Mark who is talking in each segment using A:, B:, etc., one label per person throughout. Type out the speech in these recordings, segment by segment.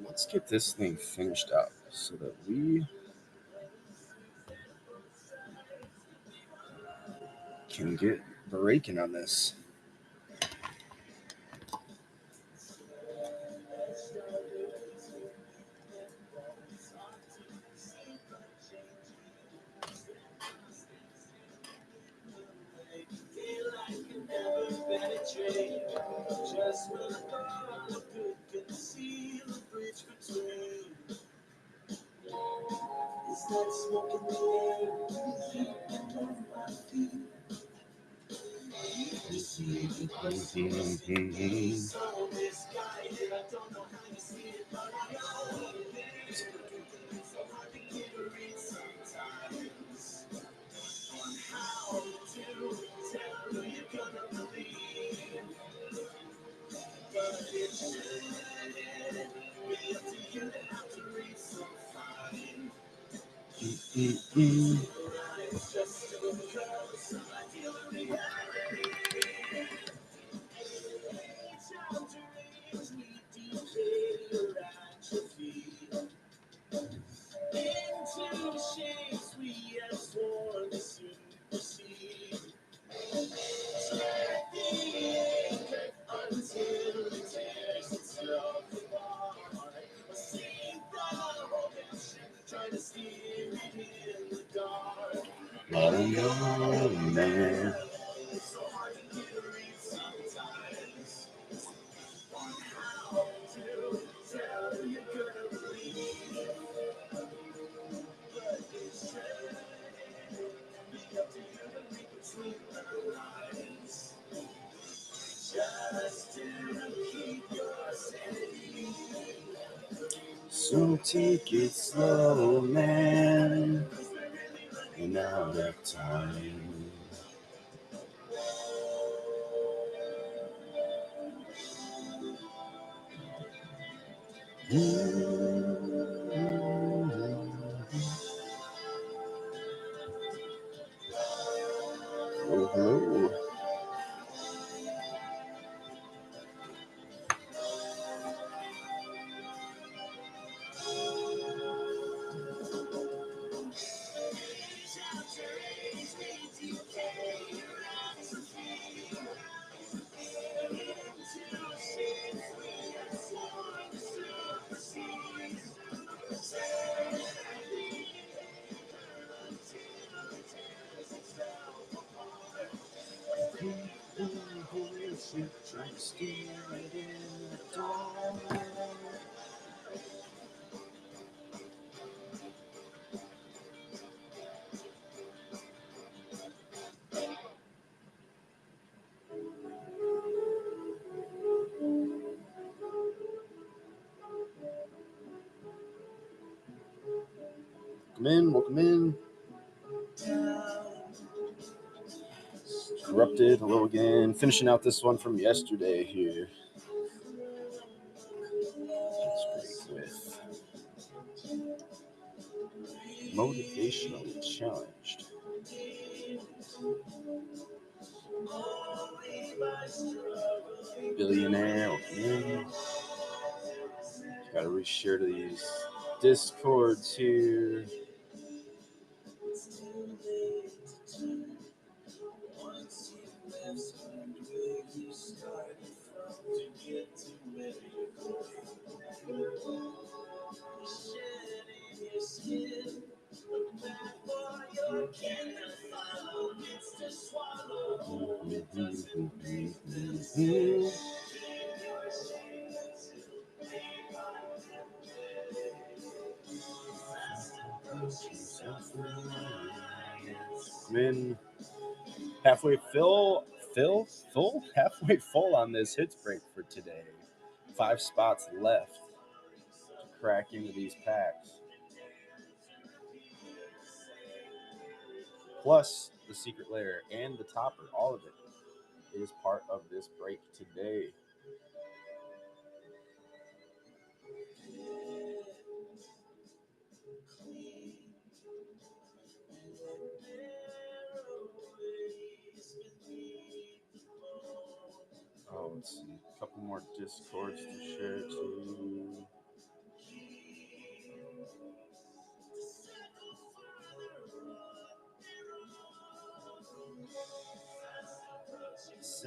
A: let's get this thing finished up so that we can get breaking on this. Oh, man. So take it slow, man. And out of time. Oh, hello. Welcome in, welcome in. Corrupted, hello again. Finishing out this one from yesterday here. Let's break with motivationally challenged. Billionaire, welcome in. Gotta reshare to these discords here. Min halfway halfway full on this hits break for today. 5 spots left to crack into these packs. Plus the secret layer and the topper, all of it is part of this break today. Oh, let's see. A couple more discords to share to.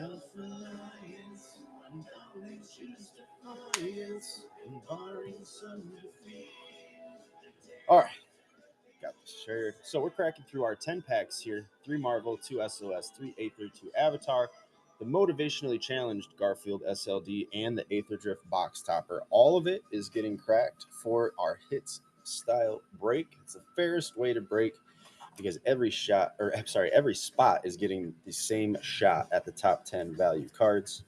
A: Self-reliance, defiance, and barring some defeat. All right, got this shared. So we're cracking through our 10 packs here: 3 Marvel, 2 SOS, 3 Aether, 2 Avatar, the motivationally challenged Garfield SLD, and the Aether Drift box topper. All of it is getting cracked for our hits style break. It's the fairest way to break because every spot is getting the same shot at the top 10 value cards.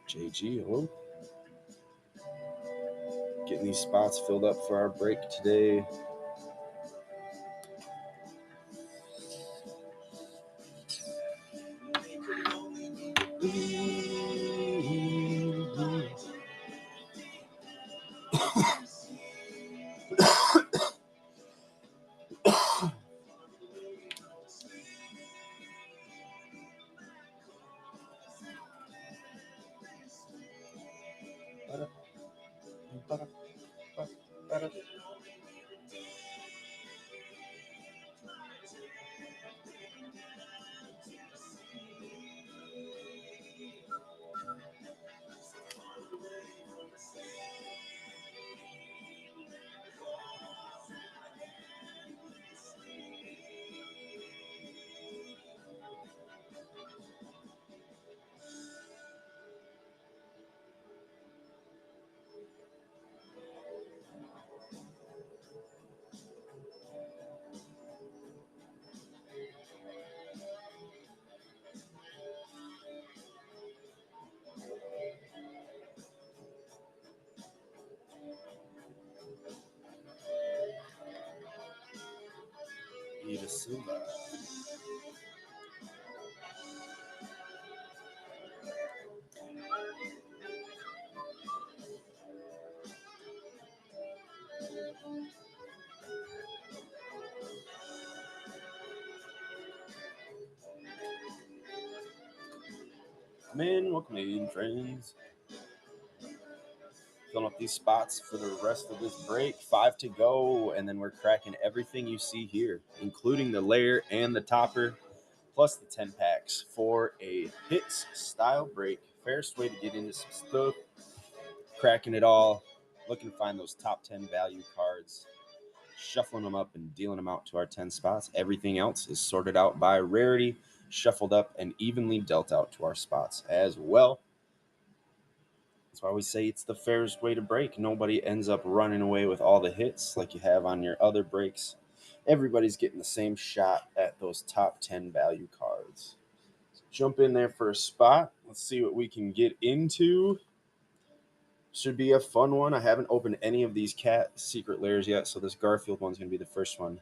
A: JG, hello. Getting these spots filled up for our break today. Ida Silva. Welcome in, friends. Filling up these spots for the rest of this break. 5 to go, and then we're cracking everything you see here, including the layer and the topper, plus the 10 packs for a hits style break. Fairest way to get into some stuff. Cracking it all, looking to find those top 10 value cards, shuffling them up and dealing them out to our 10 spots. Everything else is sorted out by rarity, shuffled up, and evenly dealt out to our spots as well. That's why we say it's the fairest way to break. Nobody ends up running away with all the hits like you have on your other breaks. Everybody's getting the same shot at those top 10 value cards. So jump in there for a spot. Let's see what we can get into. Should be a fun one. I haven't opened any of these cat secret layers yet, so this Garfield one's going to be the first one.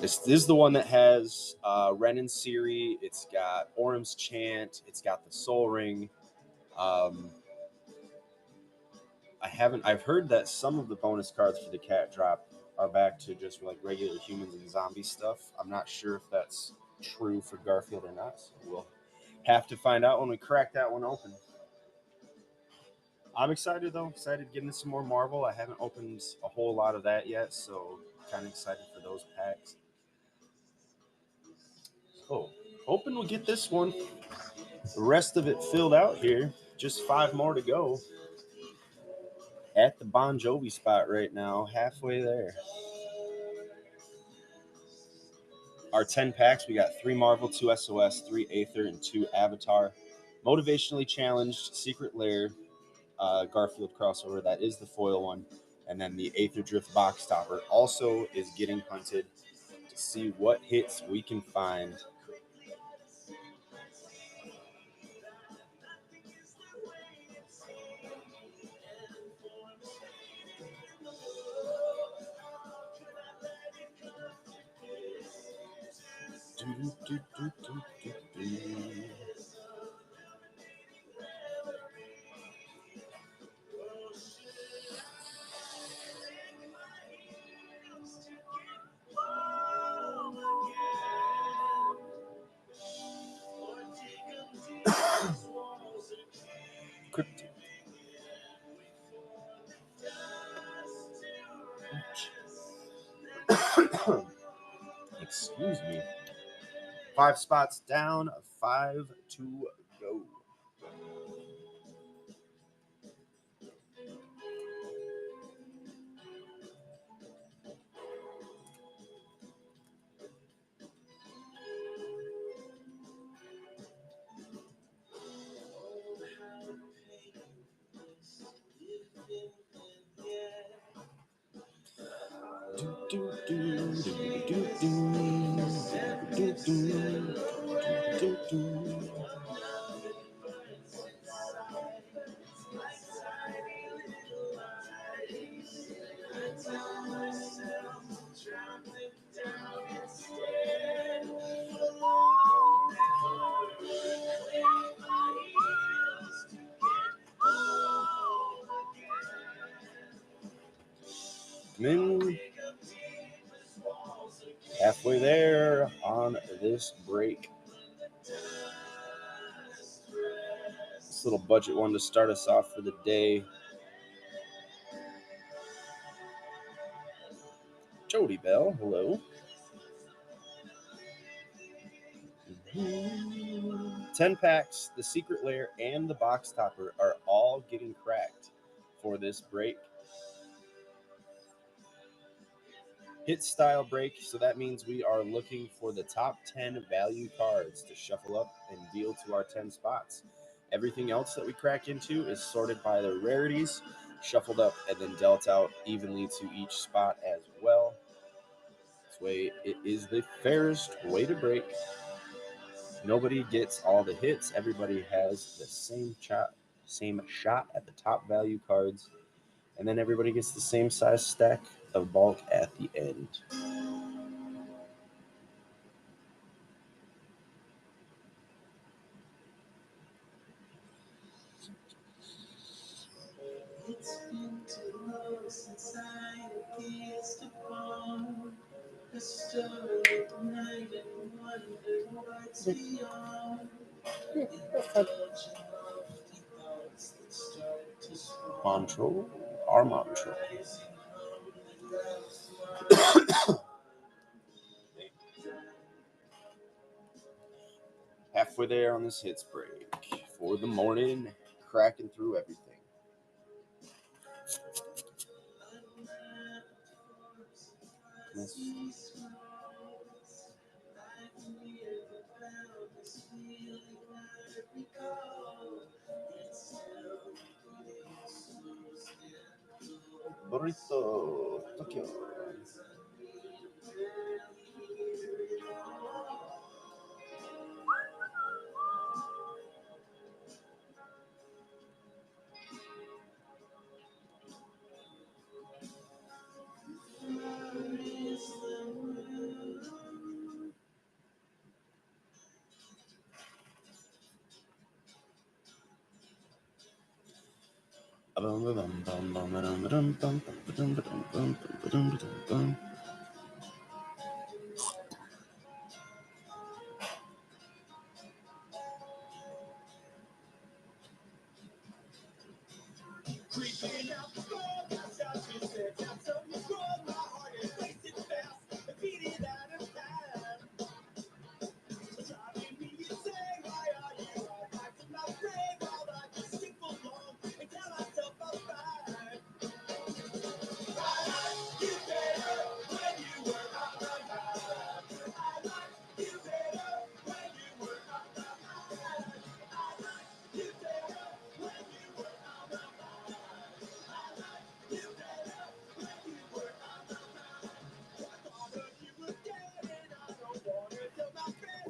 A: This is the one that has Ren and Siri. It's got Orm's Chant. It's got the Soul Ring. I've heard that some of the bonus cards for the cat drop are back to just like regular humans and zombie stuff. I'm not sure if that's true for Garfield or not. So we'll have to find out when we crack that one open. I'm excited though. Excited to get into some more Marvel. I haven't opened a whole lot of that yet, so kind of excited for those packs. Oh, hoping we'll get this one. The rest of it filled out here. Just 5 more to go. At the Bon Jovi spot right now, halfway there. Our 10 packs, we got 3 Marvel, 2 SOS, 3 Aether, and 2 Avatar. Motivationally challenged, Secret Lair, Garfield crossover. That is the foil one. And then the Aether Drift box topper also is getting hunted to see what hits we can find. Excuse me. 5 spots down, 5 to go. Halfway there on this break. This little budget one to start us off for the day. Jody Bell, hello. 10 packs, the secret layer, and the box topper are all getting cracked for this break. Hit style break, so that means we are looking for the top 10 value cards to shuffle up and deal to our 10 spots. Everything else that we crack into is sorted by their rarities, shuffled up, and then dealt out evenly to each spot as well. This way, it is the fairest way to break. Nobody gets all the hits. Everybody has the same shot at the top value cards, and then everybody gets the same size stack of bulk at the end.
B: It's been too long since I kissed upon the story of night and wondered what's beyond.
A: Montrol, our Montrol. Halfway there on this hits break for the morning, cracking through everything. Burrito, Tokyo.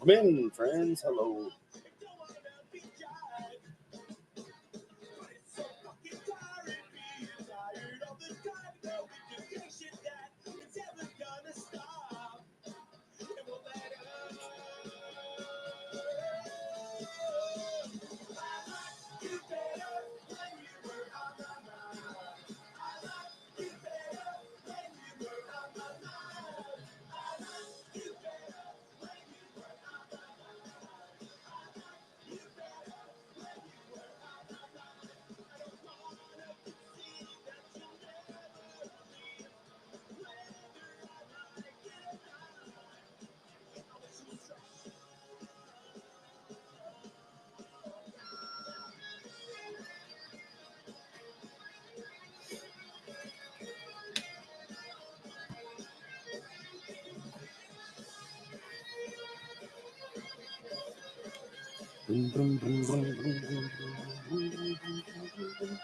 A: Welcome in, friends. Hello. Boom, boom, boom, boom, boom, boom, boom, boom, boom, boom.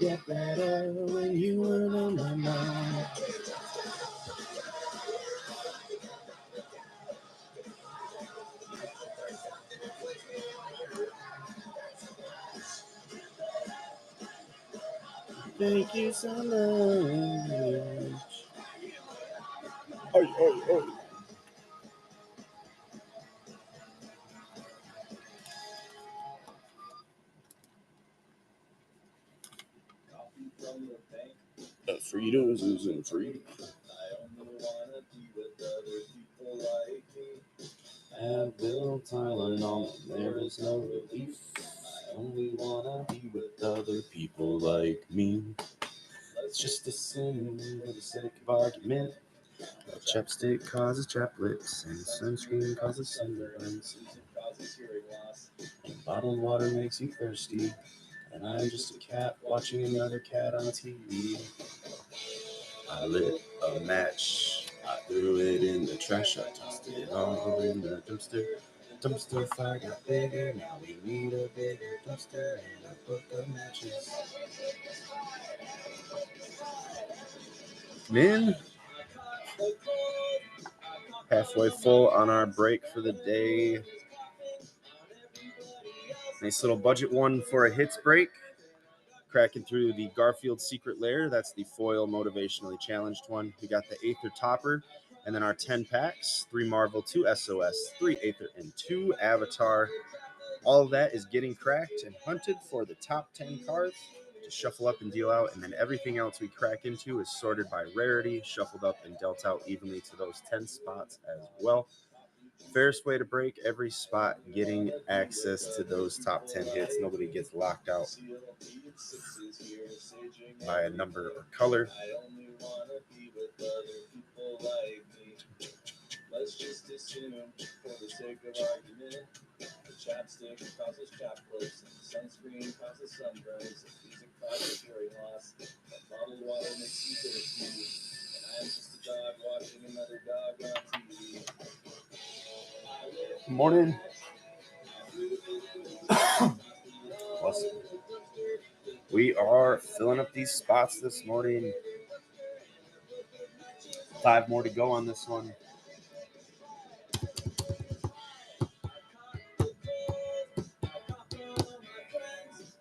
A: Get better when you were on my mind. Thank you so much. Oi, oi, oi. The freedoms isn't free. Advil, Tylenol, there is no relief. I only wanna be with other people like me. It's just a sin for the sake of argument. Chapstick causes chaplets, and sunscreen causes sunburns. And bottled water makes you thirsty. And I'm just a cat watching another cat on TV. I lit a match, I threw it in the trash, I tossed it all in the dumpster. Dumpster fire got bigger, now we need a bigger dumpster and a book of matches. Men, halfway full on our break for the day. Nice little budget one for a hits break. Cracking through the Garfield Secret Lair. That's the foil motivationally challenged one. We got the Aether Topper, and then our 10 packs, 3 Marvel, 2 SOS, 3 Aether, and 2 Avatar. All of that is getting cracked and hunted for the top 10 cards to shuffle up and deal out, and then everything else we crack into is sorted by rarity, shuffled up and dealt out evenly to those 10 spots as well. Fairest way to break every spot, getting access to those top 10 hits. Nobody gets locked out by a number or color. Let's just assume, for the sake of argument, the chapstick causes chaplets, and sunscreen causes sunburns, and music causes hearing loss, and bottled water makes you thirsty, and I'm just a dog watching another dog on TV. Morning. We are filling up these spots this morning. 5 more to go on this one.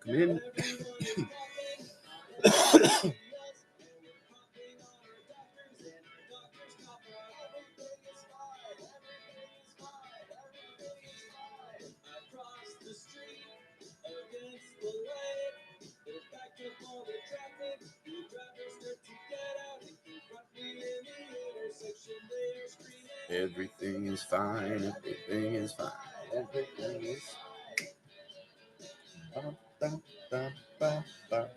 A: Come in. Everything is fine. Everything is fine. Everything is fine. Ba, ba, ba, ba.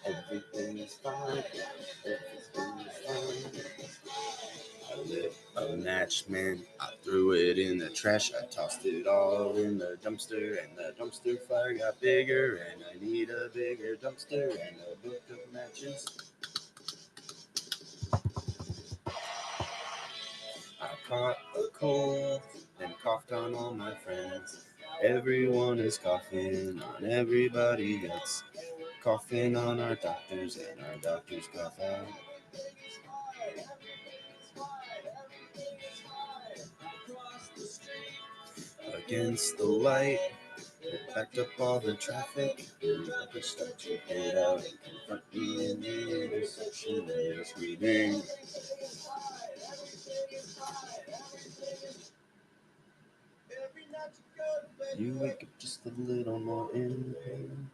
A: Everything is fine. Everything is fine. I lit a match, man. I threw it in the trash. I tossed it all in the dumpster, and the dumpster fire got bigger. And I need a bigger dumpster and a book of matches. I caught a cold and coughed on all my friends. Everyone is coughing on everybody else. Coughing on our doctors, and our doctors cough out. Against the light, it backed up all the traffic. Others start to get out and confront me in the intersection. They're screaming. You wake up just a little more in pain.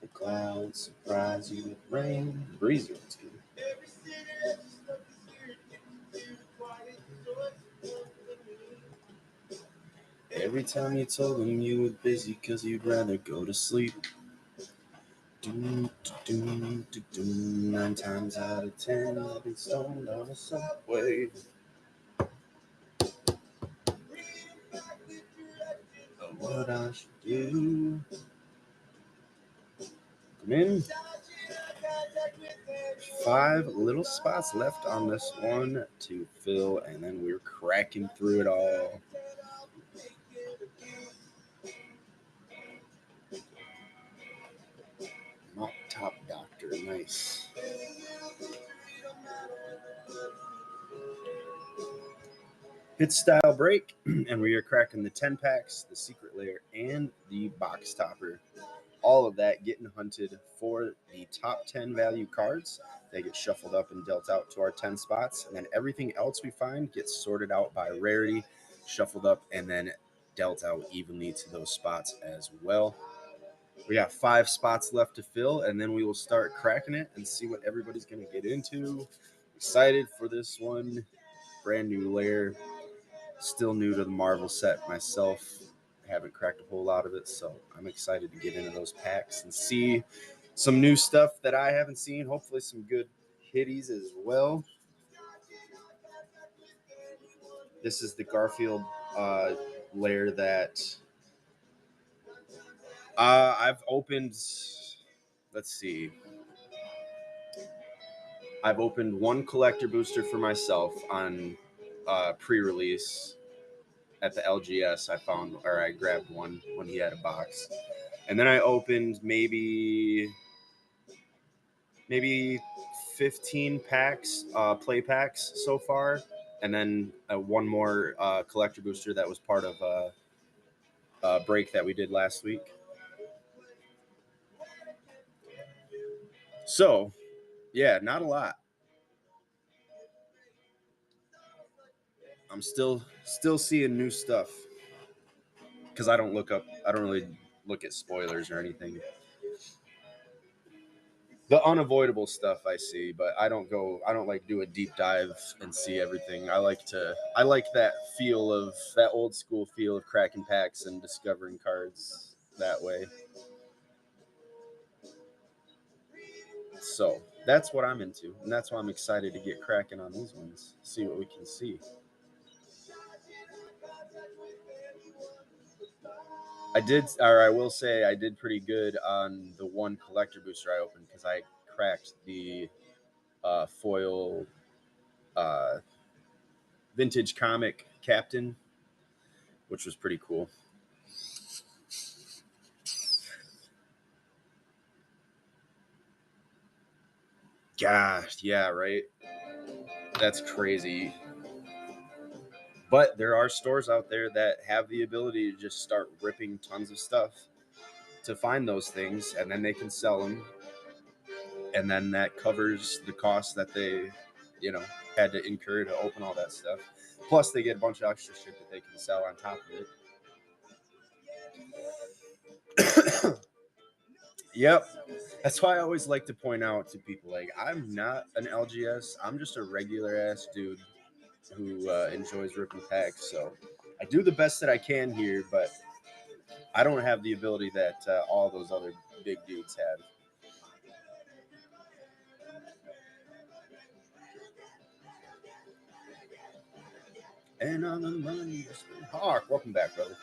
A: The clouds surprise you with rain. Breezy one's good. Every time you told them you were busy 'cause you'd rather go to sleep. 9 times out of 10, I've been stoned on a subway. What I should do. Come in. 5 little spots left on this one to fill, and then we're cracking through it all. Mop Top Doctor, nice. Hit style break, and we are cracking the 10 packs, the secret layer, and the box topper. All of that getting hunted for the top 10 value cards. They get shuffled up and dealt out to our 10 spots. And then everything else we find gets sorted out by rarity, shuffled up, and then dealt out evenly to those spots as well. We got 5 spots left to fill, and then we will start cracking it and see what everybody's going to get into. Excited for this one. Brand new layer. Still new to the Marvel set myself. I haven't cracked a whole lot of it, so I'm excited to get into those packs and see some new stuff that I haven't seen. Hopefully some good hitties as well. This is the Garfield layer that I've opened. Let's see. I've opened one collector booster for myself on pre-release at the LGS. I grabbed one when he had a box, and then I opened maybe 15 packs, play packs so far, and then one more collector booster that was part of a break that we did last week. So, yeah, not a lot. I'm still seeing new stuff because I don't really look at spoilers or anything. The unavoidable stuff I see, but I don't like do a deep dive and see everything. I like that feel of that old school feel of cracking packs and discovering cards that way. So that's what I'm into, and that's why I'm excited to get cracking on these ones, see what we can see. I will say I did pretty good on the one collector booster I opened because I cracked the foil vintage comic captain, which was pretty cool. Gosh, yeah, right. That's crazy. But there are stores out there that have the ability to just start ripping tons of stuff to find those things, and then they can sell them, and then that covers the cost that they, had to incur to open all that stuff. Plus, they get a bunch of extra shit that they can sell on top of it. Yep. That's why I always like to point out to people, like, I'm not an LGS. I'm just a regular ass dude who enjoys ripping packs. So I do the best that I can here, but I don't have the ability that all those other big dudes have. And on the money, Hawk, welcome back, brother.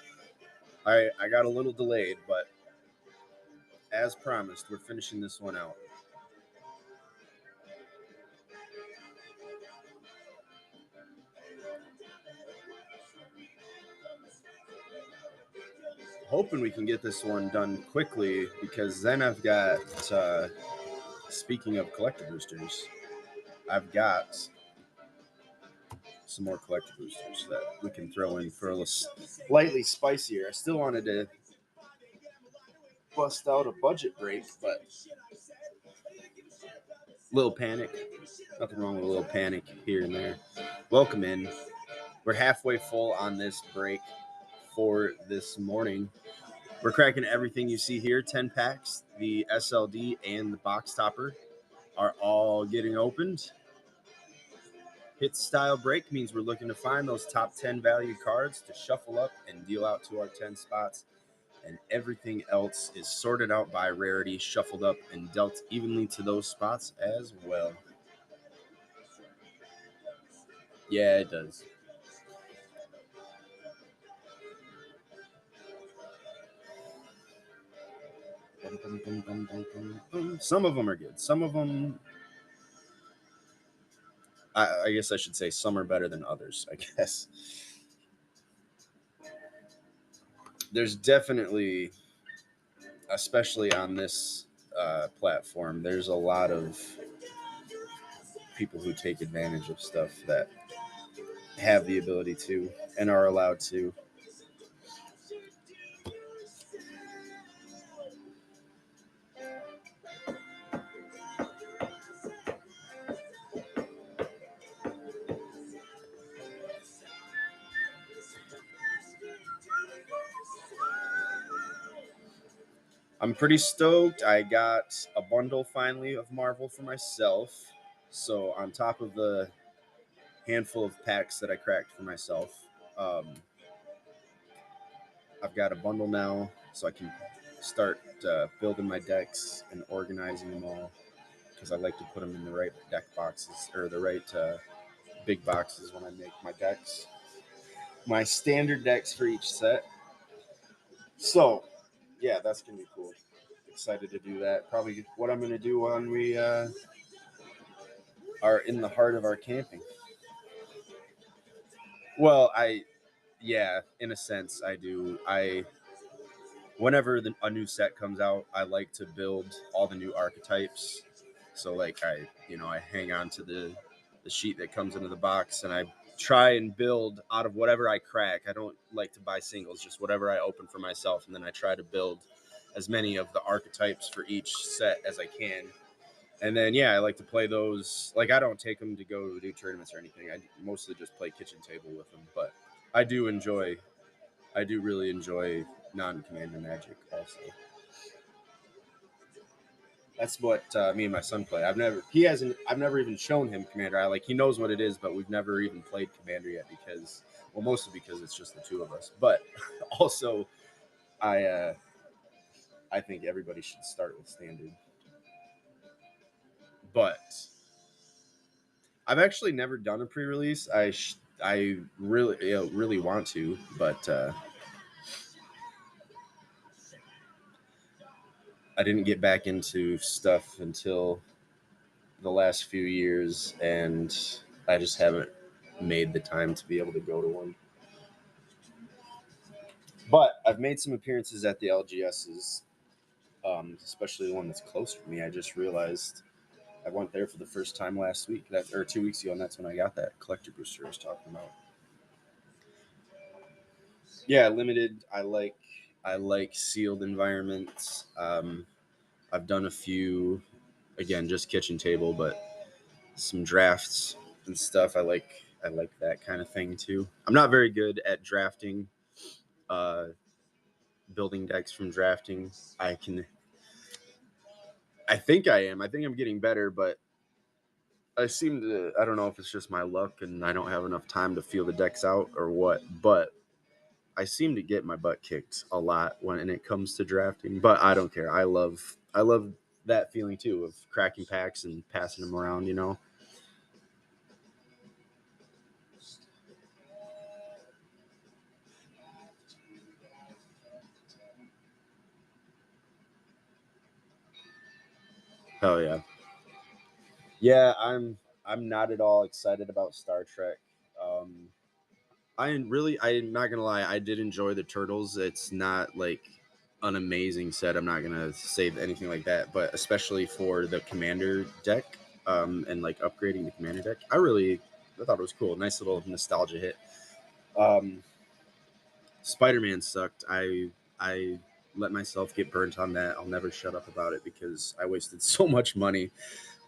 A: All right, I got a little delayed, but as promised, we're finishing this one out. Hoping we can get this one done quickly, because then I've got, speaking of collector boosters, I've got some more collector boosters that we can throw in for a little slightly spicier. I still wanted to bust out a budget break, but little panic. Nothing wrong with a little panic here and there. Welcome in. We're halfway full on this break for this morning. We're cracking everything you see here. 10 packs, the SLD and the box topper are all getting opened. Hit style break means we're looking to find those top 10 value cards to shuffle up and deal out to our 10 spots. and everything else is sorted out by rarity, shuffled up, and dealt evenly to those spots as well. Yeah, it does. Some of them are good. Some of them, I guess I should say, some are better than others. I guess there's definitely, especially on this platform, there's a lot of people who take advantage of stuff that have the ability to and are allowed to. I'm pretty stoked. I got a bundle finally of Marvel for myself. So on top of the handful of packs that I cracked for myself, um, I've got a bundle now, so I can start building my decks and organizing them all. Because I like to put them in the right deck boxes or the right big boxes when I make my decks. My standard decks for each set. So, yeah, that's gonna be cool. Excited to do that. Probably what I'm gonna do when we are in the heart of our camping. Well, yeah, in a sense, I do. Whenever a new set comes out, I like to build all the new archetypes. So, like, I hang on to the sheet that comes into the box, and I try and build out of whatever I crack. I don't like to buy singles, just whatever I open for myself, and then I try to build as many of the archetypes for each set as I can. And then, yeah, I like to play those. Like, I don't take them to go do tournaments or anything. I mostly just play kitchen table with them. But I do really enjoy non-commander Magic also. That's what me and my son play. I've never even shown him Commander. He knows what it is, but we've never even played Commander yet because, well, mostly because it's just the two of us. But also, I uh, I think everybody should start with Standard. But I've actually never done a pre-release. I really really want to, but I didn't get back into stuff until the last few years, and I just haven't made the time to be able to go to one. But I've made some appearances at the LGSs, especially the one that's close to me. I just realized I went there for the first time last week, or 2 weeks ago, and that's when I got that collector booster I was talking about. Yeah, limited. I like sealed environments. I've done a few, again, just kitchen table, but some drafts and stuff. I like that kind of thing too. I'm not very good at drafting, uh, building decks from drafting. I can. I think I am. I think I'm getting better, but I seem to. I don't know if it's just my luck and I don't have enough time to feel the decks out or what, but I seem to get my butt kicked a lot when it comes to drafting. But I don't care. I love that feeling too of cracking packs and passing them around. Hell yeah. Yeah, I'm not at all excited about Star Trek. Um, I'm not gonna lie, I did enjoy the Turtles. It's not like an amazing set. I'm not gonna say anything like that, but especially for the Commander deck, and like upgrading the Commander deck, I thought it was cool. Nice little nostalgia hit. Um, Spider-Man sucked. I let myself get burnt on that. I'll never shut up about it because I wasted so much money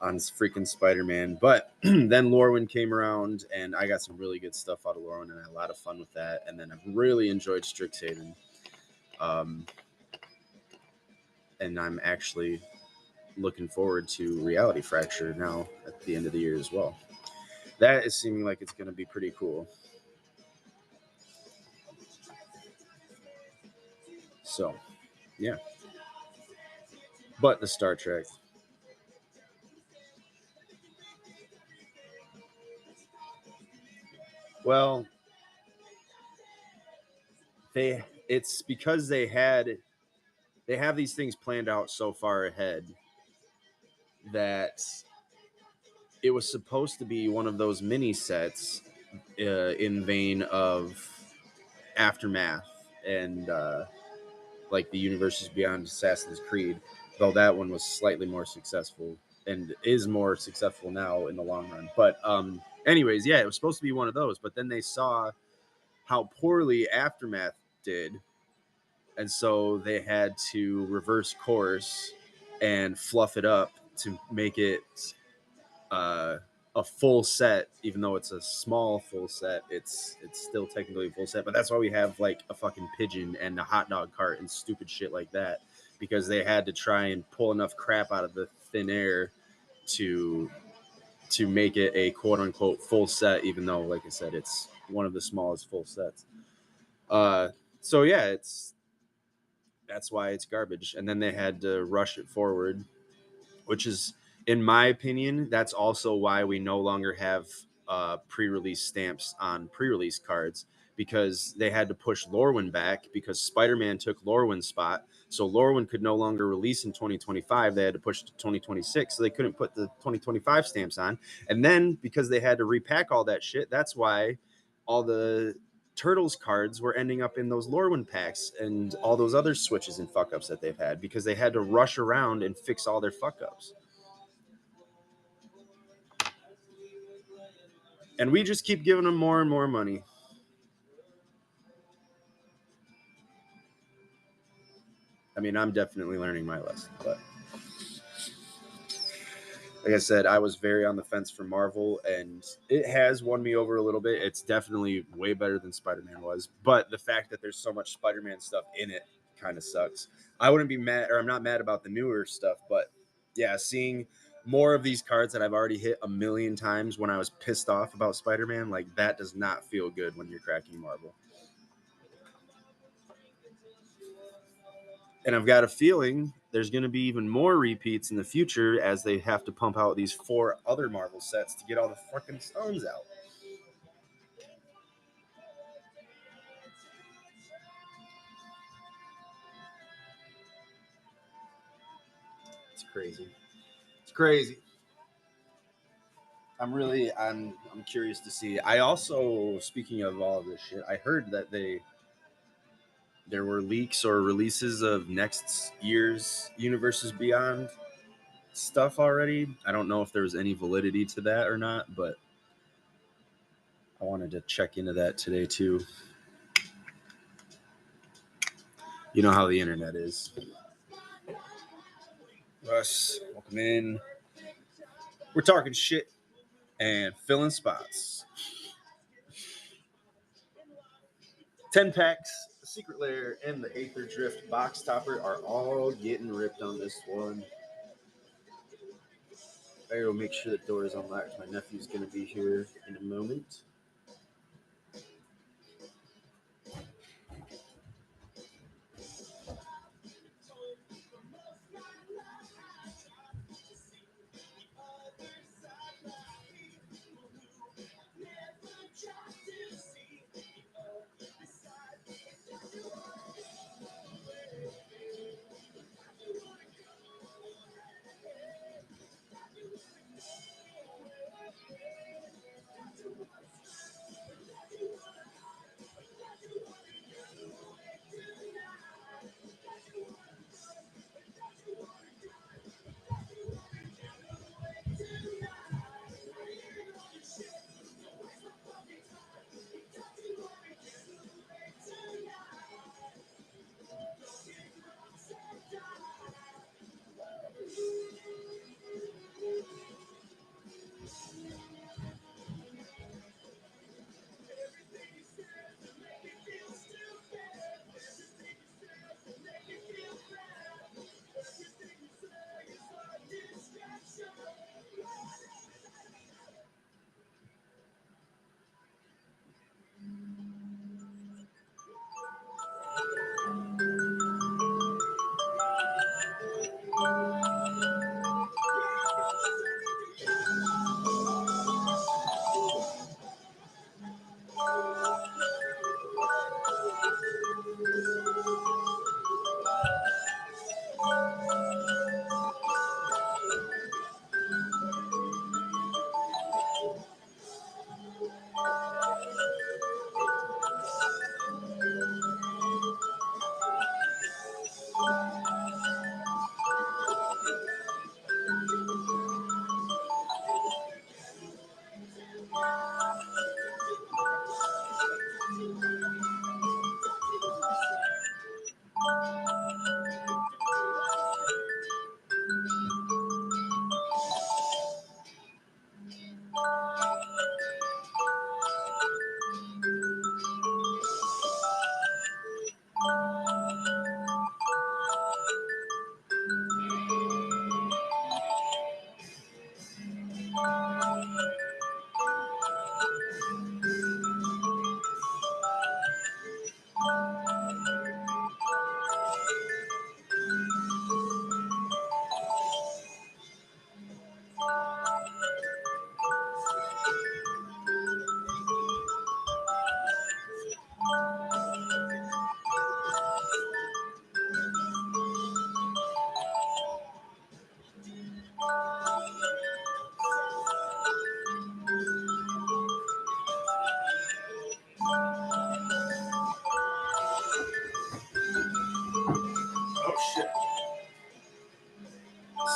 A: on freaking Spider-Man. But then Lorwyn came around, and I got some really good stuff out of Lorwyn, and I had a lot of fun with that. And then I've really enjoyed Strixhaven, um, and I'm actually looking forward to Reality Fracture now at the end of the year as well. That is seeming like it's going to be pretty cool. So, yeah. But the Star Trek. Well, it's because they have these things planned out so far ahead that it was supposed to be one of those mini sets in vein of Aftermath and like the Universes Beyond Assassin's Creed, though that one was slightly more successful and is more successful now in the long run. But anyways, yeah, it was supposed to be one of those, but then they saw how poorly Aftermath did, and so they had to reverse course and fluff it up to make it a full set. Even though it's a small full set, it's still technically a full set. But that's why we have like a fucking pigeon and a hot dog cart and stupid shit like that, because they had to try and pull enough crap out of the thin air to make it a quote unquote full set, even though, like I said, it's one of the smallest full sets. So yeah, that's why it's garbage. And then they had to rush it forward, which is, in my opinion, that's also why we no longer have pre-release stamps on pre-release cards, because they had to push Lorwyn back because Spider-Man took Lorwyn's spot. So Lorwyn could no longer release in 2025. They had to push to 2026, so they couldn't put the 2025 stamps on. And then because they had to repack all that shit, that's why all the Turtles cards were ending up in those Lorwyn packs and all those other switches and fuck ups that they've had, because they had to rush around and fix all their fuck ups. And we just keep giving them more and more money. I mean, I'm definitely learning my lesson, but like I said, I was very on the fence for Marvel, and it has won me over a little bit. It's definitely way better than Spider-Man was, but the fact that there's so much Spider-Man stuff in it kind of sucks. I wouldn't be mad, or I'm not mad about the newer stuff, but yeah, seeing more of these cards that I've already hit a million times when I was pissed off about Spider-Man, like that does not feel good when you're cracking Marvel. And I've got a feeling there's going to be even more repeats in the future as they have to pump out these 4 other Marvel sets to get all the fucking stones out. It's crazy. It's crazy. I'm curious to see. I also, speaking of all of this shit, I heard that there were leaks or releases of next year's Universes Beyond stuff already. I don't know if there was any validity to that or not, but I wanted to check into that today too. You know how the internet is. Russ, welcome in. We're talking shit and filling spots. 10 packs, the Secret Lair, and the Aether Drift box topper are all getting ripped on this one. I will make sure the door is unlocked. My nephew's going to be here in a moment.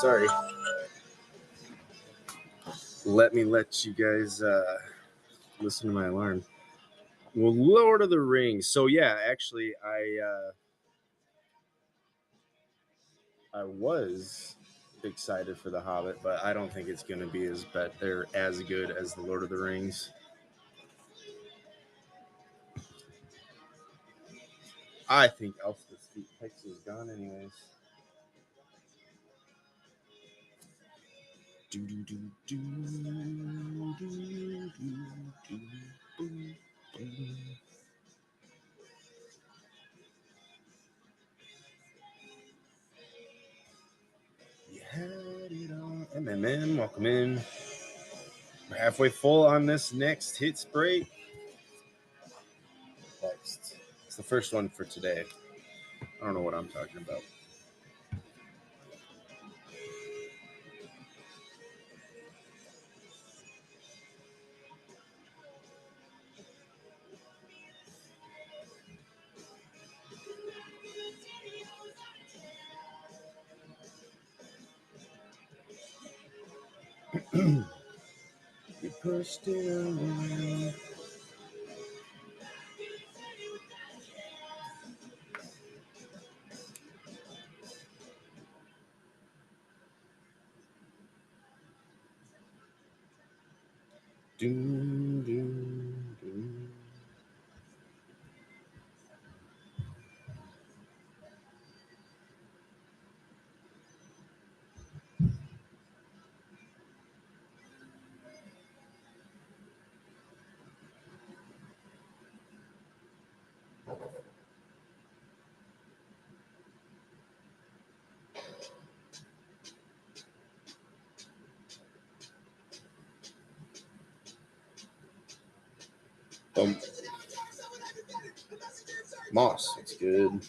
A: Sorry. Let you guys listen to my alarm. Well, Lord of the Rings. So yeah, actually, I was excited for The Hobbit, but I don't think it's going to be as good as The Lord of the Rings. I think Elf the Feet Picks is gone anyways. Do do do do do do do do. You had it all. MMM, welcome in. We're halfway full on this next hits break. Next. It's the first one for today. I don't know what I'm talking about. You pushed it away. Doom, doom, doom. Moss, that's good.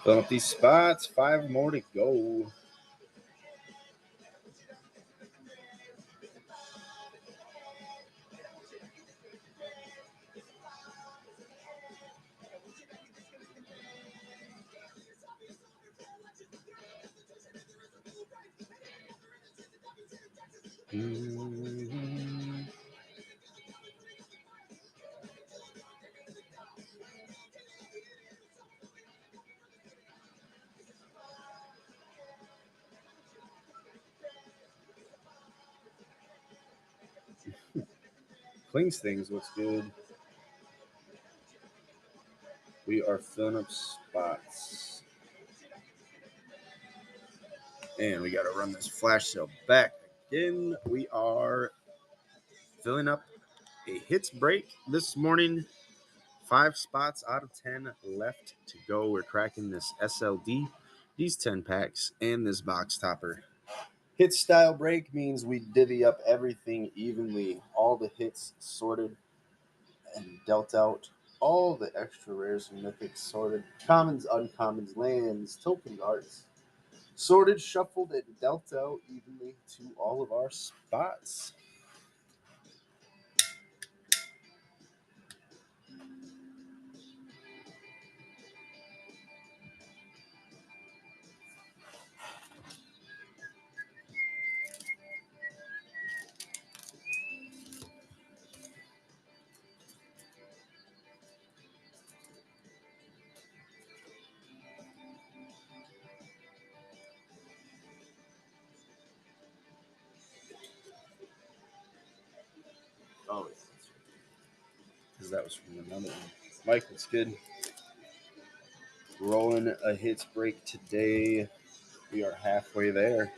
A: Fill up these spots. 5 more to go. Mm-hmm. Clings things looks good. We are filling up spots. And we got to run this flash sale back again. We are filling up a hits break this morning. 5 spots out of 10 left to go. We're cracking this SLD, these 10 packs, and this box topper. Hit style break means we divvy up everything evenly. All the hits sorted and dealt out. All the extra rares and mythics sorted. Commons, uncommons, lands, tokens, arts. Sorted, shuffled, and dealt out evenly to all of our spots. Oh, yeah. Because that was from another one. Mike, it's good. Rolling a hits break today. We are halfway there.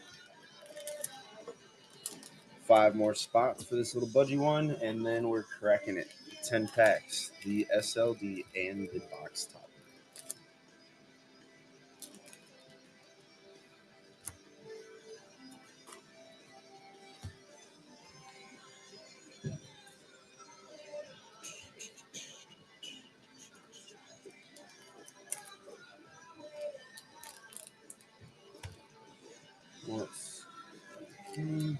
A: 5 more spots for this little budgie one, and then we're cracking it. 10 packs, the SLD and the box top. Let's see.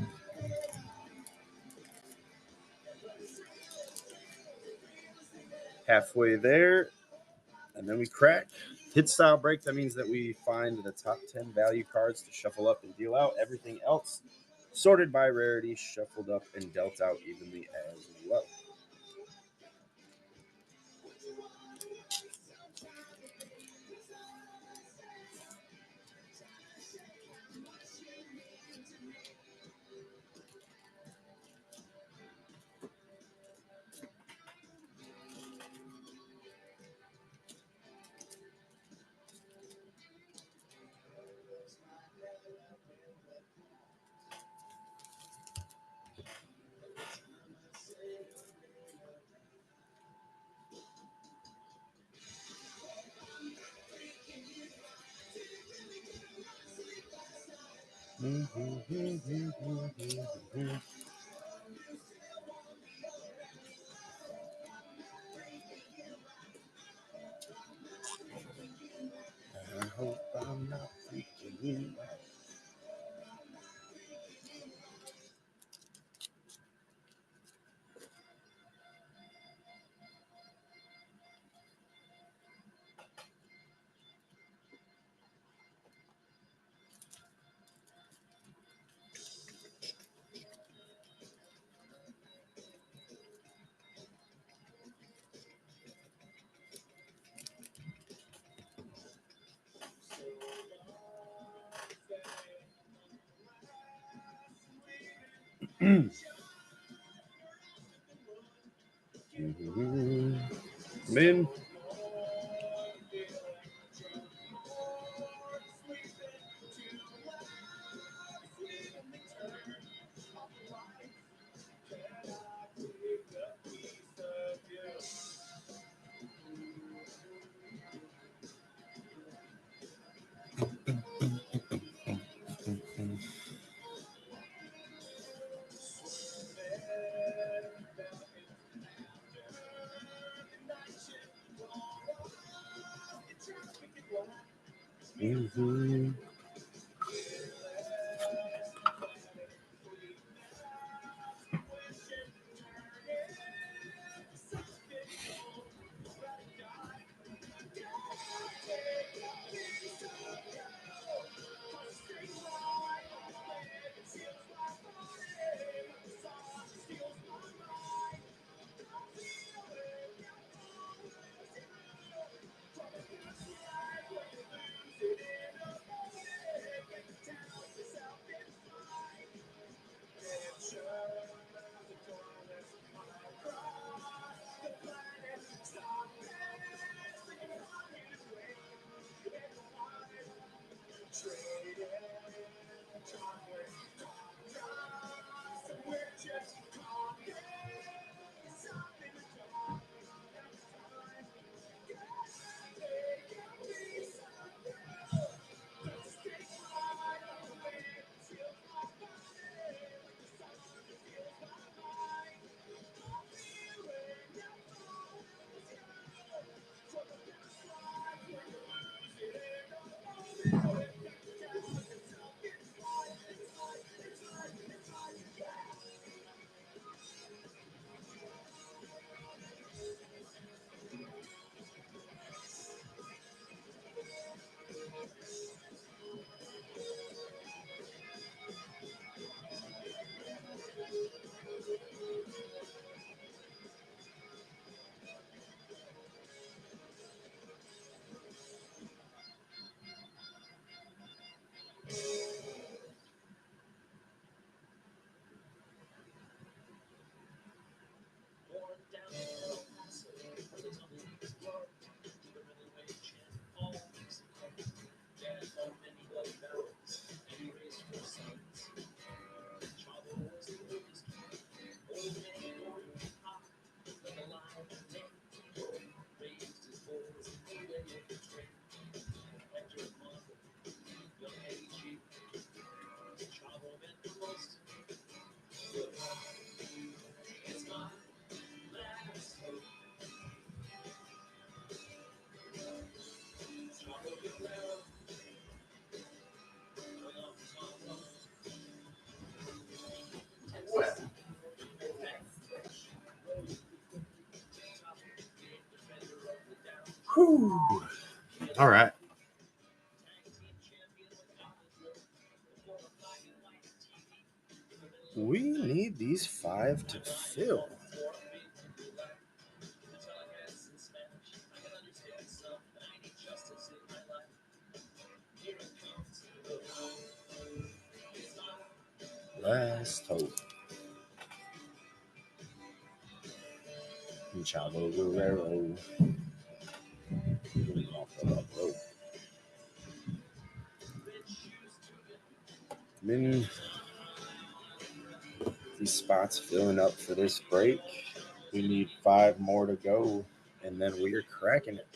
A: halfway there, and then we crack. Hit style break, that means that we find the top 10 value cards to shuffle up and deal out. Everything else sorted by rarity, shuffled up, and dealt out evenly as well. I hope I'm not freaking you out. Men. Whew. All right. We need these 5 to fill. Last hope. Chavo Guerrero. Off the rope. Then these spots filling up for this break. We need 5 more to go, and then we are cracking it.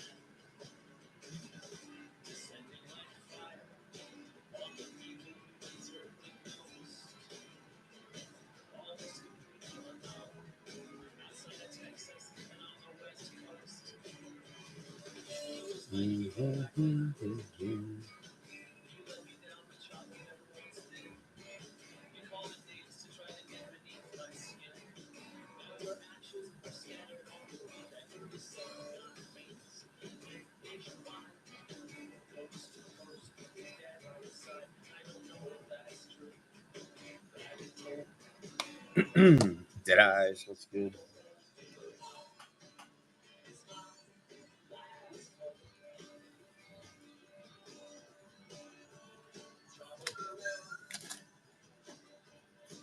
A: Dead eyes, what's good?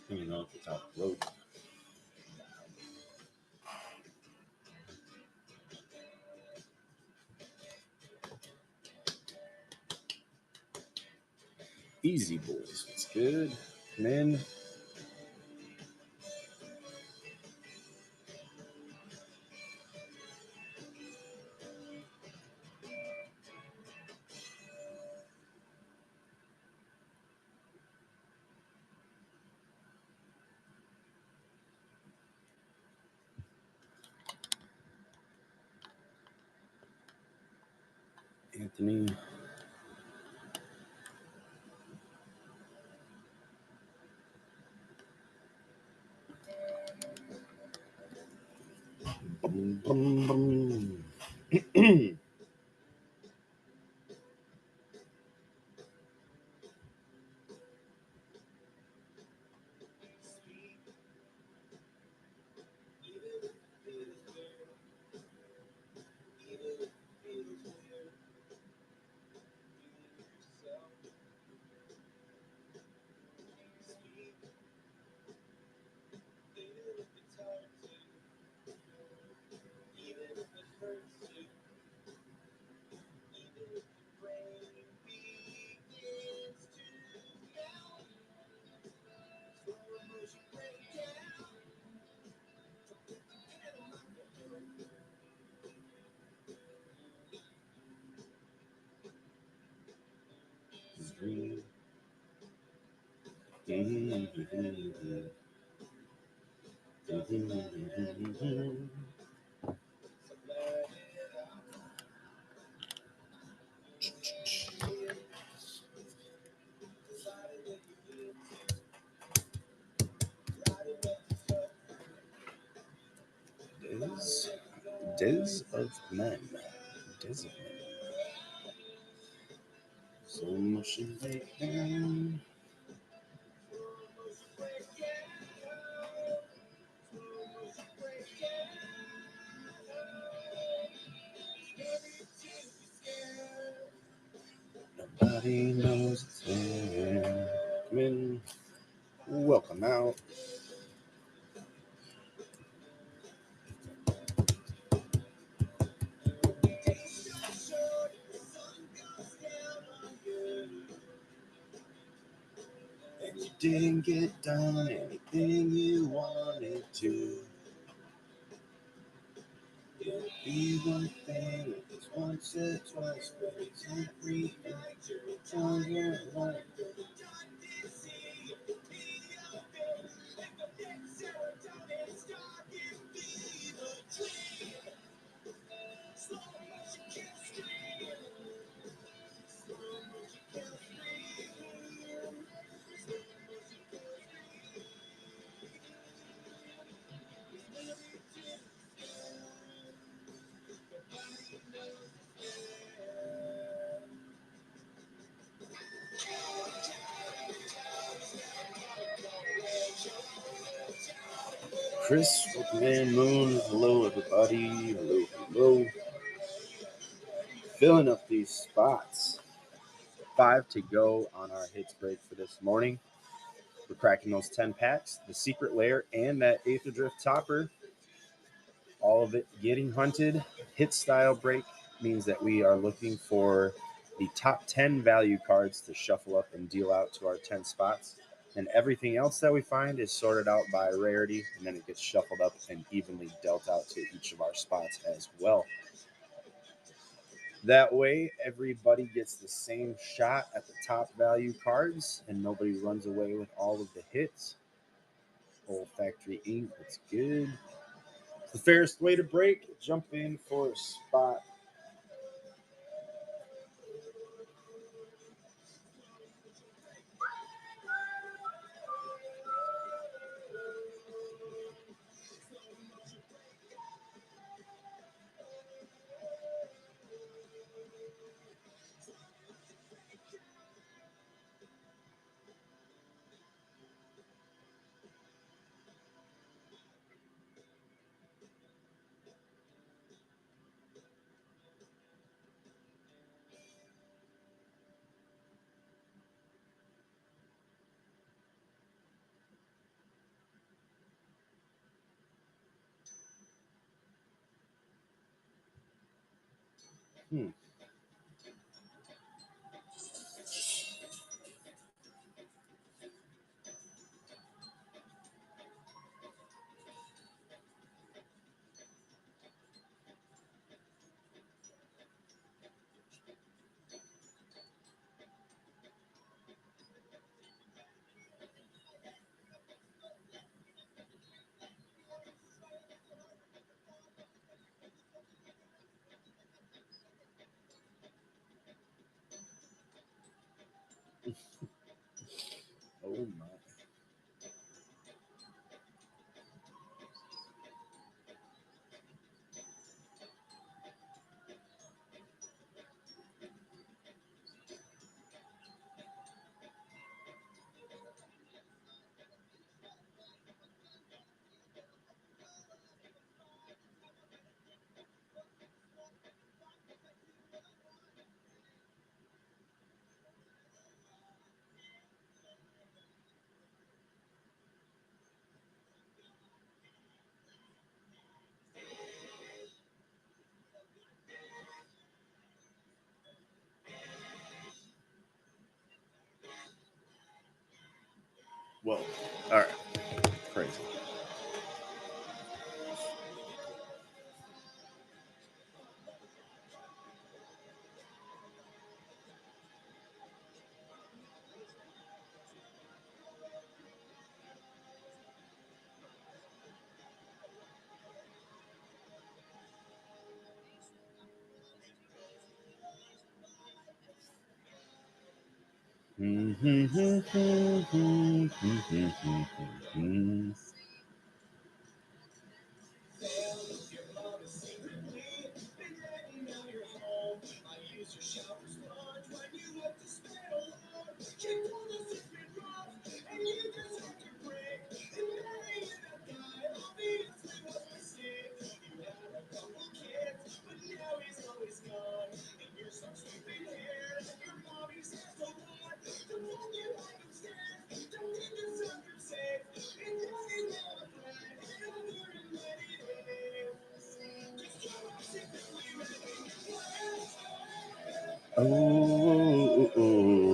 A: You know, at the top of the road. Easy boys, what's good? Men. Anthony. Boom, boom, boom. Des of men. Des of men. Slow motion breakdown. Nobody knows it's there. Come in. Welcome out. And you didn't get done anything you wanted to. It'll be one thing if it's once or twice, but it's everything. Time you're one. Chris with Man Moon. Hello, everybody. Hello, hello. Filling up these spots. 5 to go on our hits break for this morning. We're cracking those 10 packs, the secret lair, and that Aether Drift topper. All of it getting hunted. Hit style break means that we are looking for the top 10 value cards to shuffle up and deal out to our 10 spots. And everything else that we find is sorted out by rarity, and then it gets shuffled up and evenly dealt out to each of our spots as well. That way, everybody gets the same shot at the top value cards, and nobody runs away with all of the hits. Olfactory ink, that's good. It's the fairest way to break. Jump in for a spot. Hmm. Oh my. Whoa. All right. Crazy. Oh.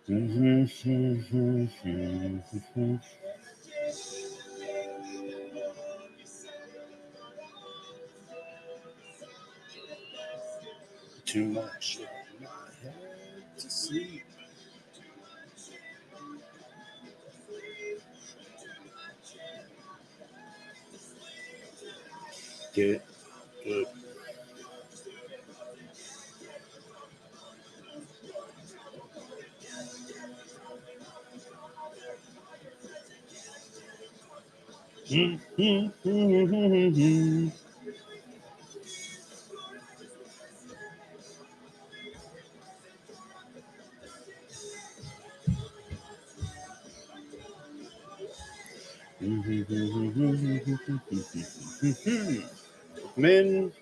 A: Too much in my head to sleep. Get good. Men.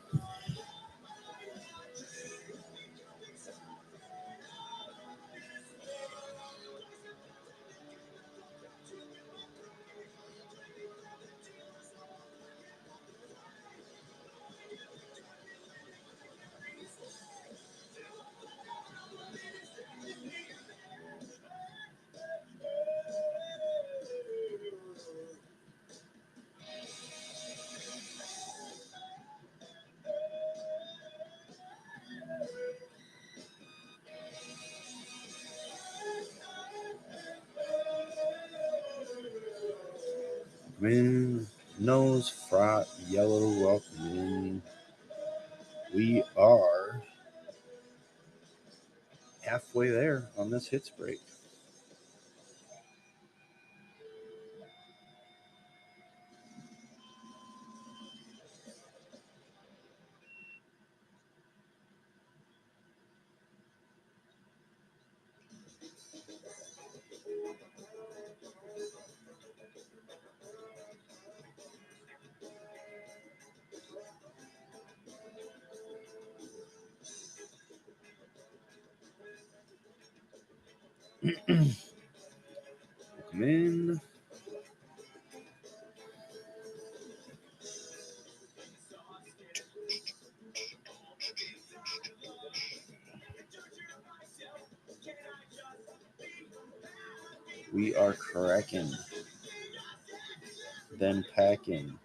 A: Wind, nose, fraught, yellow, welcoming. We are halfway there on this hits break. Welcome in. We are cracking. Then packing.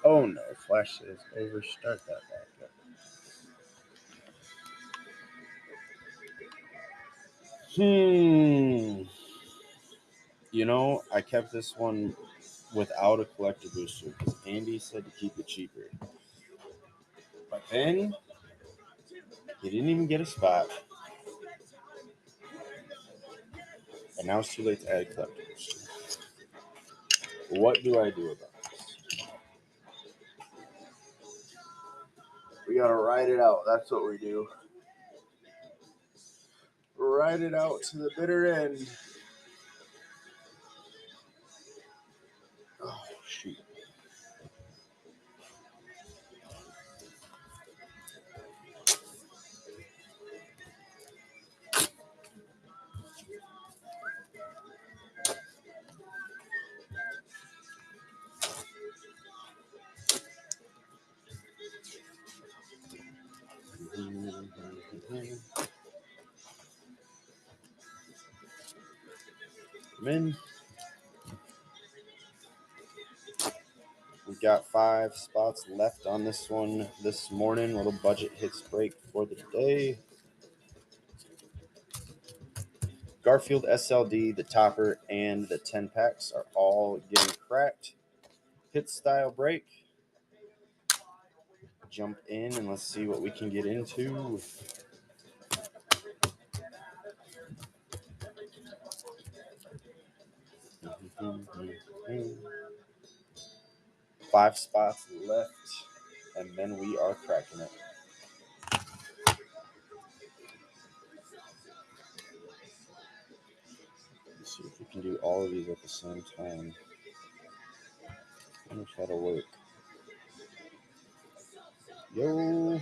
A: Oh no, Flash says over. Start that back up. You know, I kept this one without a collector booster because Andy said to keep it cheaper. But then he didn't even get a spot. And now it's too late to add a collector booster. What do I do about this? We gotta ride it out. That's what we do. Ride it out to the bitter end. Oh, shoot. Come in. We've got 5 spots left on this one this morning. Little budget hits break for the day. Garfield SLD, the topper, and the 10 packs are all getting cracked. Hit style break. Jump in and let's see what we can get into. Five spots left, and then we are cracking it. can do all of these at the same time. I wonder if that'll work. Yo.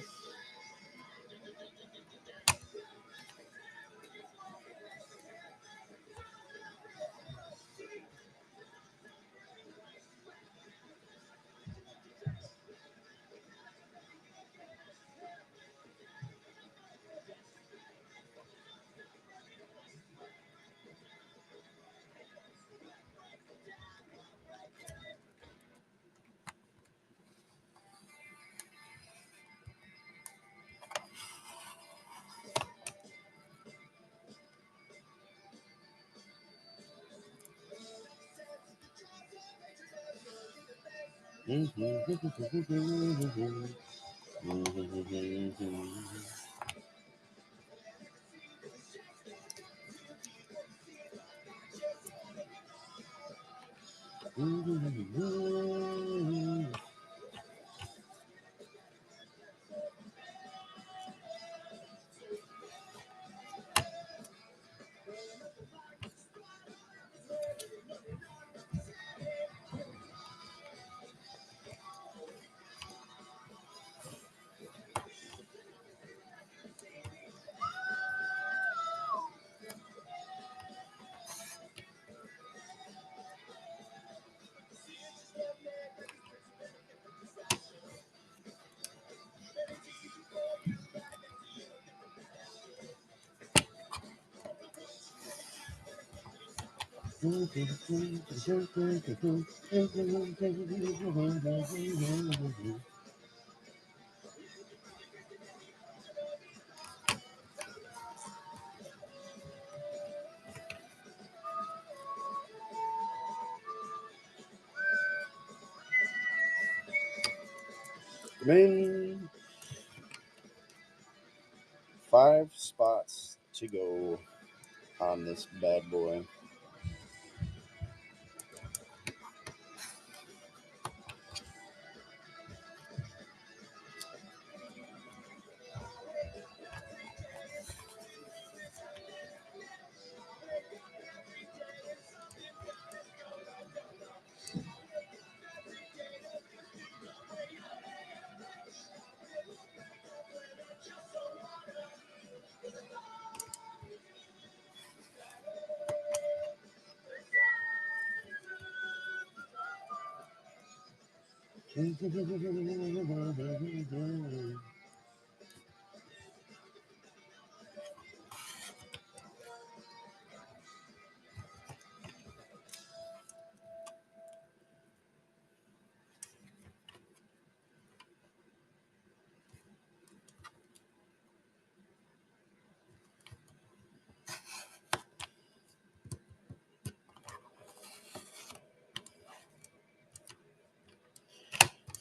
A: Man, 5 spots to go on this bad boy.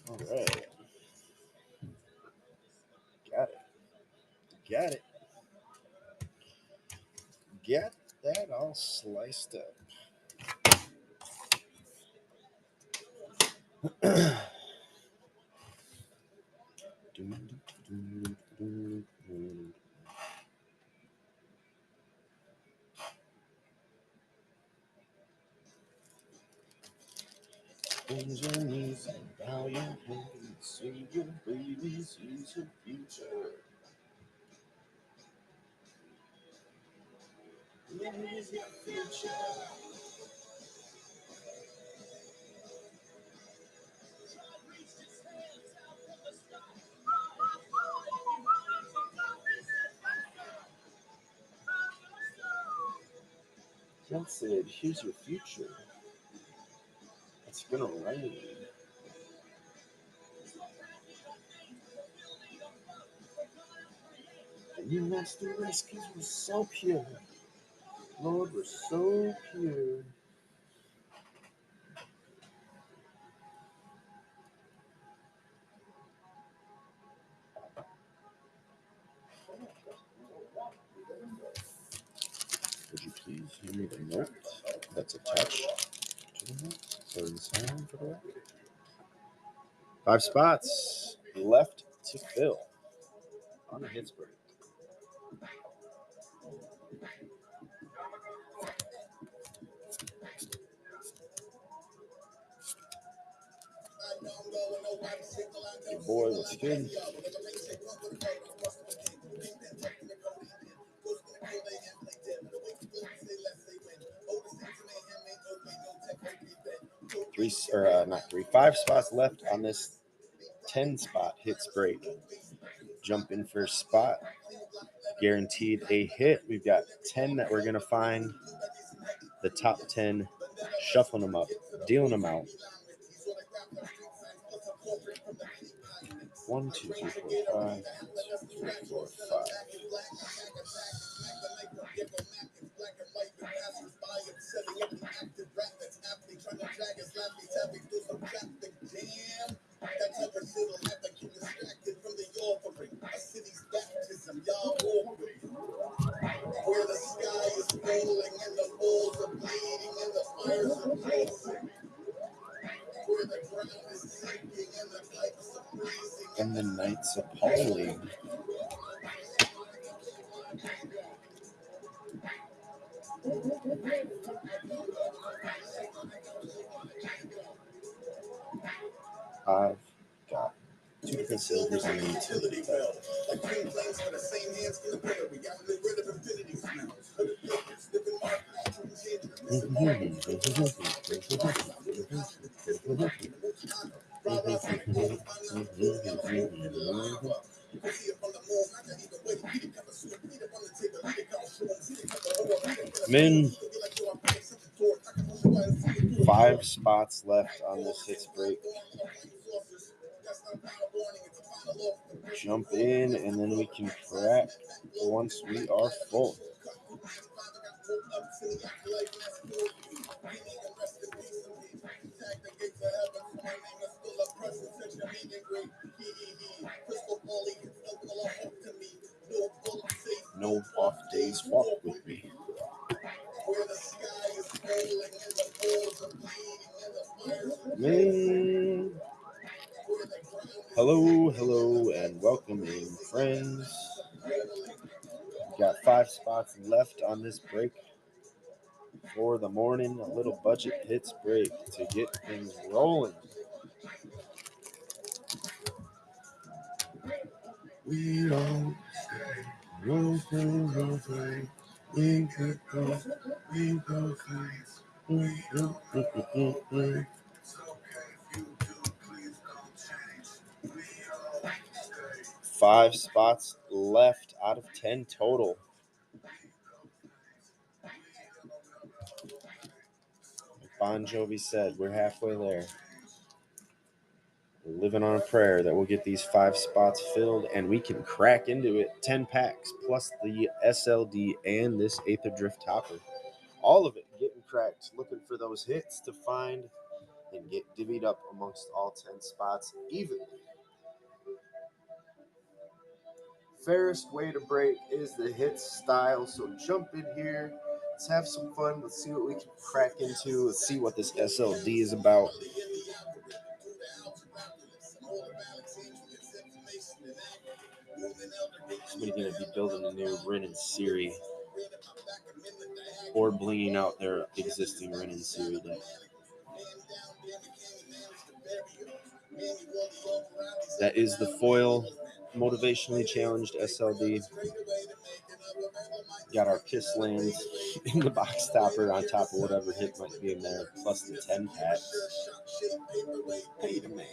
A: All right. Got it. Got it. Get that all sliced up. Bend your knees and bow your head and see your baby sees your future. Live your future. John said, here's your future. It's gonna rain. And you master race because we're so pure. Lord, we're so pure. Would you please hand me the note that's attached to the note? So the sign for the record. 5 spots left to fill on the hits break. Your boy, what's good? Five spots left on this 10 spot hits break. Jump in first spot. Guaranteed a hit. We've got 10 that we're going to find. The top 10, shuffling them up, dealing them out. 1, 2, 3, 4, 5. 1, 2, 3, 4, 5.
B: Where the sky is falling and the walls are bleeding and the fires are pulsing. Where the ground is sinking and the pipes are freezing
A: and the night's appalling. I've got 2 different silvers and a utility belt.
B: like twin flames for the same hands in the prayer. We got rid of infinity smells.
A: Min. 5 spots left on this hits break. Jump in, and then we can crack once we are full. No off days, walk with me. Man. Hello, and welcome in, friends. We've got 5 spots left on this break for the morning. A little budget hits break to get things rolling. We don't stay, roll through, we could go, we go face, we don't.
B: It's okay if you do, please don't change. We all stay.
A: 5 spots left out of 10 total. Like Bon Jovi said, we're halfway there. We're living on a prayer that we'll get these 5 spots filled and we can crack into it. 10 packs plus the SLD and this Aether Drift Topper. All of it getting cracked, looking for those hits to find and get divvied up amongst all 10 spots evenly. Fairest way to break is the hits style, so jump in here. Let's have some fun. Let's see what we can crack into. Let's see what this SLD is about. Somebody going to be building a new Rin and Siri or blinging out their existing Rin and Siri deck. That is the foil motivationally challenged SLD. Got our Kiss Lands in the box topper on top of whatever hit might be in there, plus the 10 packs. Pay the man.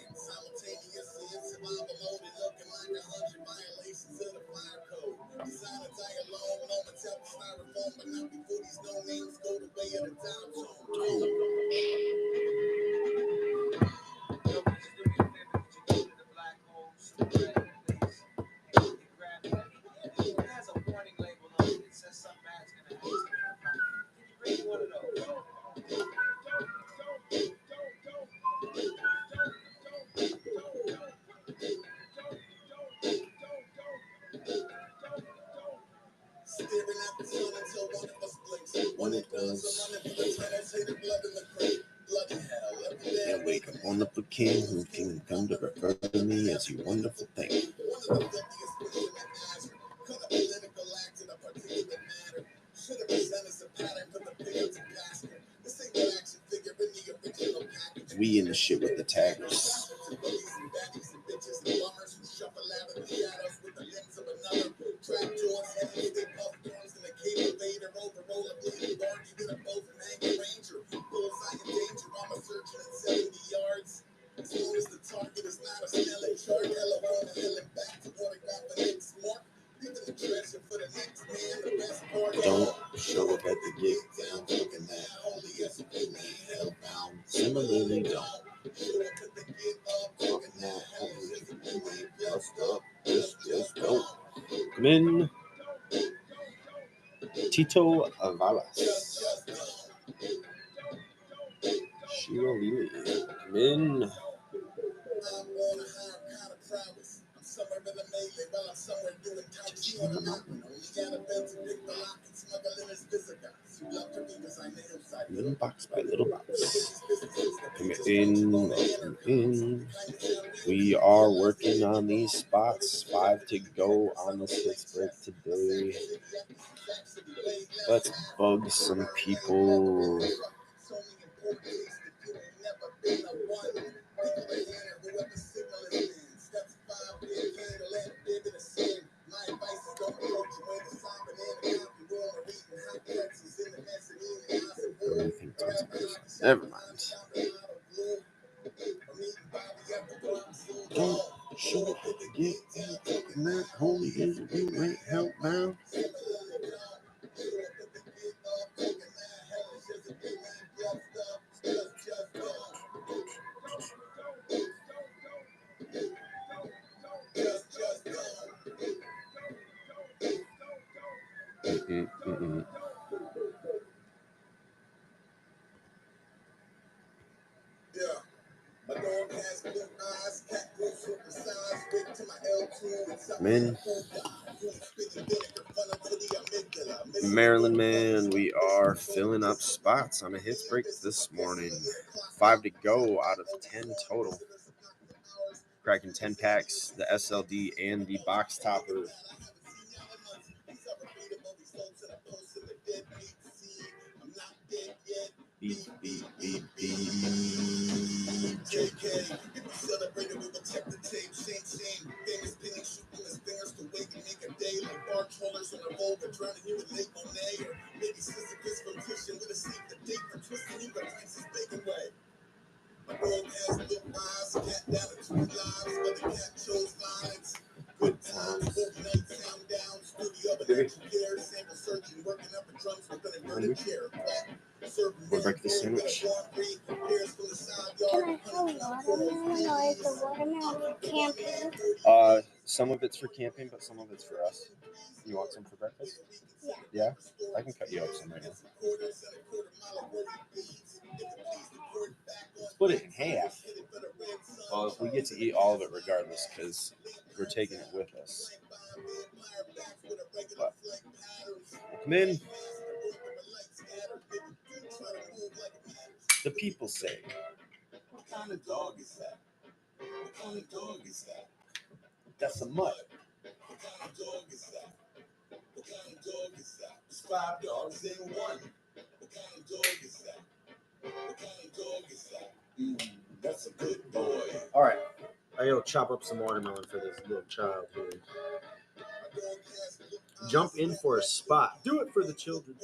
A: When it does, and wake up on the king who can come to refer to me as your wonderful thing. We in the shit with the taggers. Don't show up at the gig down looking that hellbound. Similarly, don't. Talking that holy, you ain't bust up. Just don't. Come in. Tito Avalas. Shiro Lili. Come in. Little box by little box. Come in, welcome in. We are working on these spots. 5 to go on this hits break today. Let's bug some people. Everything turns nice. Never mind. Don't show up at the gig and talking that holy is you ain't hellbound. Men. Maryland man, we are filling up spots on a hits break this morning. 5 to go out of 10 total. Cracking 10 packs, the SLD and the box topper. Beep, beep, beep, beep. JK. Celebrated, we will check the tape. Same. Famous pinning, shooting his fingers to wake and make a day. Like bar trollers on a Volga, drowning you with Lake Monet. Or maybe Sisyphus from Titian with a seat the date for twisting you, but Francis Bacon way. My dog has blue eyes, cat down to 2 lives, but the cat chose lines. Good times, both night sound down, studio of an care, sample searching, working up the drums with an inverted chair.
C: We'll break the sandwich.
D: Can I have watermelon or is the watermelon camping?
A: Some of it's for camping, but some of it's for us. You want some for breakfast? Yeah? I can cut you up some right now. Split it in half. Well, if we get to eat all of it regardless, because we're taking it with us. But come in. The people say, what kind of dog is that? What kind of dog is that? That's a mutt. What kind of dog is that? What kind of dog is that? It's 5 dogs in one. What kind of dog is that? What kind of dog is that? That's a good boy.
C: All right. I gotta chop up some watermelon for this little child here. Jump in for a spot. Do it for the children.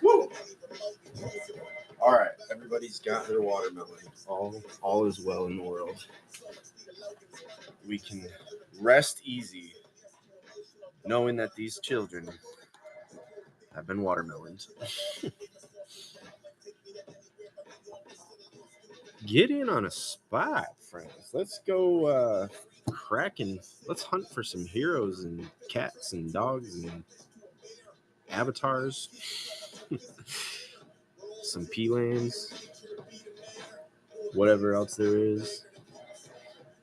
A: Woo! All right, everybody's got their watermelon. All is well in the world. We can rest easy knowing that these children have been watermelons. Get in on a spot, friends. Let's go cracking. Let's hunt for some heroes and cats and dogs and avatars. Some P-Lanes. Whatever else there is.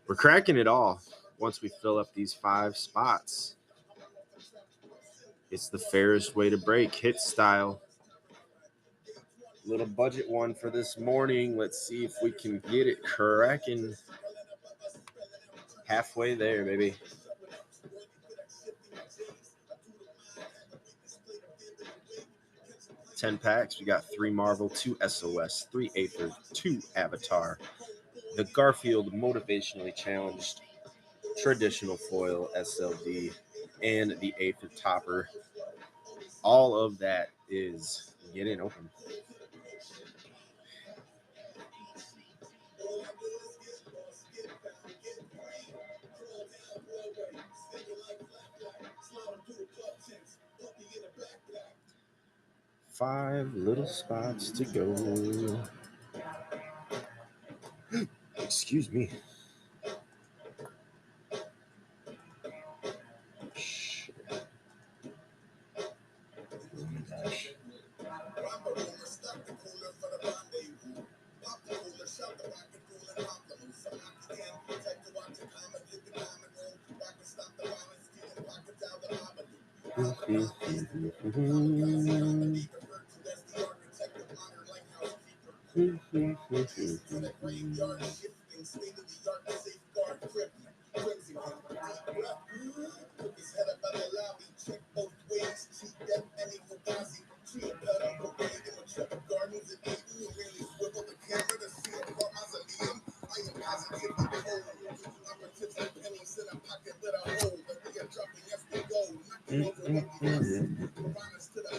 A: We're cracking it all once we fill up these 5 spots. It's the fairest way to break, hit style. Little budget one for this morning. Let's see if we can get it cracking. Halfway there, baby. $10 packs. We got 3 Marvel, 2 SOS, 3 Aether, 2 Avatar. The Garfield Motivationally Challenged Traditional Foil SLD, and the Aether Topper. All of that is getting open. Five little spots to go. Excuse me.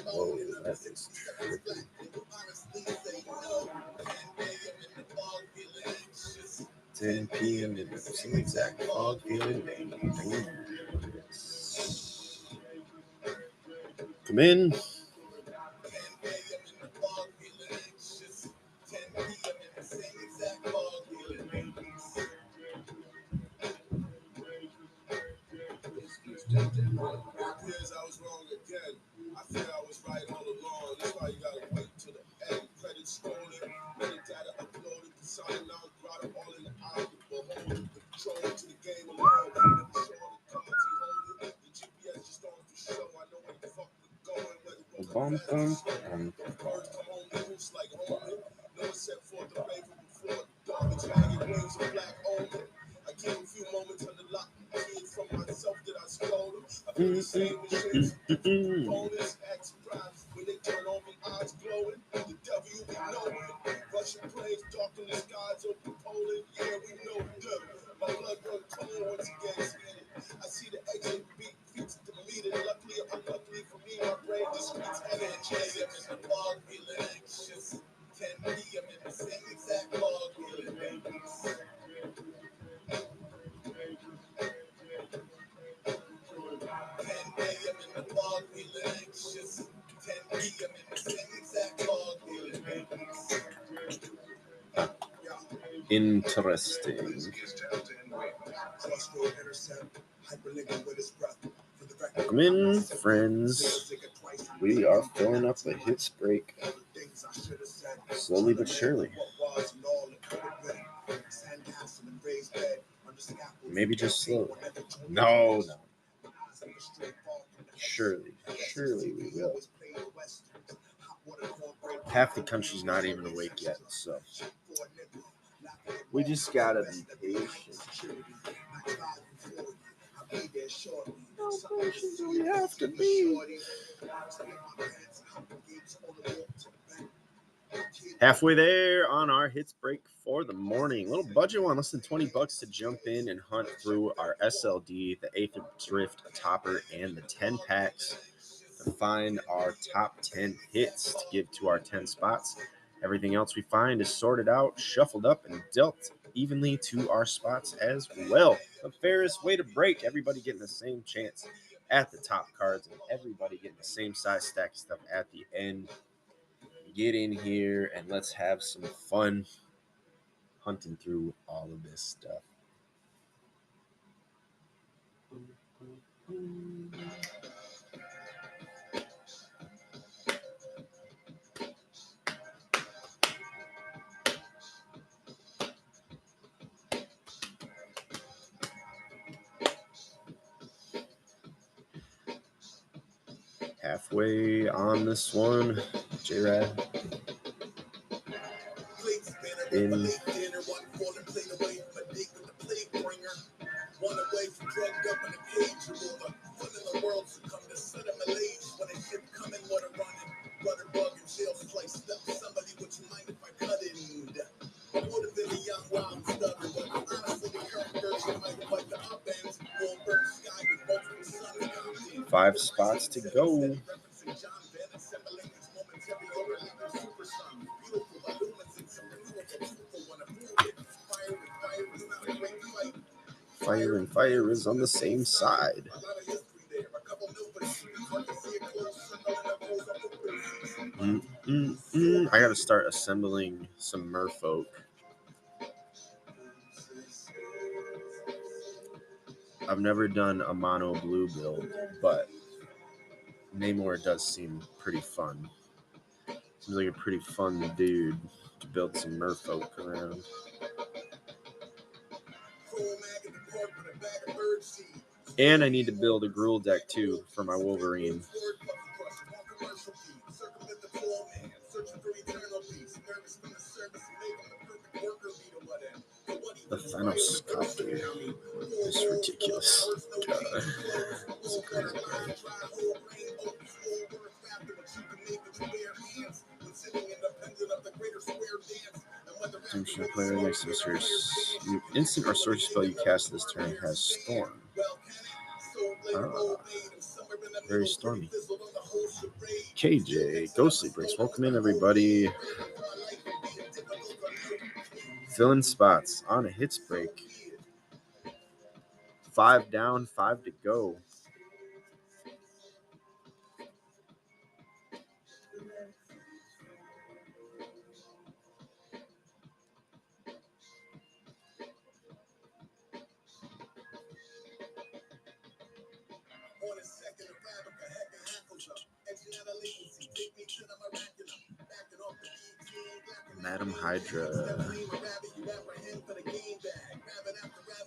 A: Whoa, that is trippy. 10 p.m. in some exact fog feeling dangerous. Come in. Interesting. Welcome in, friends. We are filling up the hits break slowly but surely. Maybe just slowly. No. Surely we will. Half the country's not even awake yet, so we just gotta be patient. How patient do we have to be? Halfway there on our hits break for the morning. Little budget one, less than $20 to jump in and hunt through our SLD, the 8th Drift Topper, and the 10 packs to find our top 10 hits to give to our 10 spots. Everything else we find is sorted out, shuffled up, and dealt evenly to our spots as well. The fairest way to break, everybody getting the same chance at the top cards and everybody getting the same size stack of stuff at the end. Get in here and let's have some fun hunting through all of this stuff. Halfway on this one, J-Rad in. Five spots to go. Fire is on the same side. I gotta start assembling some merfolk. I've never done a mono blue build, but Namor does seem pretty fun. Seems like a pretty fun dude to build some merfolk around. And I need to build a Gruul deck too for my Wolverine. The Thanos copter is ridiculous. It's crazy. Redemption player next to you instant or sorcery spell you cast this turn has Storm. Very stormy. KJ, Ghostly Breaks. Welcome in, everybody. Filling spots on a hits break. 5 down, 5 to go. Madam Hydra.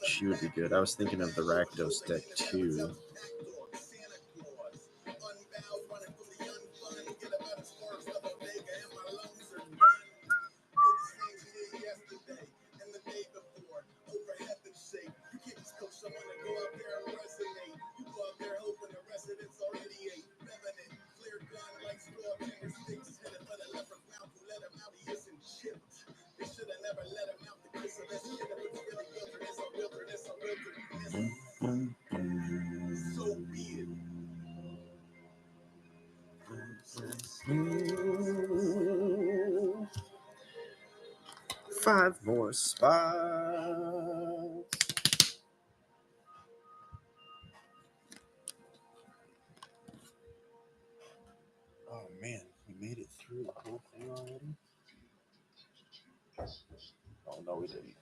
A: She would be good. I was thinking of the Rakdos deck too. 5 more spots. Oh man, we made it through the whole thing already. Oh no, we didn't.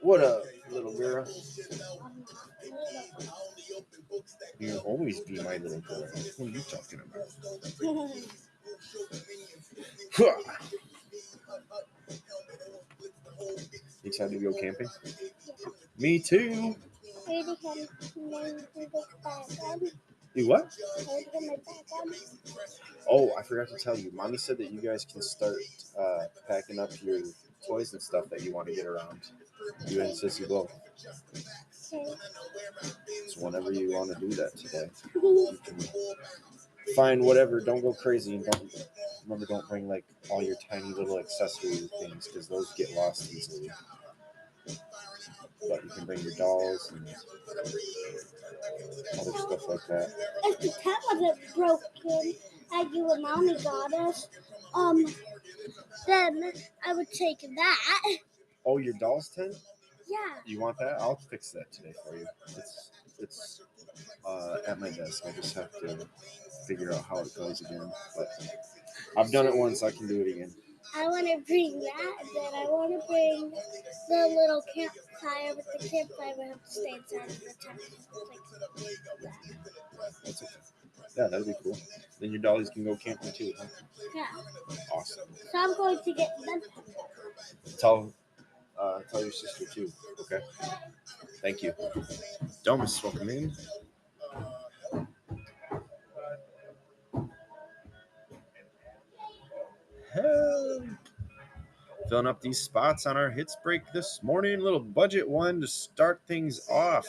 A: What up, little girl? You'll always be my little girl. What are you talking about? You excited to go camping? Me too. You what? Oh, I forgot to tell you. Mommy said that you guys can start packing up your toys and stuff that you want to get around. You and Sissy both. So whenever you want to do that today, you can find whatever. Don't go crazy, and don't bring like all your tiny little accessory things because those get lost easily. But you can bring your dolls and other stuff like that.
D: If the tent wasn't broken that you and Mommy got us, then I would take that.
A: Oh, your doll's tent?
D: Yeah.
A: You want that? I'll fix that today for you. It's at my desk. I just have to figure out how it goes again. But I've done it once. I can do it again.
D: I want to bring that, and then I want to bring the little campfire, but the campfire would have to stay inside of the tent.
A: That's okay. Yeah, that'd be cool. Then your dollies can go camping too, huh?
D: Yeah.
A: Awesome.
D: So I'm going to get them.
A: Tell your sister too, okay? Thank you. Domus, welcome in. Help. Filling up these spots on our hits break this morning. Little budget one to start things off.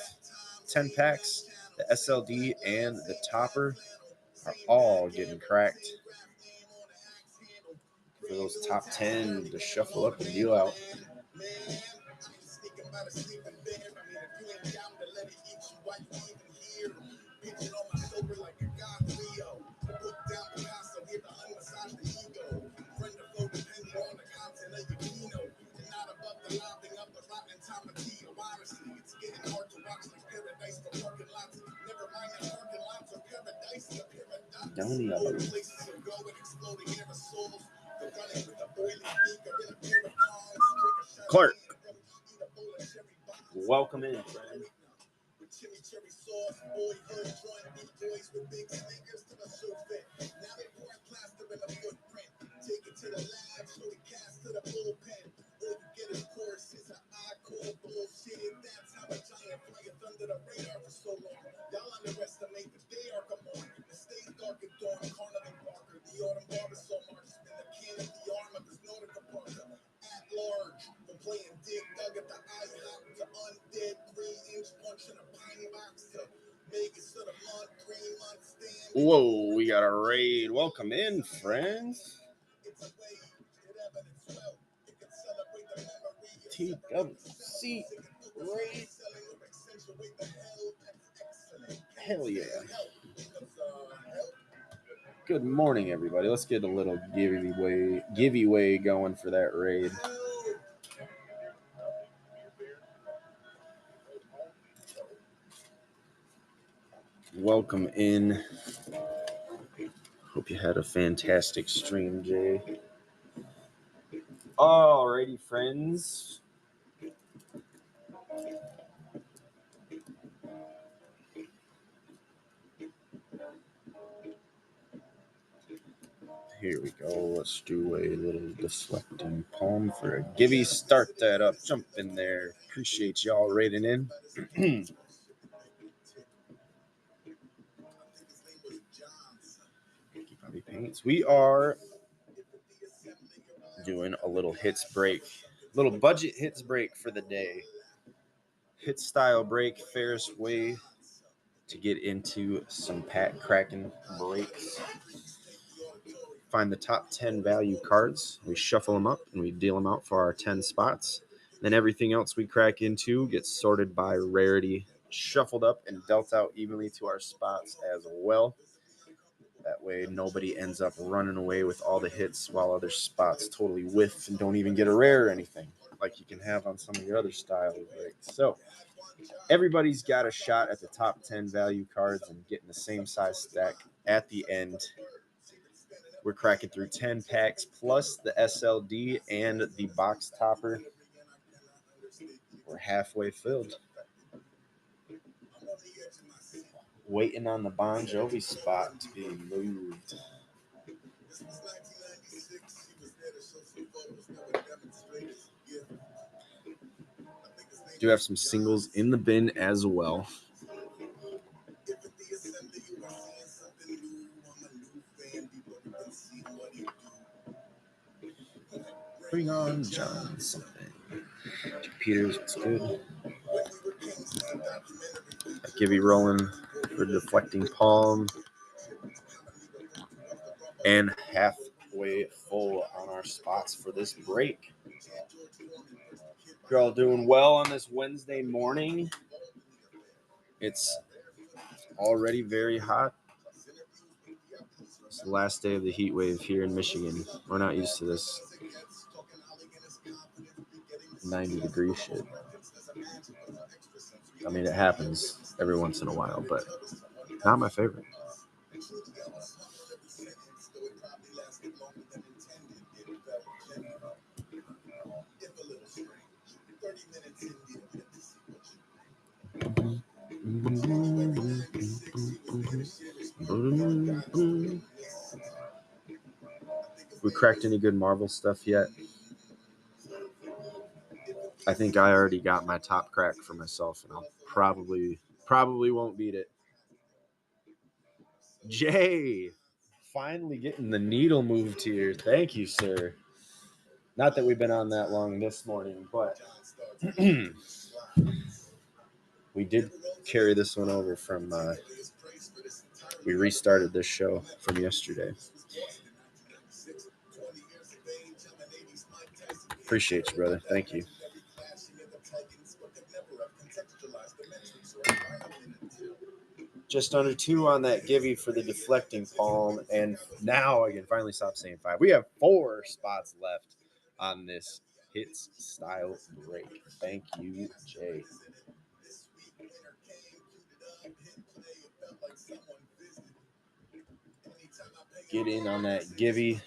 A: 10 packs, the SLD and the topper are all getting cracked. For those top 10 to shuffle up and deal out. Clark, welcome in, friend. Whoa, we got a raid. Welcome in, friends. TWC raid. Hell yeah. Good morning, everybody. Let's get a little giveaway going for that raid. Welcome in. Hope you had a fantastic stream, Jay. Alrighty, friends. Here we go. Let's do a little deflecting palm for a givey. Start that up. Jump in there. Appreciate y'all raiding in. Paints. We are doing a little hits break, little budget hits break for the day. Hit style break, fairest way to get into some pack cracking breaks. Find the top 10 value cards. We shuffle them up and we deal them out for our 10 spots. Then everything else we crack into gets sorted by rarity shuffled up and dealt out evenly to our spots as well. That way nobody ends up running away with all the hits while other spots totally whiff and don't even get a rare or anything like you can have on some of your other styles. Right? So everybody's got a shot at the top 10 value cards and getting the same size stack at the end. We're cracking through 10 packs plus the SLD and the box topper. We're halfway filled. Waiting on the Bon Jovi spot to be moved. Do have some singles in the bin as well. Bring on John something. Peters, what's good? Gibby rolling for deflecting palm. And halfway full on our spots for this break. You're all doing well on this Wednesday morning. It's already very hot. It's the last day of the heat wave here in Michigan. We're not used to this 90-degree shit. I mean, it happens every once in a while, but not my favorite. We cracked any good Marvel stuff yet? I think I already got my top crack for myself, and I'll probably won't beat it. Jay, finally getting the needle moved here. Thank you, sir. Not that we've been on that long this morning, but we did carry this one over from we restarted this show from yesterday. Appreciate you, brother. Thank you. Just under 2 on that Gibby for the deflecting palm, and now I can finally stop saying 5. We have 4 spots left on this hits style break. Thank you, Jay. Get in on that Gibby.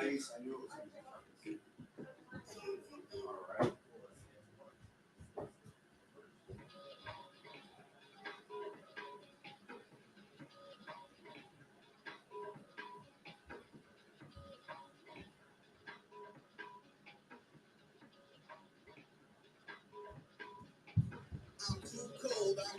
A: Nice. I knew it was going to be all right.
B: I'm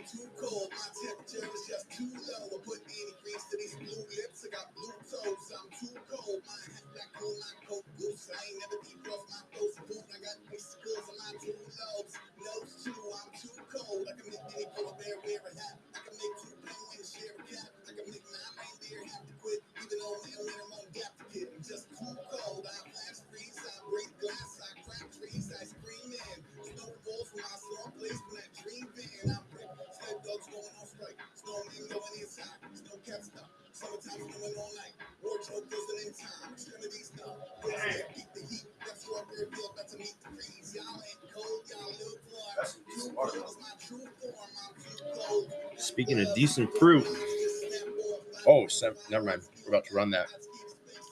B: too cold. My temperature is just too low. I put any grease to these blue lips. I got blue toes. I'm too cold. My hat black cold, my coat goose. I ain't never deep off my post boot. I got icicles on my 2 lobes. Nose 2, I'm too cold. I can make any polar bear wear a hat. I can make 2 penguins share a cat. I can make 9 reindeer have to quit. Even though when I'm on gap to kid. I'm just too cold. I blast freeze. I break glass. I crack trees. I scream in. Snowballs from my small place from that dream van. I'm sled dogs going on strike. Snowmen going inside. Snow cats stop. Summertime going all night. Wardrobe goes in time. Extremities stop. Beat the heat. That's strawberry field. About to meet the freeze. Y'all ain't cold. Y'all look warm. Too cold is my true form. I'm too cold.
A: Speaking of decent fruit. Oh, never mind. We're about to run that.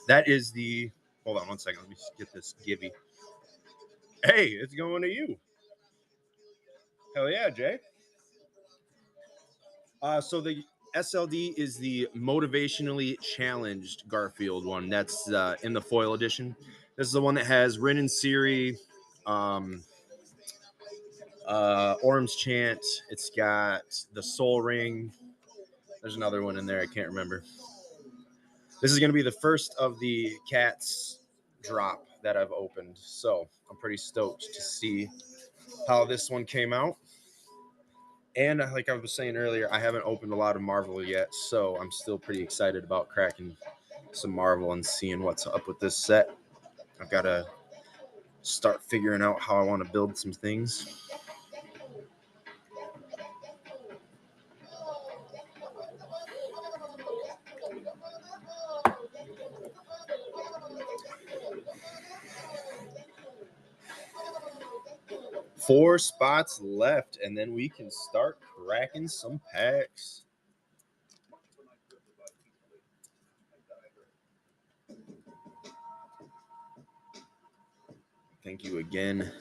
A: That is the. Hold on 1 second. Let me get this Gibby. Hey, it's going to you. Hell yeah, Jay. So the SLD is the motivationally challenged Garfield one. That's in the foil edition. This is the one that has Rin and Siri, Orm's Chant. It's got the Soul Ring. There's another one in there. I can't remember. This is going to be the first of the Cats drop that I've opened. So I'm pretty stoked to see how this one came out. And like I was saying earlier, I haven't opened a lot of Marvel yet, so I'm still pretty excited about cracking some Marvel and seeing what's up with this set. I've got to start figuring out how I want to build some things. Four spots left, and then we can start cracking some packs. Thank you again.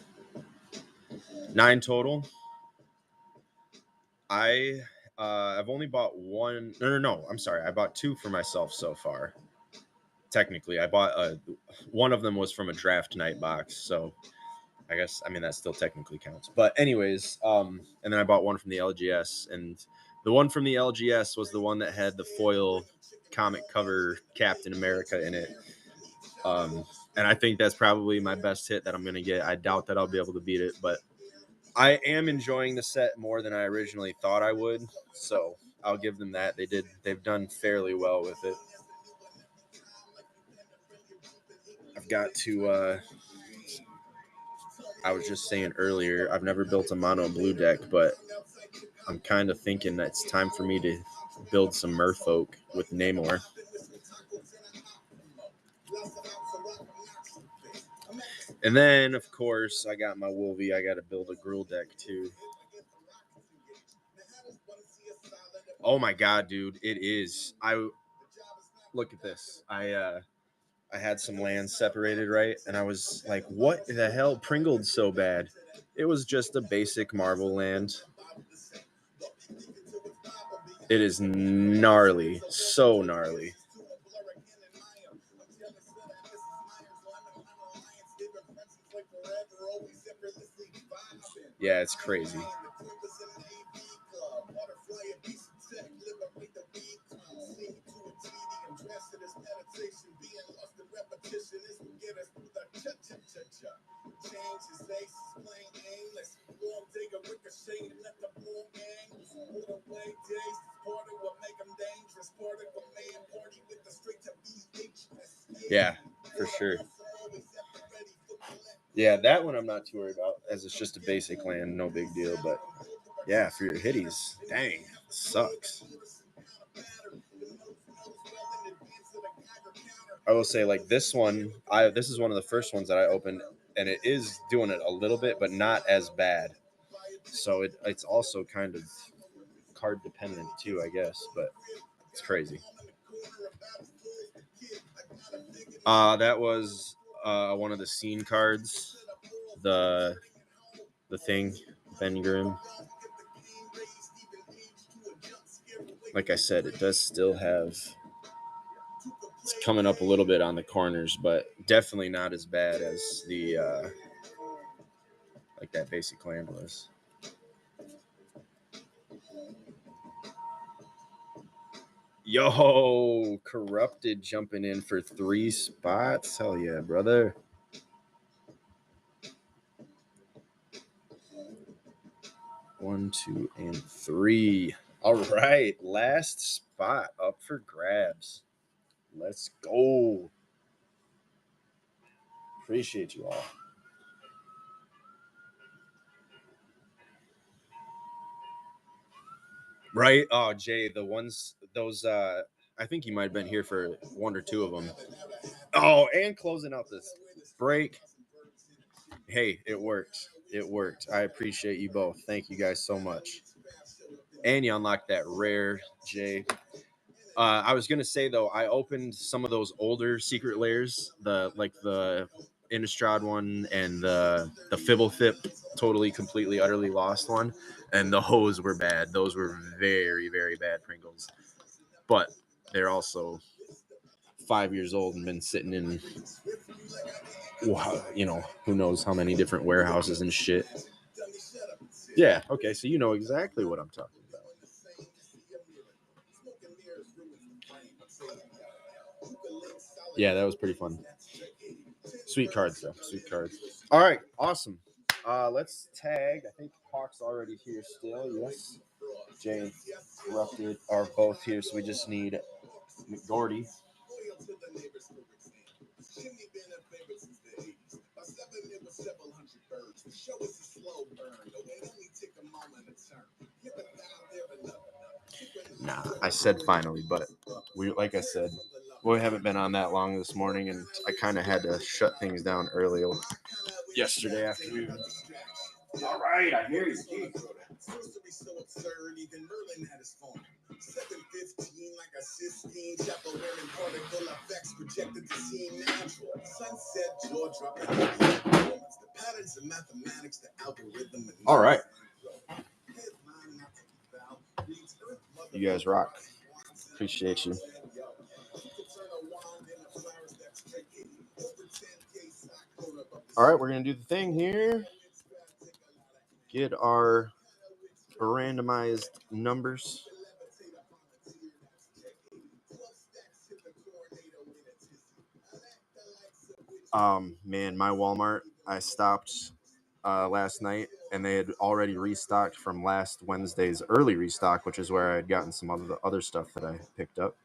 A: 9 total. I've only bought one. No. I'm sorry. I bought 2 for myself so far. Technically, I bought one of them was from a draft night box, so I guess that still technically counts. But anyways, and then I bought one from the LGS, and the one from the LGS was the one that had the foil comic cover Captain America in it. And I think that's probably my best hit that I'm gonna get. I doubt that I'll be able to beat it, but I am enjoying the set more than I originally thought I would. So I'll give them that. They've done fairly well with it. I've got to I was just saying earlier, I've never built a mono blue deck, but I'm kind of thinking that it's time for me to build some Merfolk with Namor. And then, of course, I got my Wolvie. I got to build a Gruul deck, too. Oh, my God, dude. It is. Look at this. I had some land separated, right? And I was like, what the hell pringled so bad? It was just a basic Marvel land. It is gnarly. So gnarly. Yeah, it's crazy. Yeah, for sure. Yeah, that one I'm not too worried about, as it's just a basic land, no big deal. But yeah, for your hitties, dang, sucks. I will say, like, this one, this is one of the first ones that I opened, and it is doing it a little bit, but not as bad. So it's also kind of card dependent too, I guess, but it's crazy. That was one of the scene cards, the thing, Ben Grimm. Like I said, it does still have, it's coming up a little bit on the corners, but definitely not as bad as the like that basic land was. Yo, Corrupted jumping in for 3 spots. Hell yeah, brother. One, 2, and 3. All right, last spot up for grabs. Let's go. Appreciate you all. Right? Oh, Jay, those I think you might have been here for 1 or 2 of them. Oh, and closing out this break. Hey, it worked. It worked. I appreciate you both. Thank you guys so much. And you unlocked that rare, Jay. I was gonna say though, I opened some of those older secret layers, the Innistrad one and the Fibblethip, totally, completely, utterly lost one, and those were bad. Those were very, very bad Pringles. But they're also 5 years old and been sitting in, who knows how many different warehouses and shit. Yeah, okay, so you know exactly what I'm talking about. Yeah, that was pretty fun. Sweet cards, though. Sweet cards. All right, awesome. Let's tag. I think Hawk's already here still. Yes. Jay and Corrupted are both here, so we just need McGordy. Nah, I said finally, but like I said, we haven't been on that long this morning, and I kind of had to shut things down early yesterday afternoon. All right, I hear you, Keith.
B: Sorcery so absurd, even Merlin had his phone. 7:15, like a Sistine Chapel wearing particle effects projected to seem natural. Sunset, jaw dropping. The patterns of mathematics, the algorithm. And
A: all right. You guys rock. Appreciate you. All right, we're going to do the thing here. Get our randomized numbers. Man, my Walmart, I stopped last night, and they had already restocked from last Wednesday's early restock, which is where I had gotten some of the other stuff that I picked up.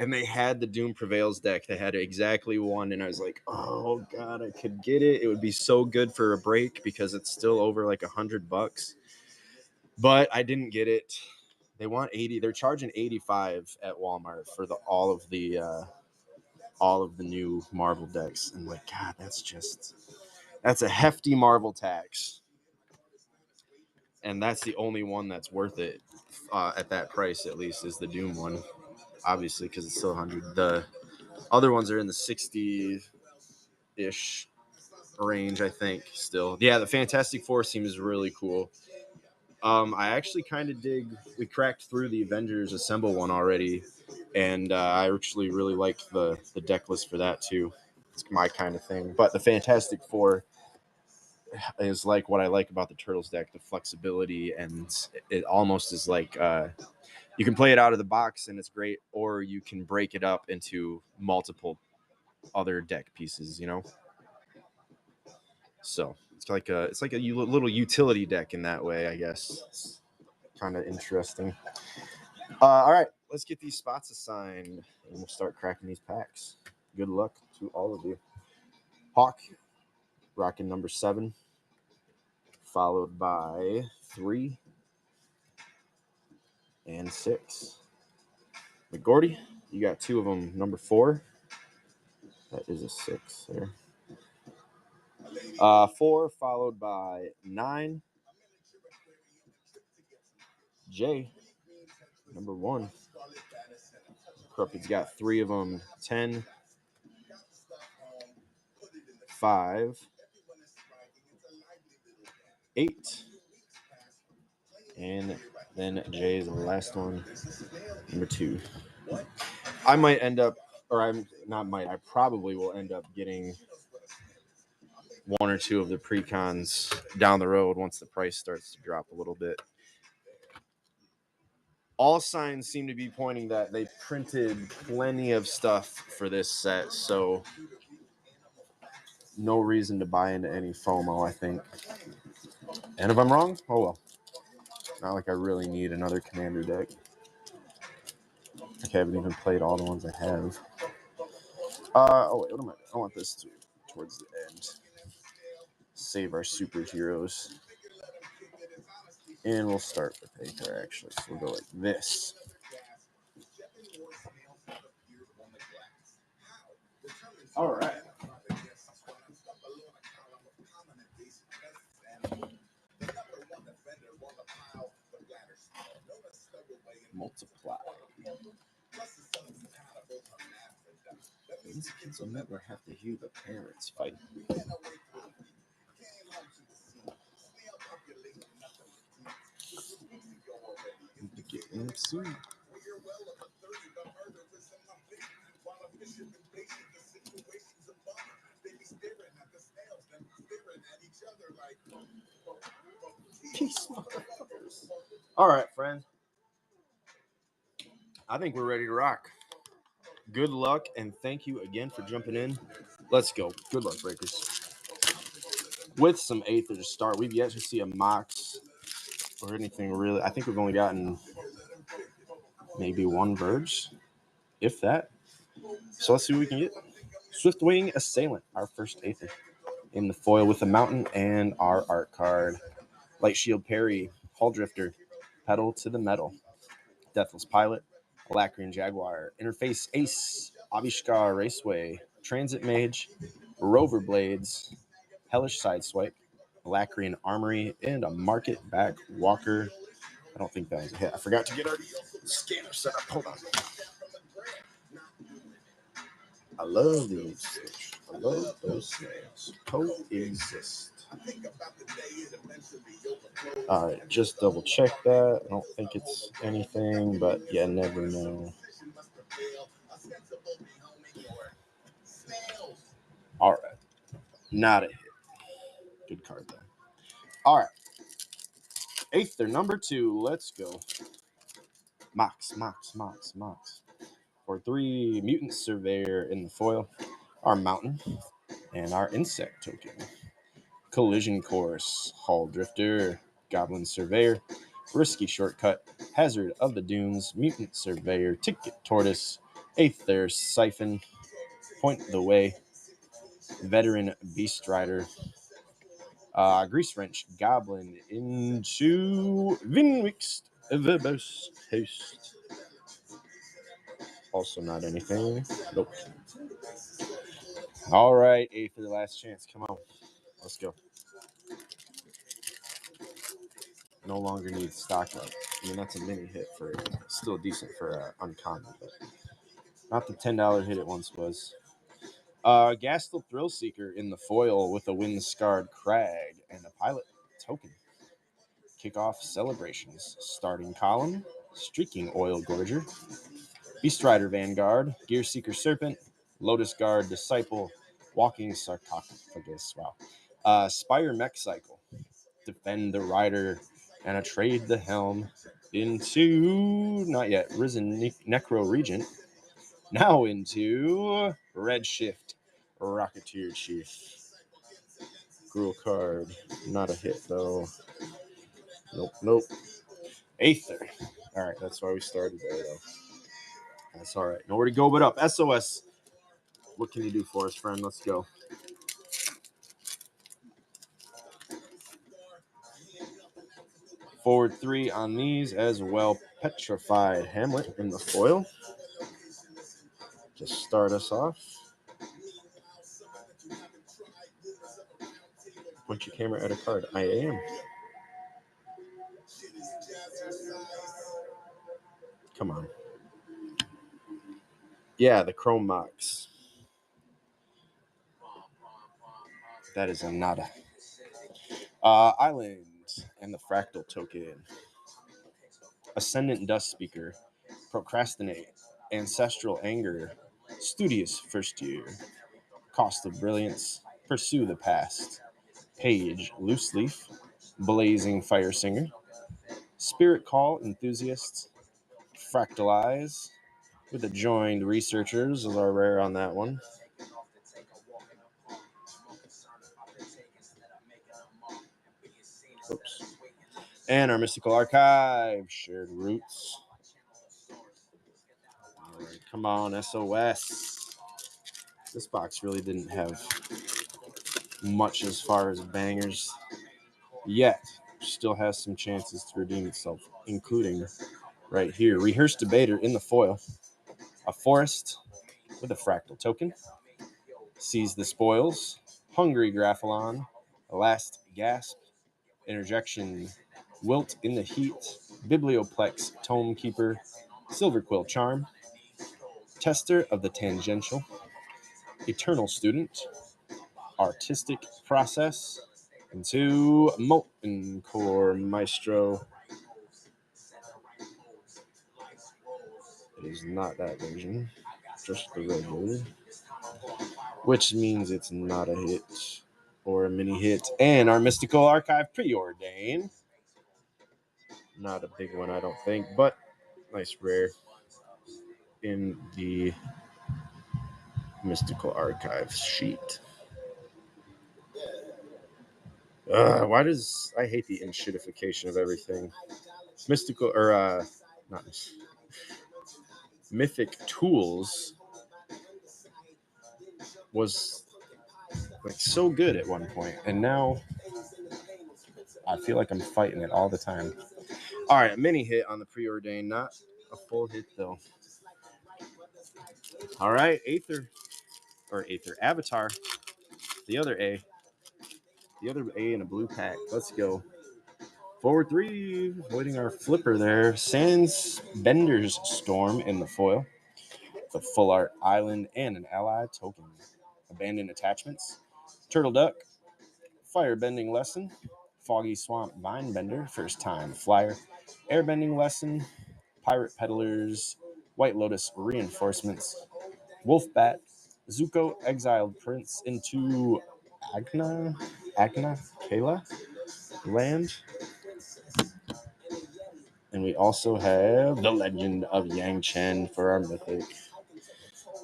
A: And they had the Doom Prevails deck. They had exactly one, and I was like, oh god, I could get it. It would be so good for a break because it's still over like $100. But I didn't get it. They want 80. They're charging 85 at Walmart for all of the new Marvel decks. And like, god, that's a hefty Marvel tax. And that's the only one that's worth it at that price, at least, is the Doom one. Obviously, because it's still 100. The other ones are in the 60-ish range, I think, still. Yeah, the Fantastic Four seems really cool. I actually kind of dig. We cracked through the Avengers Assemble one already, and I actually really liked the deck list for that too. It's my kind of thing. But the Fantastic Four is like what I like about the Turtles deck, the flexibility, and it almost is like you can play it out of the box and it's great, or you can break it up into multiple other deck pieces, you know? So it's like a little utility deck in that way, I guess. It's kind of interesting. All right, let's get these spots assigned and we'll start cracking these packs. Good luck to all of you. Hawk, rocking number 7, followed by 3 and 6. McGordy, you got 2 of them. Number 4, that is a 6 there. 4 followed by 9. Jay, number 1. Corrupted's got 3 of them. 10, 5, 8, and then Jay's the last one, number 2. I might end up, or I probably will end up getting 1 or 2 of the pre-cons down the road once the price starts to drop a little bit. All signs seem to be pointing that they printed plenty of stuff for this set, so no reason to buy into any FOMO, I think. And if I'm wrong, oh well. Not like I really need another commander deck. I haven't even played all the ones I have. Oh wait, what am I? I want this towards the end. Save our superheroes. And we'll start with Aether, actually. So we'll go like this. All right. Multiply. These kids will never have to hear the parents fight. Getting them soon. All right, friend. I think we're ready to rock. Good luck, and thank you again for jumping in. Let's go. Good luck, breakers. With some Aether to start, we've yet to see a Mox or anything really. I think we've only gotten maybe one Verge, if that. So let's see what we can get. Swiftwing Assailant, our first Aether. In the foil with the Mountain and our art card. Light Shield Parry, Hull Drifter, Pedal to the Metal, Deathless Pilot, Alacrian Jaguar, Interface Ace, Avishkar Raceway, Transit Mage, Rover Blades, Hellish Sideswipe, Alacrian Armory, and a Market Back Walker. I don't think that was a hit. I forgot to get our scanner set up. Hold on. I love these. I love those snails. Coexist. All right, just double check that. I don't think it's anything, but you never know. All right, not a hit. Good card though. All right, Aether number 2. Let's go. Mox. For 3, Mutant Surveyor in the foil, our Mountain, and our Insect token. Collision Course, Hull Drifter, Goblin Surveyor, Risky Shortcut, Hazard of the Dunes, Mutant Surveyor, Ticket Tortoise, Aether Siphon, Point the Way, Veteran Beast Rider, Grease Wrench, Goblin into Vinwixt Verbose Host. Also not anything. Nope. All right, Aether, last chance. Come on. Let's go. No longer needs stock up. I mean, that's a mini hit for still decent for uncommon, but not the $10 hit it once was. Gastel Thrill Seeker in the foil with a Wind-Scarred Crag and a Pilot token. Kickoff Celebrations. Starting Column. Streaking Oil Gorger. Beast Rider Vanguard. Gear Seeker Serpent. Lotus Guard Disciple. Walking Sarcophagus. Wow. Spire Mech Cycle. Defend the Rider. And a Trade the Helm into, not yet, Risen Necro Regent. Now into Redshift Rocketeer Chief. Gruul card. Not a hit, though. Nope. Aether. All right, that's why we started there, though. That's all right. Nowhere to go but up. SOS. What can you do for us, friend? Let's go. Forward 3 on these as well. Petrified Hamlet in the foil. Just start us off. Point your camera at a card. I am. Come on. Yeah, the Chrome Mox. That is a nada. Island and the Fractal token. Ascendant Dust Speaker. Procrastinate. Ancestral Anger. Studious First Year. Cost of Brilliance. Pursue the Past. Page Loose Leaf. Blazing Fire Singer. Spirit Call Enthusiast. Fractalize. With the Joined Researchers is our rare on that one. Oops. And our Mystical Archive, Shared Roots. All right, come on, SOS. This box really didn't have much as far as bangers yet. Still has some chances to redeem itself, including right here. Rehearsed Debater in the foil. A Forest with a Fractal token. Seize the Spoils. Hungry Graphalon. Last Gasp. Interjection. Wilt in the Heat. Biblioplex Tome Keeper. Silver Quill Charm. Tester of the Tangential. Eternal Student. Artistic Process. Into Molten Core Maestro. It is not that version. Just the red version. Which means it's not a hit or a mini hit. And our Mystical Archive Preordain. Not a big one, I don't think, but nice rare in the Mystical Archive sheet. Why does I hate the enshittification of everything? Mystical or not Mythic Tools was like so good at one point, and now I feel like I'm fighting it all the time. All right, a mini hit on the preordained, not a full hit though. All right, Aether Avatar, the other A in a blue pack. Let's go. Forward 3, avoiding our flipper there. Sans Bender's Storm in the foil. The full art island and an ally token. Abandoned attachments. Turtle Duck. Firebending Lesson. Foggy Swamp Vine Bender, first time flyer. Airbending Lesson. Pirate Peddlers. White Lotus Reinforcements. Wolfbat. Zuko Exiled Prince into Agna Kayla land. And we also have the Legend of Yang Chen for our mythic.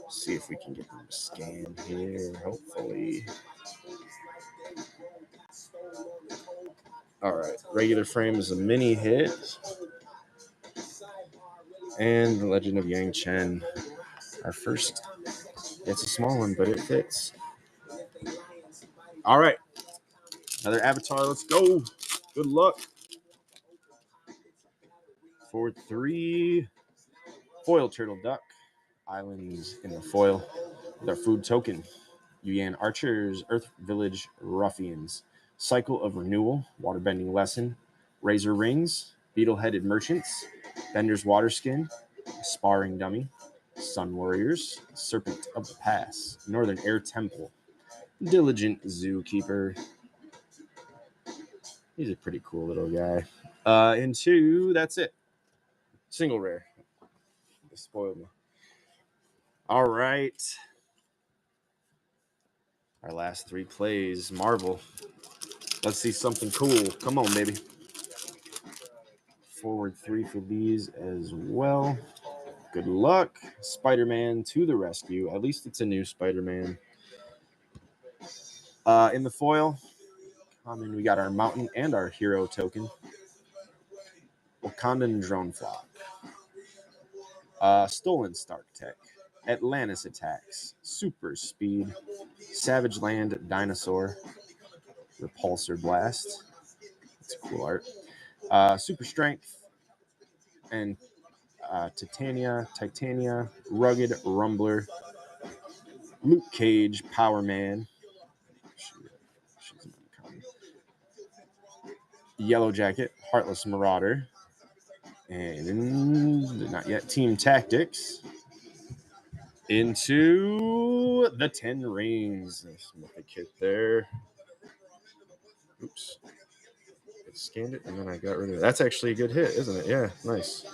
A: See if we can get them to scan here, hopefully. All right, regular frame is a mini hit. And the Legend of Yang Chen, our first. It's a small one, but it fits. All right, another Avatar, let's go. Good luck. Forward 3, foil Turtle Duck, islands in the foil. Their food token, Yuan Archers, Earth Village Ruffians, Cycle of Renewal, Waterbending Lesson, Razor Rings, Beetle-Headed Merchants, Bender's Waterskin, Sparring Dummy, Sun Warriors, Serpent of the Pass, Northern Air Temple, Diligent Zookeeper. He's a pretty cool little guy. And 2, that's it. Single rare. They spoiled me. All right. Our last 3 plays, Marvel. Let's see something cool. Come on, baby. Forward 3 for these as well. Good luck. Spider-Man to the rescue. At least it's a new Spider-Man. In the foil, we got our Mountain and our Hero token. Wakandan Drone Flock. Stolen Stark Tech. Atlantis Attacks. Super Speed. Savage Land Dinosaur. Repulsor Blast. That's cool art. Super Strength. And Titania, Rugged Rumbler, Luke Cage, Power Man, she's Yellow Jacket, Heartless Marauder, and not yet Team Tactics. Into the 10 Rings. Nice mythic kit there. Oops. I scanned it and then I got rid of it. That's actually a good hit, isn't it? Yeah, nice.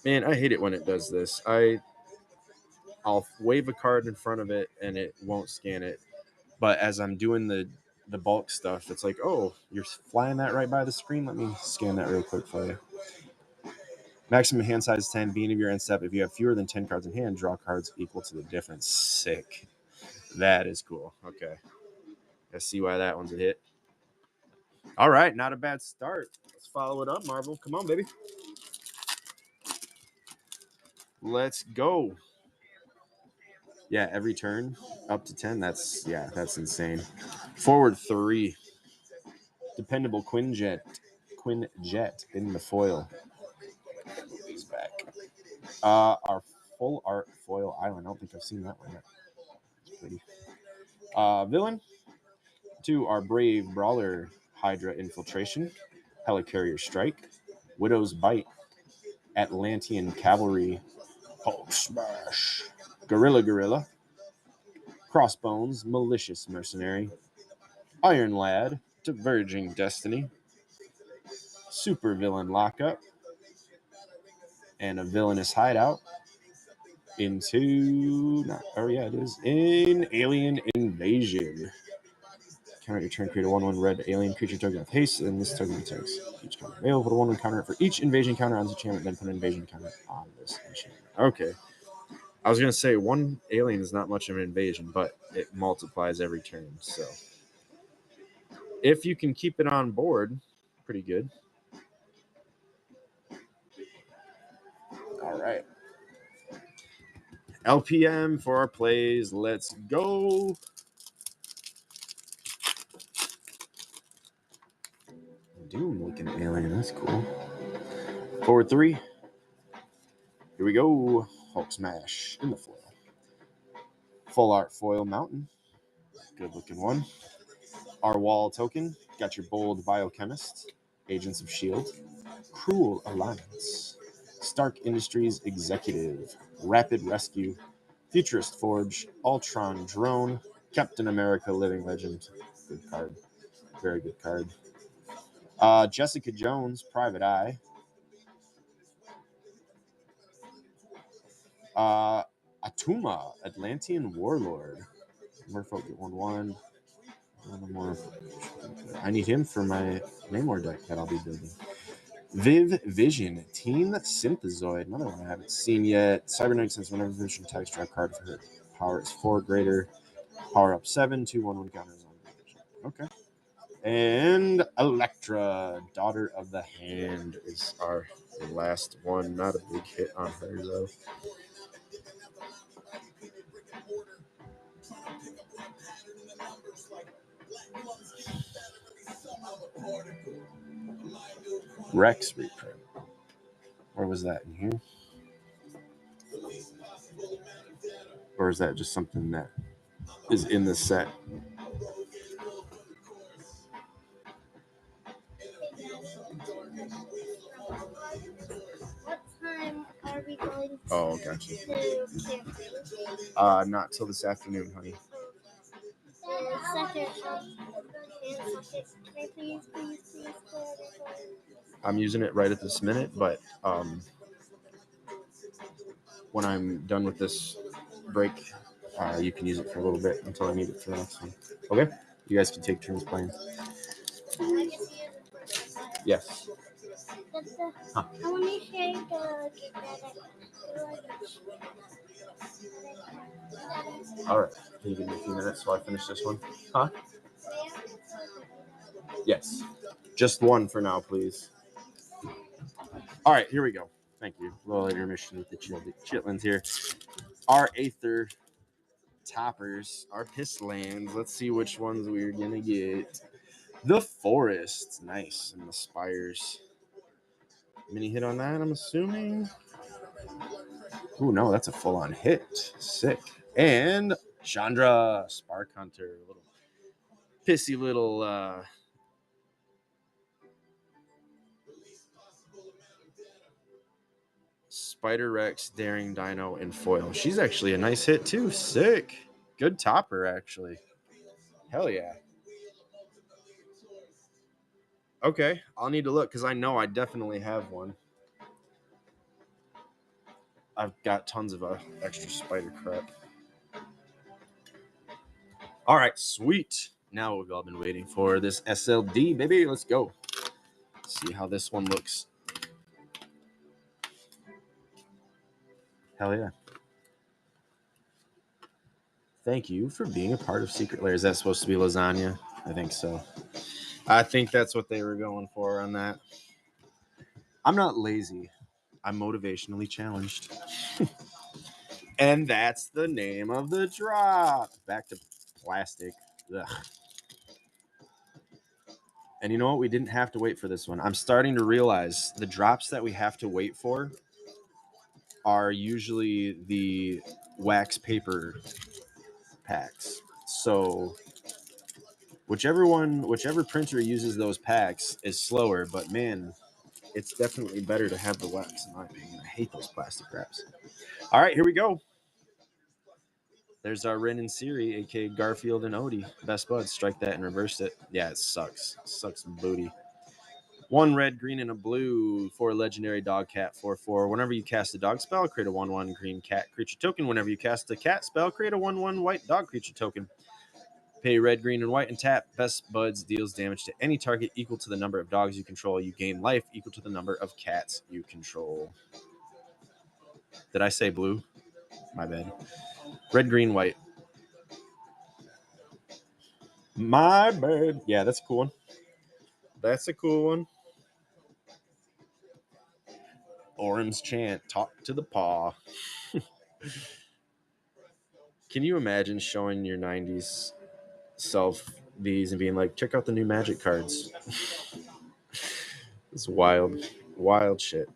A: Man, I hate it when it does this. I'll wave a card in front of it and it won't scan it. But as I'm doing the bulk stuff, it's like, oh, you're flying that right by the screen. Let me scan that real quick for you. Maximum hand size 10, beginning of your end step. If you have fewer than 10 cards in hand, draw cards equal to the difference. Sick. That is cool. Okay. I see why that one's a hit. All right, not a bad start. Let's follow it up, Marvel. Come on, baby. Let's go. Yeah, every turn up to 10. That's insane. Forward 3. Dependable Quinjet in the foil. He's back. Our full art foil island. I don't think I've seen that one yet. It's pretty. Villain. 2, our Brave Brawler Hydra Infiltration. Helicarrier Strike. Widow's Bite. Atlantean Cavalry. Hulk Smash. Gorilla. Crossbones, Malicious Mercenary. Iron Lad, Diverging Destiny. Super Villain Lockup. And a Villainous Hideout. Into, in Alien Invasion. counter your turn, create a 1/1 red alien creature token with haste, and this token attacks each counter available. Put a 1/1 counter for each invasion counter on this enchantment, then put an invasion counter on this enchantment. Okay. I was going to say one alien is not much of an invasion, but it multiplies every turn. So if you can keep it on board, pretty good. All right. LPM for our plays. Let's go. Doom looking alien. That's cool. 4/3. Here we go. Hulk Smash in the foil. Full art foil mountain. Good looking one. Our wall token. Got your bold biochemist. Agents of S.H.I.E.L.D. Cruel Alliance. Stark Industries Executive. Rapid Rescue. Futurist Forge. Ultron Drone. Captain America Living Legend. Good card. Very good card. Jessica Jones, Private Eye. Atuma, Atlantean Warlord. Merfolk at 1/1. One more. I need him for my Namor deck that I'll be building. Viv Vision, Teen Synthezoid. Another one I haven't seen yet. Cybernetic Sense, whenever Vision attacks, draw a card for her. Power is 4 greater. Power up 7, 2/1/1 counters on Vision. Okay. And Electra, Daughter of the Hand, is our last one. Not a big hit on her, though. Rex reprint. Where was that in here? Or is that just something that is in the set?
D: What time are we going to
A: Oh, gotcha.
D: camp?
A: Not till this afternoon, honey.
D: Second. Can I please?
A: I'm using it right at this minute, but when I'm done with this break, you can use it for a little bit until I need it for the next one. Okay? You guys can take turns playing. Yes.
D: I want to share the
A: All right. Can you give me a few minutes while I finish this one? Huh? Yes. Just one for now, please. All right, here we go. Thank you. A little intermission with the chitlins here. Our Aether toppers, our Pisslands. Let's see which ones we're going to get. The Forest. Nice. And the Spires. Mini hit on that, I'm assuming. Oh, no, that's a full-on hit. Sick. And Chandra, Spark Hunter. Little pissy little... Spider Rex, Daring Dino, and Foil. She's actually a nice hit too. Sick. Good topper, actually. Hell yeah. Okay, I'll need to look because I know I definitely have one. I've got tons of extra spider crap. All right, sweet. Now we've all been waiting for this SLD, baby. Let's go. See how this one looks. Hell yeah. Thank you for being a part of Secret Lair. Is that supposed to be lasagna? I think so. I think that's what they were going for on that. I'm not lazy. I'm motivationally challenged. And that's the name of the drop. Back to plastic. Ugh. And you know what? We didn't have to wait for this one. I'm starting to realize the drops that we have to wait for are usually the wax paper packs. So whichever printer uses those packs is slower, but man, it's definitely better to have the wax in my opinion. I hate those plastic wraps. All right, here we go. There's our Ren and Siri, aka Garfield and Odie. Best buds. Strike that and reverse it. Yeah, it sucks. It sucks booty. 1 red, green, and a blue for legendary dog cat 4/4. Whenever you cast a dog spell, create a 1/1 green cat creature token. Whenever you cast a cat spell, create a 1/1 white dog creature token. Pay red, green, and white and tap. Best Buds deals damage to any target equal to the number of dogs you control. You gain life equal to the number of cats you control. Did I say blue? My bad. Red, green, white. My bad. Yeah, that's a cool one. That's a cool one. Orem's chant, talk to the paw. Can you imagine showing your 90s self these and being like, check out the new Magic cards? It's wild. Wild shit.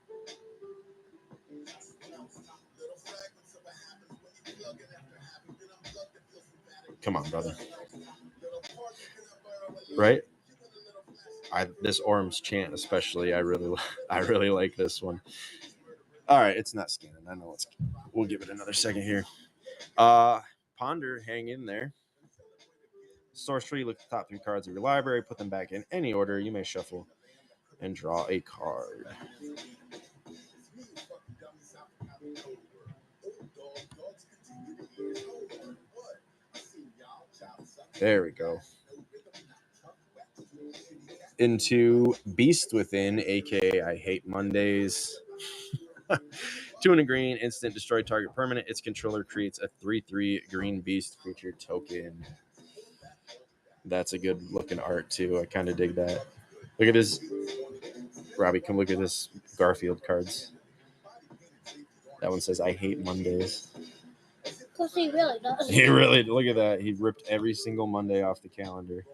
A: Come on, brother. Right? This Orem's chant especially, I really like this one. All right, it's not scanning. I know it's. We'll give it another second here. Ponder, hang in there. Sorcery, look at the top 3 cards of your library, put them back in any order. You may shuffle and draw a card. There we go. Into Beast Within, aka I Hate Mondays. 2 and a green, instant, destroy target permanent. Its controller creates a 3/3 green beast creature token. That's a good looking art too. I kind of dig that. Look at this. Robbie, come look at this Garfield cards. That one says I hate Mondays.
D: Because he really does.
A: He really, look at that. He ripped every single Monday off the calendar.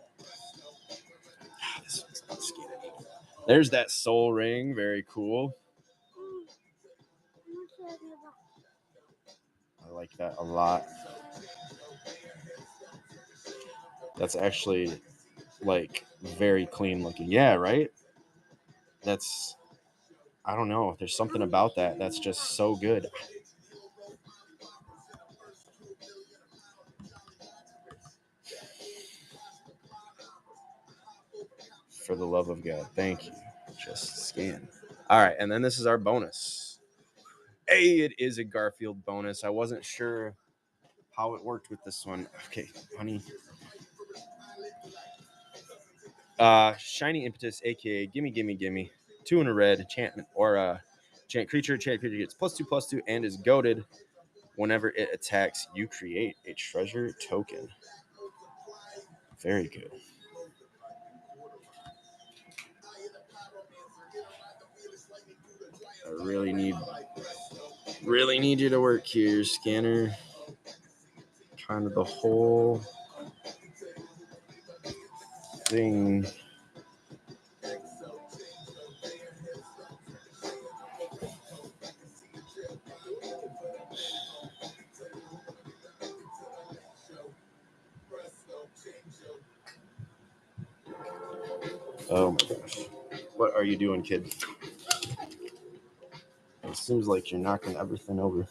A: This one's not skinny. There's that Soul Ring. Very cool. I like that a lot. That's actually like very clean looking. Yeah, right? That's, I don't know. There's something about that that's just so good. For the love of God. Thank you. Just scan. All right. And then this is our bonus. Hey, it is a Garfield bonus. I wasn't sure how it worked with this one. Okay, honey. Shiny Impetus, aka Gimme Gimme Gimme. 2 and a red, enchantment or chant creature. Chant creature gets +2/+2 and is goaded. Whenever it attacks, you create a treasure token. Very good. I really need you to work here, scanner. Kind of the whole thing. Oh my gosh. What are you doing, kid? It seems like you're knocking everything over.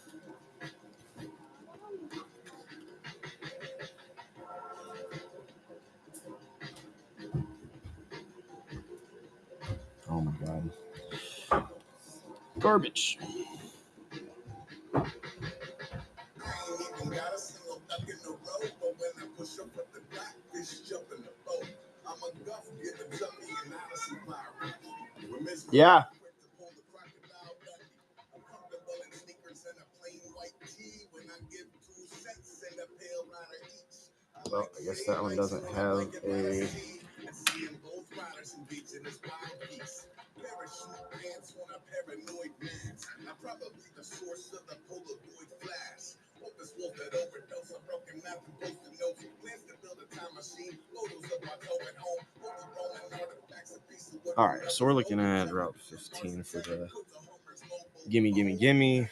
A: Oh my god. Garbage. Yeah. Well, I guess that one doesn't have a... All right, so we're looking at Route 15 for the Gimme Gimme Gimme.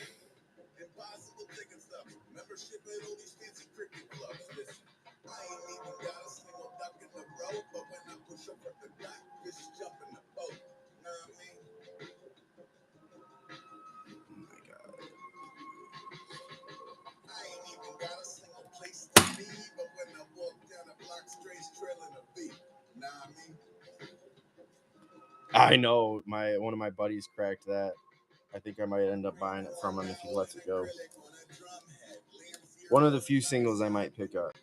A: I know one of my buddies cracked that. I think I might end up buying it from him if he lets it go. One of the few singles I might pick up.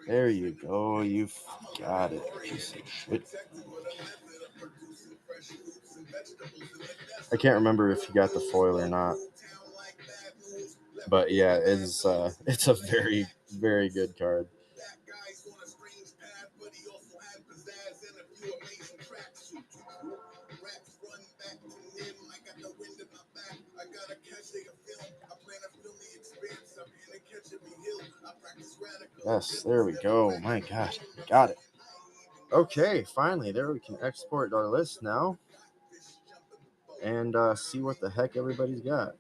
A: There you go. You've got it. Piece of shit. I can't remember if you got the foil or not. But yeah, it's a very, very good card. Yes, there we go. My God, got it. Okay, finally, there we can export our list now and see what the heck everybody's got.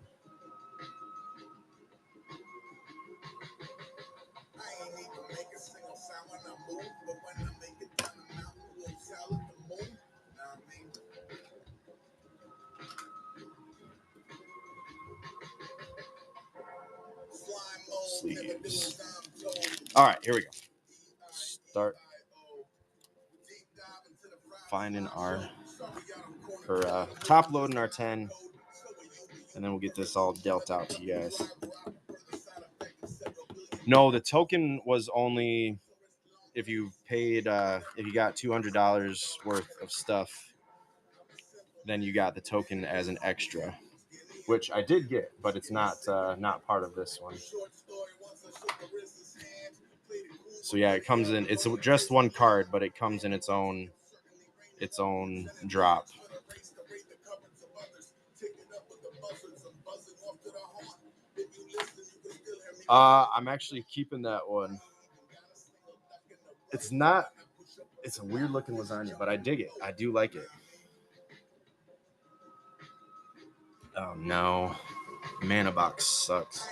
A: Sleeves. All right, here we go. Start finding our top loading our 10, and then we'll get this all dealt out to you guys. No, the token was only if you paid if you got $200 worth of stuff, then you got the token as an extra, which I did get, but it's not part of this one. So yeah, it comes in. It's just one card, but it comes in its own drop. I'm actually keeping that one. It's a weird looking lasagna, but I dig it. I do like it. Oh no, Mana Box sucks.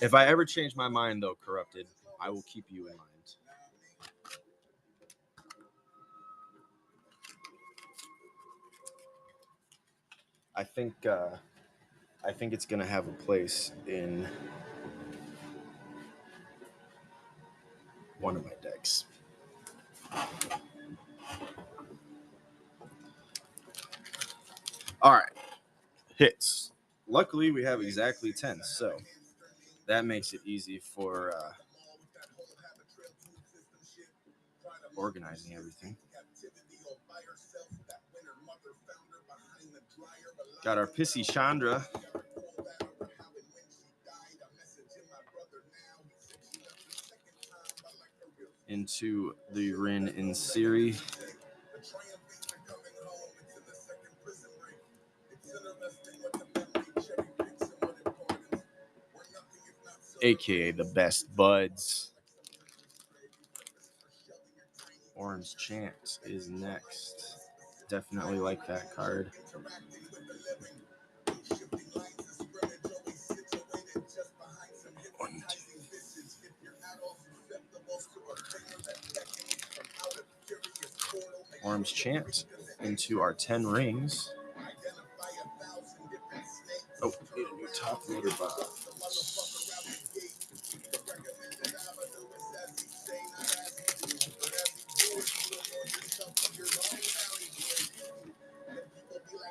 A: If I ever change my mind though, Corrupted, I will keep you in mind. I think it's gonna have a place in one of my decks. All right, hits. Luckily, we have exactly 10, so that makes it easy for organizing everything. Got our Pissy Chandra. Into the Rin in Siri. AKA the best buds. Orange Chant is next. Definitely like that card. Orange Chant into our 10 rings. Oh, need a new top loader box.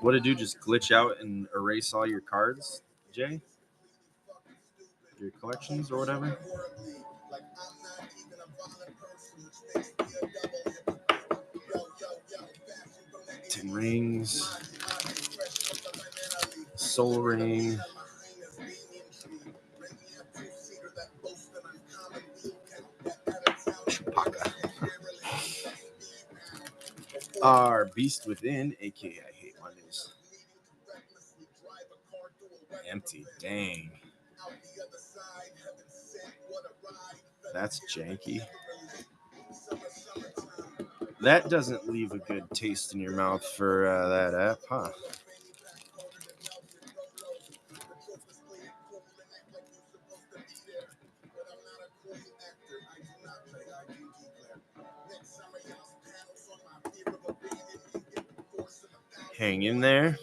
A: What did you just glitch out and erase all your cards, Jay? Your collections or whatever? 10 rings. Soul Ring. Chewbacca. Our Beast Within, aka I Hate Mondays. Empty, dang. That's janky. That doesn't leave a good taste in your mouth for that app, huh? Hang in there.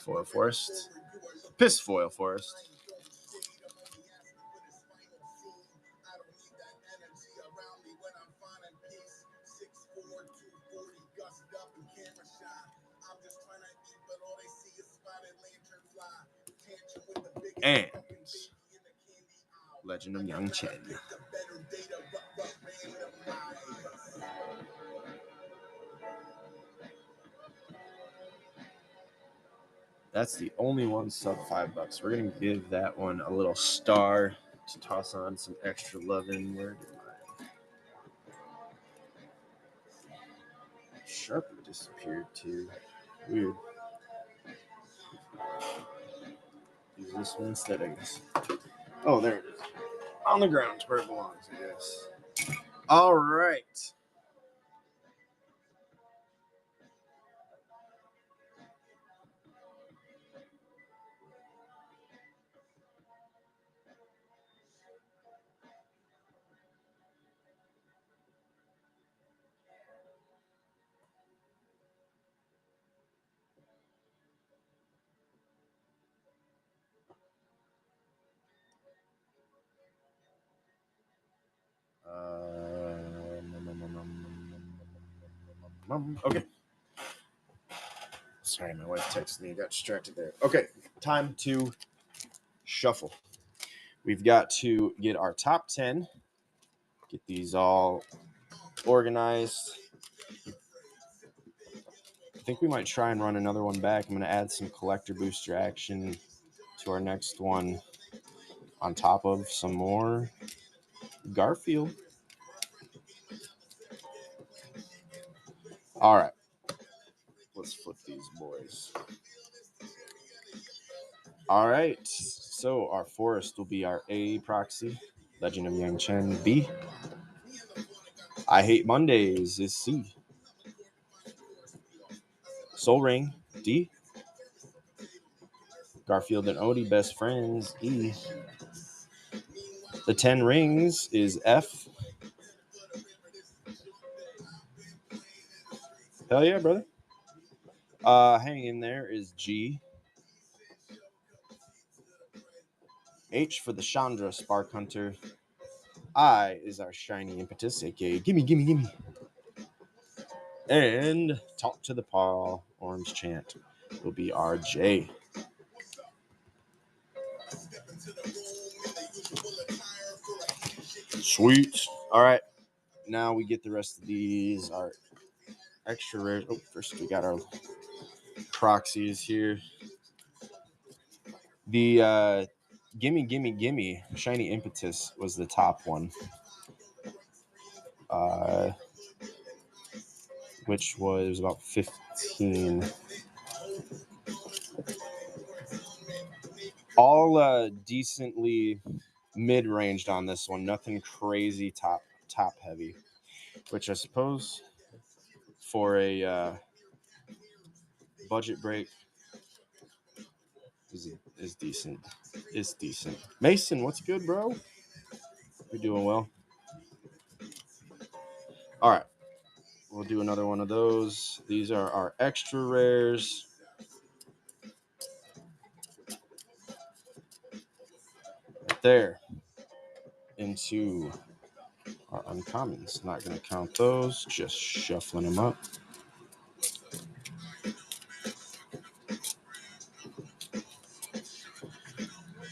A: Foil Forest. Piss Foil Forest. and Legend of Yang Chen. That's the only one sub $5. We're gonna give that one a little star to toss on some extra loving. Where did my Sharpie disappeared too? Weird. Use this one instead, I guess. Oh, there it is. On the ground where it belongs, I guess. All right. Okay. Sorry, my wife texted me. Got distracted there. Okay, time to shuffle. We've got to get our top 10. Get these all organized. I think we might try and run another one back. I'm going to add some collector booster action to our next one on top of some more Garfield. All right. Let's flip these boys. All right. So our forest will be our A proxy. Legend of Yang Chen B. I Hate Mondays is C. Soul Ring D. Garfield and Odie best friends E. The 10 Rings is F. Hell yeah, brother. Hanging in there is G. H for the Chandra Spark Hunter. I is our shiny impetus, aka gimme, gimme, gimme. And Talk to the Paw, Orange Chant, will be our J. Sweet. All right. Now we get the rest of these, our extra rare. Oh, first we got our proxies here. The Gimme, Gimme, Gimme, Shiny Impetus was the top one. Which was about 15. All decently mid-ranged on this one. Nothing crazy top heavy. Which I suppose for a budget break is decent. It's decent. Mason, what's good, bro? You're doing well. All right. We'll do another one of those. These are our extra rares. Right there. Into our uncommons. Not going to count those. Just shuffling them up.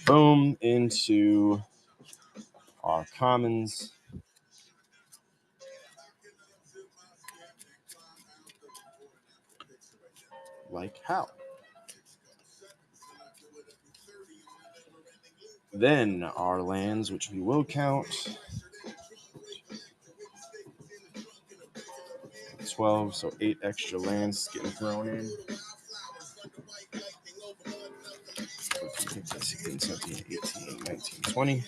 A: Boom. Into our commons. Like how? Then our lands, which we will count. 12, so 8 extra lands getting thrown in. 14, 15, 16, 17, 18, 19, 20.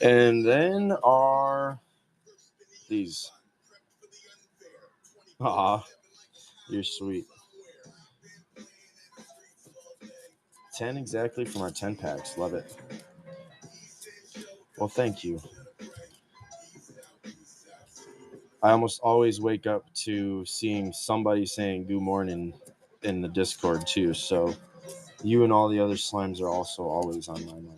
A: And then are these. Aw, you're sweet. 10 exactly from our 10 packs. Love it. Well, thank you. I almost always wake up to seeing somebody saying good morning in the Discord too. So you and all the other slimes are also always on my mind.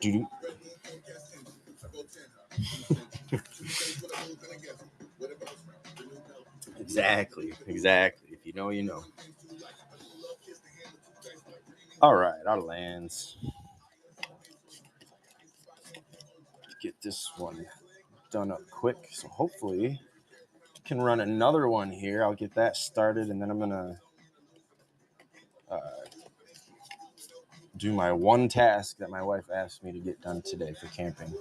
A: Doo-doo. Exactly. If you know, you know. All right, out of lands. Get this one done up quick. So hopefully can run another one here. I'll get that started, and then I'm gonna do my one task that my wife asked me to get done today for camping.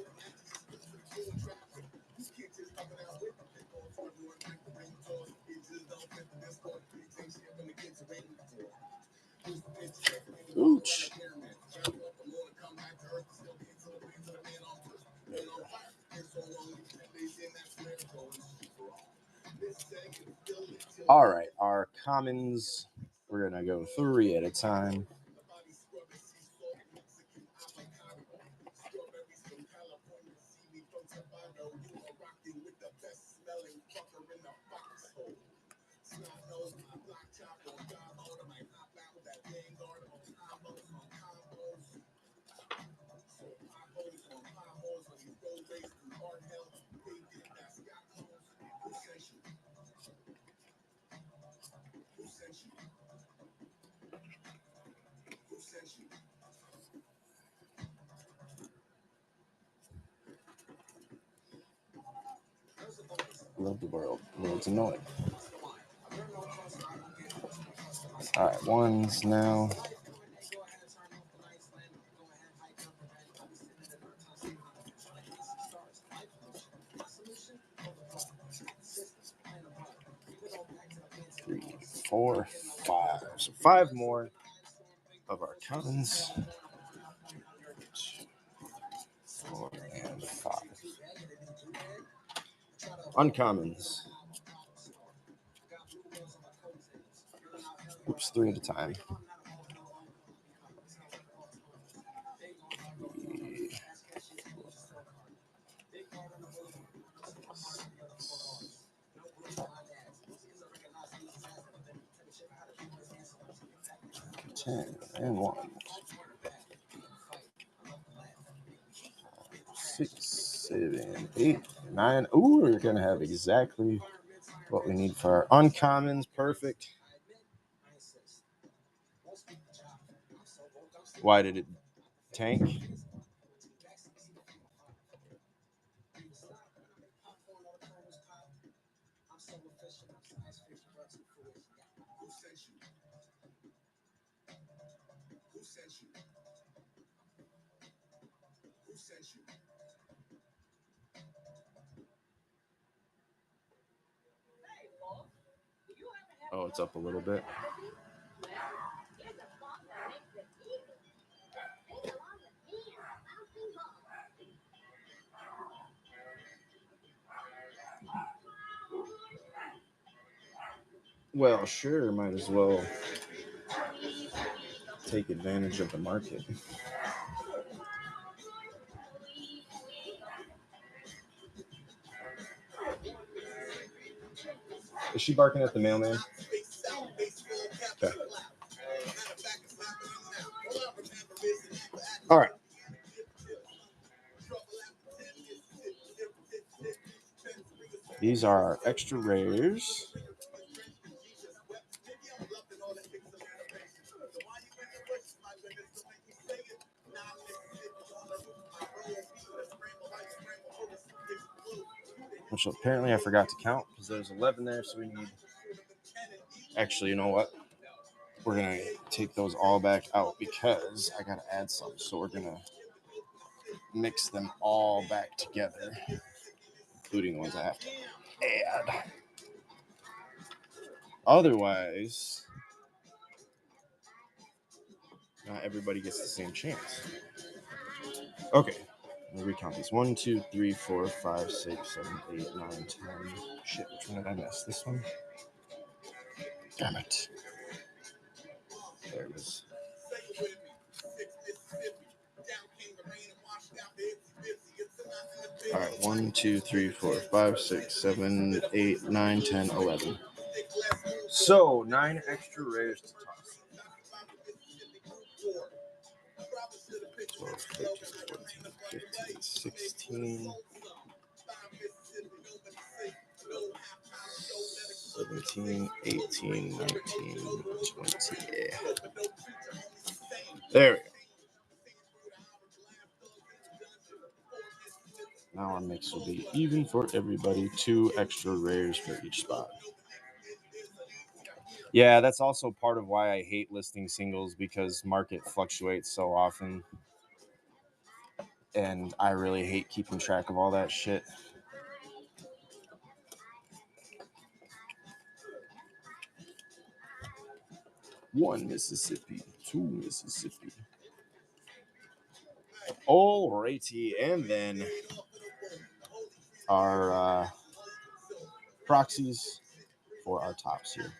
A: Ooch. All right, our commons, we're going to go 3 at a time. Love the world. World's annoying. All right, ones now. Three, 4, 5. So 5 more of our commons. 4 and 5. Uncommons. Oops, 3 at a time. 10 and 1. 6, 7, 8, 9. Ooh, we're gonna have exactly what we need for our uncommons. Perfect. Why did it tank? Oh, it's up a little bit. Well, sure, might as well take advantage of the market. Is she barking at the mailman? Okay. All right. These are our extra rares. Which apparently I forgot to count because there's 11 there, so we need... Actually, you know what? We're going to take those all back out because I got to add some. So we're going to mix them all back together, including the ones I have to add. Otherwise, not everybody gets the same chance. Okay. We'll recount these. 1, 2, 3, 4, 5, 6, 7, 8, 9, 10. Shit, which one did I miss? This one? Damn it. There it is. All right. 1, 2, 3, 4, 5, 6, 7, 8, 9, 10, 11. So 9 extra rares to toss. 12, 13, 14, 18, 17, 18, 19, 20. Yeah. There we go. Now our mix will be even for everybody. 2 extra rares for each spot. Yeah, that's also part of why I hate listing singles, because market fluctuates so often. And I really hate keeping track of all that shit. One Mississippi, 2 Mississippi. Alrighty, and then our proxies for our tops here.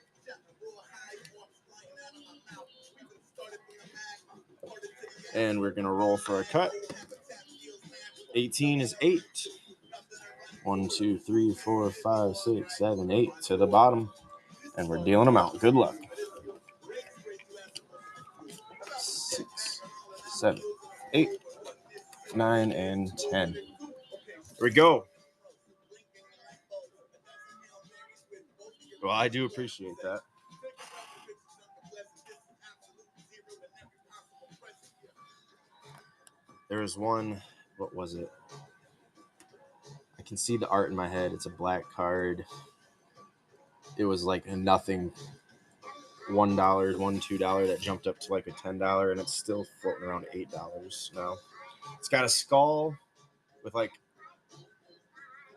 A: And we're going to roll for a cut. 18 is 8. 1, 2, 3, 4, 5, 6, 7, 8 to the bottom. And we're dealing them out. Good luck. 6, 7, 8, 9, and 10. Here we go. Well, I do appreciate that. There was one, what was it? I can see the art in my head. It's a black card. It was like a nothing $1, $2 that jumped up to like a $10, and it's still floating around $8 now. It's got a skull with like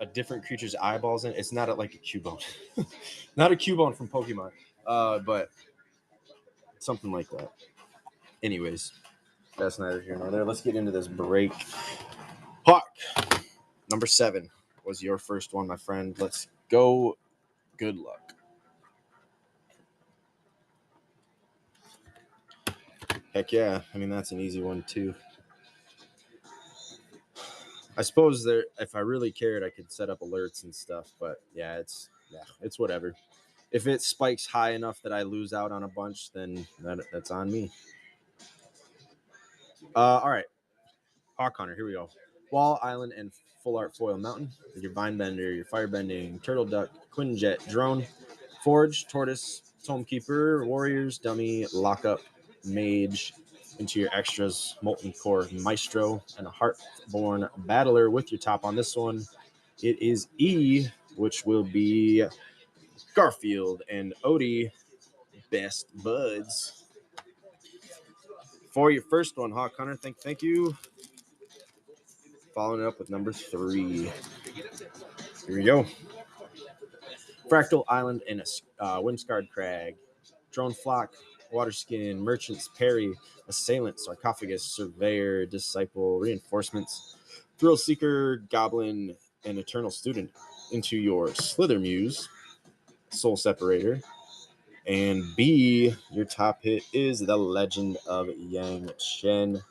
A: a different creature's eyeballs in it. It's not like a Cubone. Not a Cubone from Pokemon, but something like that. Anyways, that's neither here nor there. Let's get into this break. Hawk, number 7 was your first one, my friend. Let's go. Good luck. Heck yeah. I mean, that's an easy one, too. I suppose there, if I really cared, I could set up alerts and stuff. But yeah, it's whatever. If it spikes high enough that I lose out on a bunch, then that's on me. All right. Hawk Hunter, here we go. Wall, Island, and Full Art Foil Mountain. With your Vinebender, your Firebending, Turtle Duck, Quinjet, Drone, Forge, Tortoise, Tomekeeper, Warriors, Dummy, Lockup, Mage, into your extras, Molten Core, Maestro, and a Heartborn Battler with your top on this one. It is E, which will be Garfield and Odie, Best Buds. For your first one, Hawk Hunter, thank you. Following it up with number 3. Here we go. Fractal Island and a Windscarred Crag. Drone Flock, Waterskin, Merchant's Perry, Assailant, Sarcophagus, Surveyor, Disciple, Reinforcements, Thrill Seeker, Goblin, and Eternal Student into your Slither Muse, Soul Separator. And B, your top hit is the Legend of Yang Chen.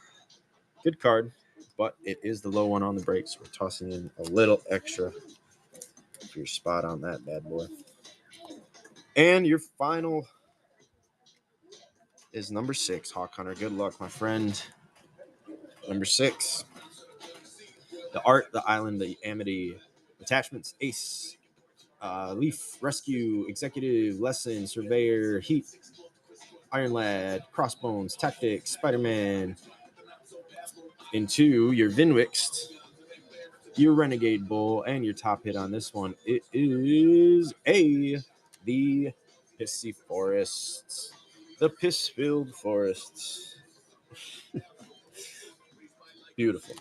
A: Good card, but it is the low one on the break, so we're tossing in a little extra for your spot on that bad boy. And your final is number 6, Hawk Hunter. Good luck, my friend. Number 6. The Art, the Island, the Amity, Attachments, Ace, Leaf, Rescue, Executive, Lesson, Surveyor, Heat, Iron Lad, Crossbones, Tactics, Spider-Man. Into your Vinwixt, your Renegade Bull, and your top hit on this one, it is the Pissy Forests. The piss-filled forests. Beautiful.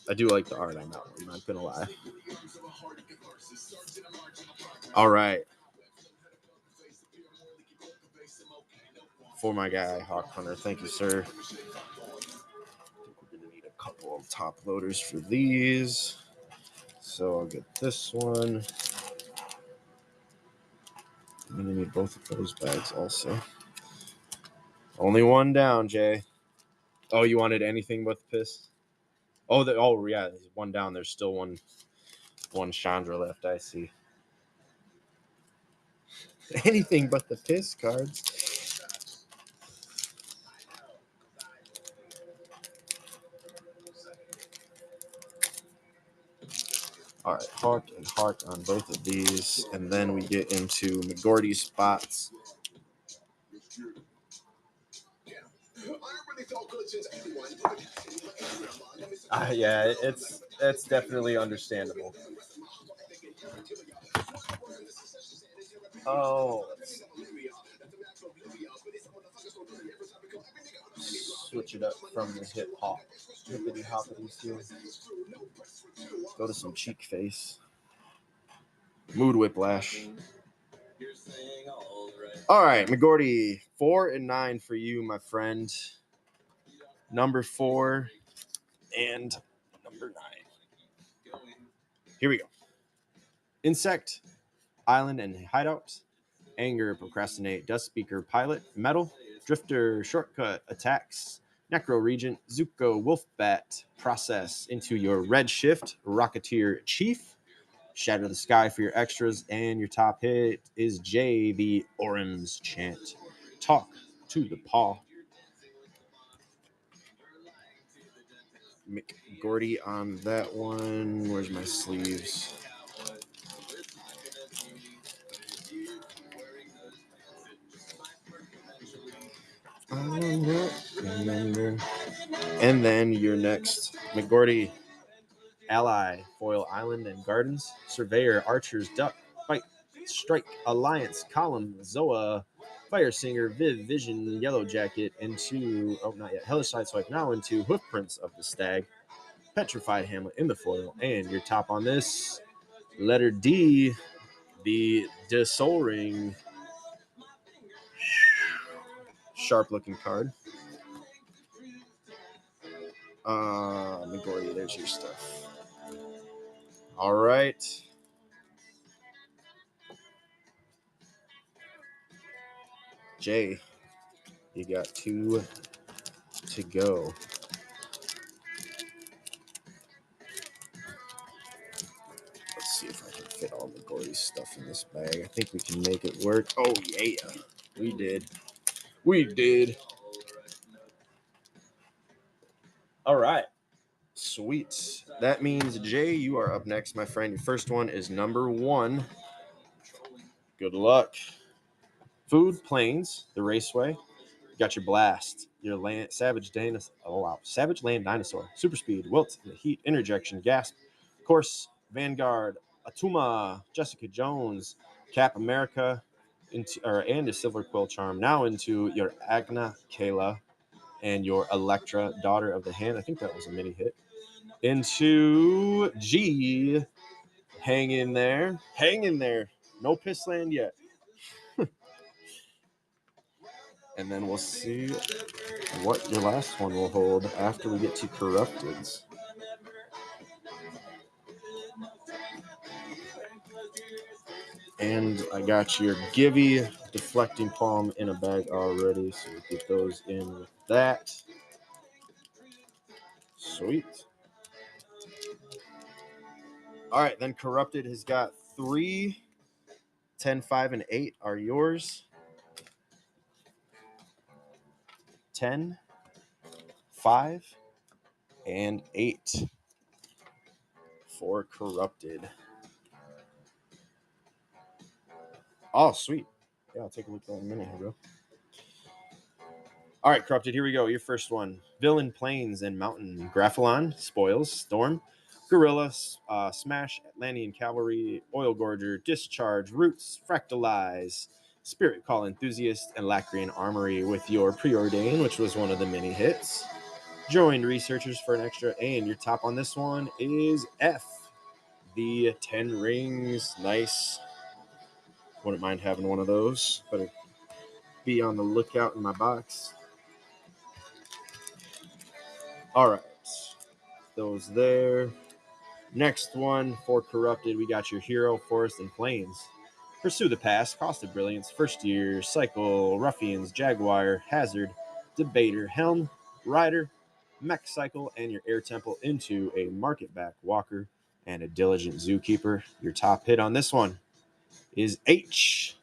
A: I do like the art on that one, I'm not going to lie. All right. For my guy, Hawk Hunter, thank you, sir. We're going to need a couple of top loaders for these. So I'll get this one. I'm going to need both of those bags also. Only one down, Jay. Oh, you wanted anything but the piss? Oh, yeah, there's one down. There's still one Chandra left, I see. Anything but the piss cards. All right, Hawk and Hawk on both of these, and then we get into McGordy spots. Yeah, it's definitely understandable. Oh, switch it up from the hip hop, hippity hoppities here. Go to some cheek face. Mood whiplash. All right, McGordy, 4 and 9 for you, my friend. Number 4 and number 9. Here we go. Insect, Island and Hideout, Anger, Procrastinate, Dust Speaker, Pilot, Metal, Drifter, Shortcut, Attacks, Necro Regent, Zuko, Wolfbat, Process, Into Your Red Shift, Rocketeer Chief, Shatter the Sky for your extras, and your top hit is Jay, the Orem's Chant. Talk to the Paw. McGordy on that one. Where's my sleeves? Remember. And then your next McGordy, Ally, Foil Island and Gardens, Surveyor, Archers, Duck, Fight, Strike, Alliance, Column, Zoa, Fire Singer, Viv, Vision, Yellow Jacket, into, not yet, Hellish Sideswipe, now into Hoofprints of the Stag, Petrified Hamlet in the foil, and your top on this, letter D, the Soul Ring. Sharp looking card. McGordy, there's your stuff. All right. Jay, you got 2 to go. Let's see if I can fit all McGordy's stuff in this bag. I think we can make it work. Oh, yeah. We did. All right. Sweet. That means, Jay, you are up next, my friend. Your first one is number 1. Good luck. Food, Plains, the Raceway. You got your Blast, your Land, Savage Land Dinosaur, Super Speed, Wilt, the Heat, Interjection, Gasp, Course, Vanguard, Atuma, Jessica Jones, Cap America, and a Silver Quill Charm. Now into your Agna Kayla and your Electra, Daughter of the Hand. I think that was a mini hit. Into G, hang in there. No Piss Land yet. And then we'll see what your last one will hold after we get to Corrupteds. And I got your Givey Deflecting Palm in a bag already, so we'll get those in with that. Sweet. All right, then Corrupted has got 3, 10, 5, and 8 are yours. 10, 5, and 8 for Corrupted. Oh, sweet. Yeah, I'll take a look at that in a minute, bro. All right, Corrupted, here we go. Your first one. Villain, Plains, and Mountain. Graphalon, Spoils, Storm, Gorilla, Smash, Atlantean Cavalry, Oil Gorger, Discharge, Roots, Fractalize, Spirit Call Enthusiast, and Lacrian Armory with your Preordain, which was one of the mini hits. Joined Researchers for an extra, and your top on this one is F, the 10 Rings. Nice. Wouldn't mind having one of those. Better be on the lookout in my box. All right. Those there. Next one for Corrupted, we got your Hero, Forest, and Plains. Pursue the Past, Cost of Brilliance, First Year, Cycle, Ruffians, Jaguar, Hazard, Debater, Helm, Rider, Mech Cycle, and your Air Temple into a Market-Back Walker and a Diligent Zookeeper. Your top hit on this one is H,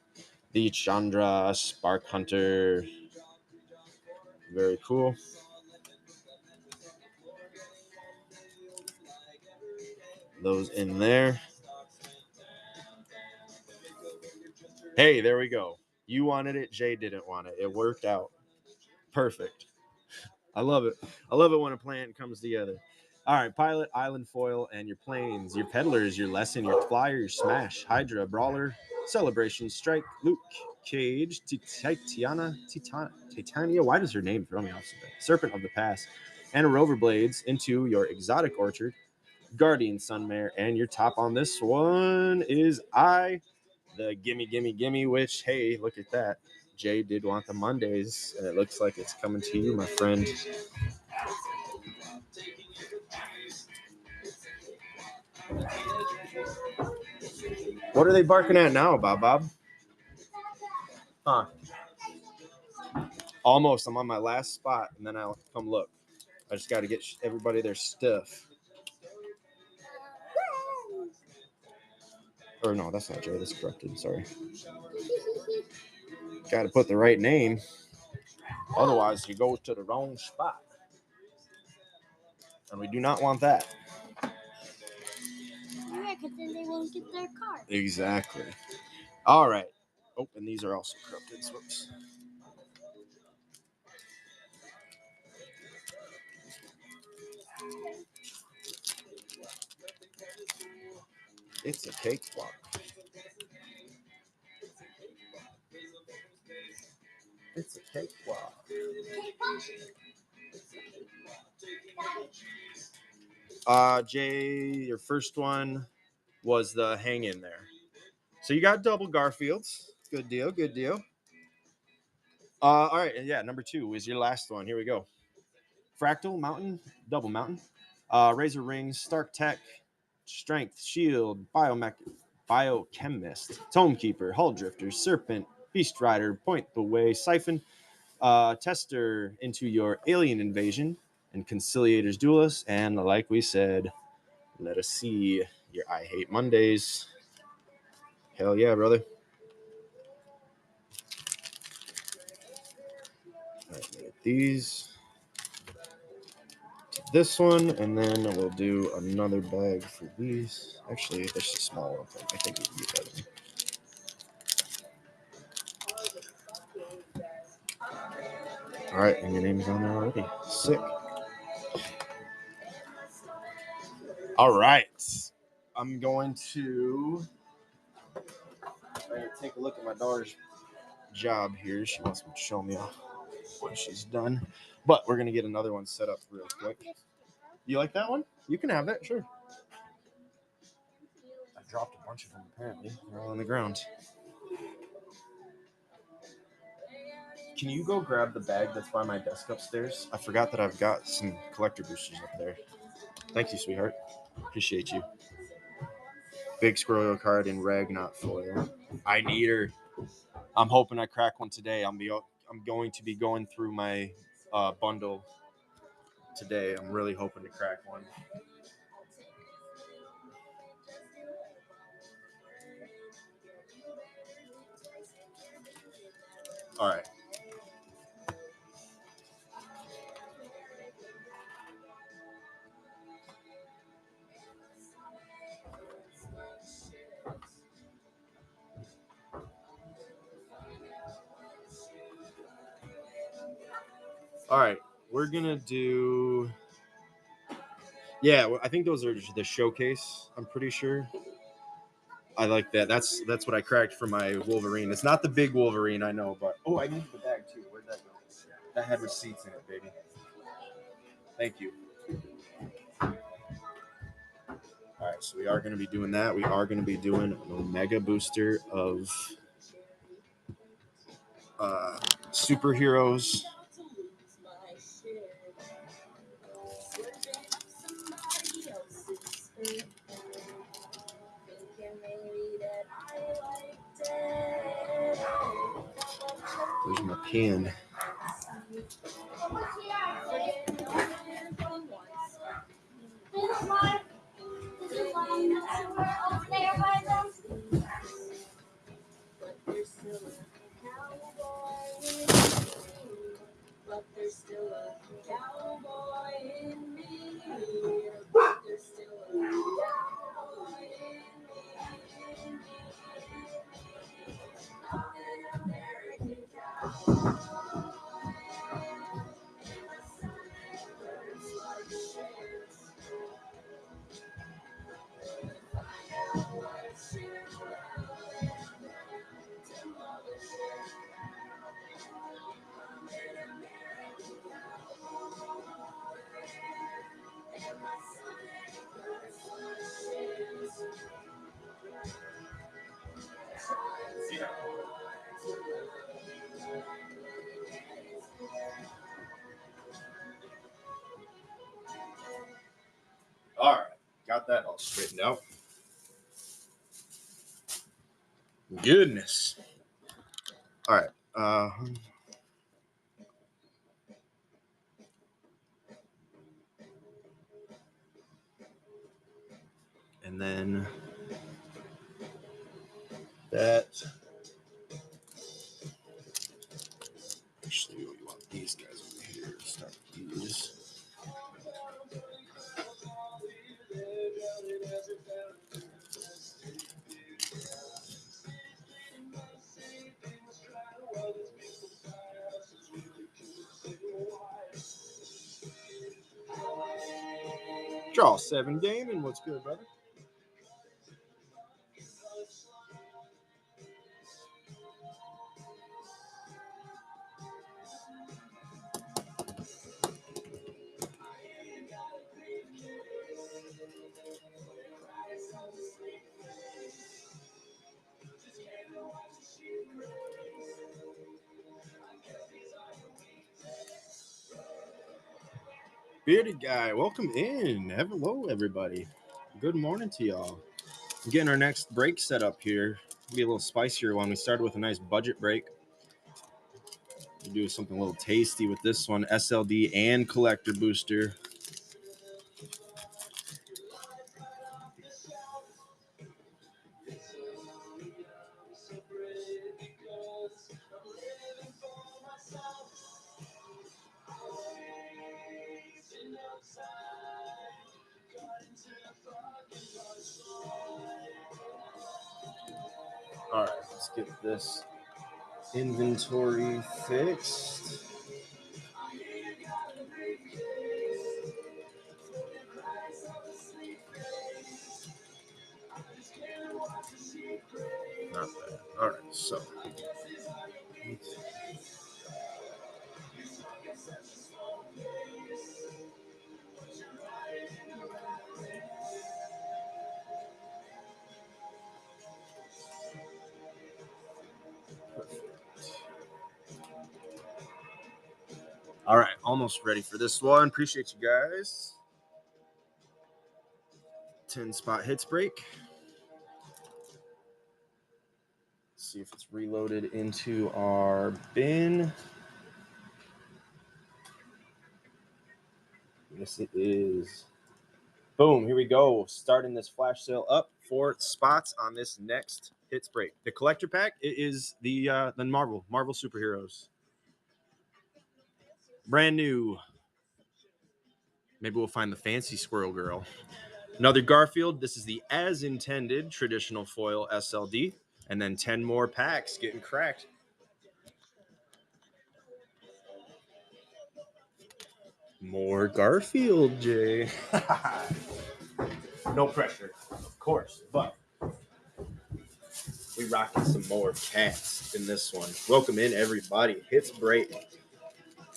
A: the Chandra Spark Hunter. Very cool. those in there. Hey, there we go. You wanted it. Jay didn't want it. It worked out. Perfect. I love it. I love it when a plan comes together. All right, Pilot, Island Foil, and your planes, your Peddlers, your Lesson, your Flyer, your Smash, Hydra, Brawler, Celebration, Strike, Luke, Cage, Titania. Why does her name throw me off so bad? Serpent of the Pass, and a Rover Blades into your Exotic Orchard, Guardian Sunmare, and your top on this one is the Gimme, which, hey, look at that. Jay did want the Mondays, and it looks like it's coming to you, my friend. What are they barking at now, Bob? Huh? Almost. I'm on my last spot, and then I'll come look. I just got to get everybody their stuff. Or no, that's not Jay. That's corrupted. Sorry. Got to put the right name. Otherwise, you go to the wrong spot. And we do not want that.
D: Yeah, because then they won't get their card.
A: Exactly. All right. Oh, and these are also corrupted. Whoops. It's a cakewalk. It's a cakewalk. Jay, your first one was the hang in there. So you got double Garfields. Good deal. All right, and yeah, number 2 is your last one. Here we go. Fractal Mountain, Double Mountain, Razor Rings, Stark Tech, Strength, Shield, Biochemist, Tome Keeper, Hull Drifter, Serpent, Beast Rider, Point the Way, Siphon, Tester into your Alien Invasion, and Conciliator's Duelist. And like we said, let us see your I Hate Mondays. Hell yeah, brother. All right, get these. This one, and then we'll do another bag for these. Actually, there's a small one. I think we can get that in. All right, and your name's on there already. Sick. All right. I'm going to take a look at my daughter's job here. She wants me to show me what she's done. But we're going to get another one set up real quick. You like that one? You can have that, sure. I dropped a bunch of them, apparently. They're all on the ground. Can you go grab the bag that's by my desk upstairs? I forgot that I've got some collector boosters up there. Thank you, sweetheart. Appreciate you. Big Squirrel card in Ragnarok foil. I need her. I'm hoping I crack one today. I'm going to be going through my bundle today. I'm really hoping to crack one. All right. All right, we're gonna do. Yeah, I think those are the showcase. I'm pretty sure. I like that. That's what I cracked for my Wolverine. It's not the big Wolverine, I know, but I need the bag too. Where'd that go? That had receipts in it, baby. Thank you. All right, so we are going to be doing that. We are going to be doing an Omega booster of superheroes. There's my pen. All right. Got that all straightened out. Goodness. All right. And then that. Actually, we want these guys over here. Start these. Draw 7 game, and what's good, brother? Bearded guy, welcome in. Hello, everybody. Good morning to y'all. Getting our next break set up here. Be a little spicier one. We started with a nice budget break. We do something a little tasty with this one. SLD and collector booster. All right, let's get this inventory fixed. Not bad. All right, so. All right, almost ready for this one. Appreciate you guys. 10 spot hits break. See if it's reloaded into our bin. Yes, it is. Boom, here we go. Starting this flash sale up 4 spots on this next hits break. The collector pack, it is the Marvel superheroes. Brand new. Maybe we'll find the fancy squirrel girl. Another Garfield. This is the as intended traditional foil SLD. And then 10 more packs getting cracked. More Garfield, Jay. No pressure, of course, but we rocking some more cats in this one. Welcome in, everybody. Hits break.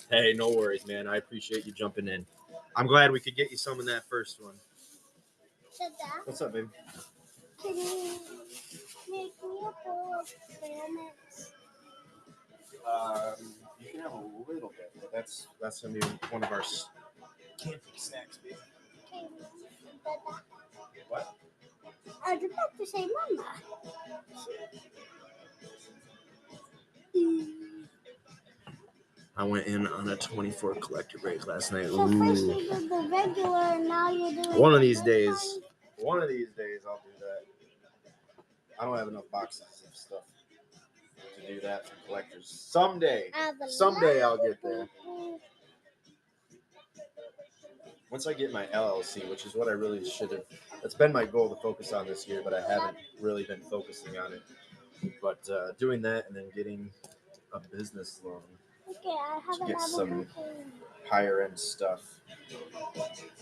A: Hey, no worries, man. I appreciate you jumping in. I'm glad we could get you some in that first one.
D: Dad,
A: What's up, baby?
D: can you make me a bowl of bananas?
A: You can have a little bit, but that's gonna be one of our camping snacks, baby.
D: Okay, Dada.
A: What?
D: I was about to say Mama.
A: I went in on a 24 collector break last night.
D: So first
A: Ooh.
D: you did the regular, and now you're doing
A: One of
D: the
A: these
D: big
A: days.
D: one?
A: One of these days I'll do that. I don't have enough boxes of stuff to do that for collectors. Someday I'll get there. Once I get my LLC, which is what I really should have. That's been my goal to focus on this year, but I haven't really been focusing on it. But doing that and then getting a business loan
D: Okay, I
A: to
D: haven't
A: get
D: had
A: some
D: one.
A: higher end stuff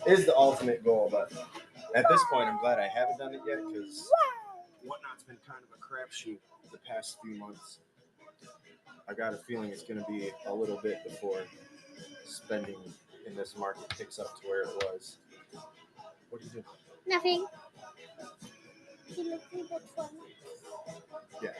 A: is the ultimate goal. But at this point, I'm glad I haven't done it yet because Whatnot's been kind of a crapshoot the past few months. I got a feeling it's going to be a little bit before spending in this market picks up to where it was. What do you do?
D: Nothing. You look a bit funny.
A: Yeah.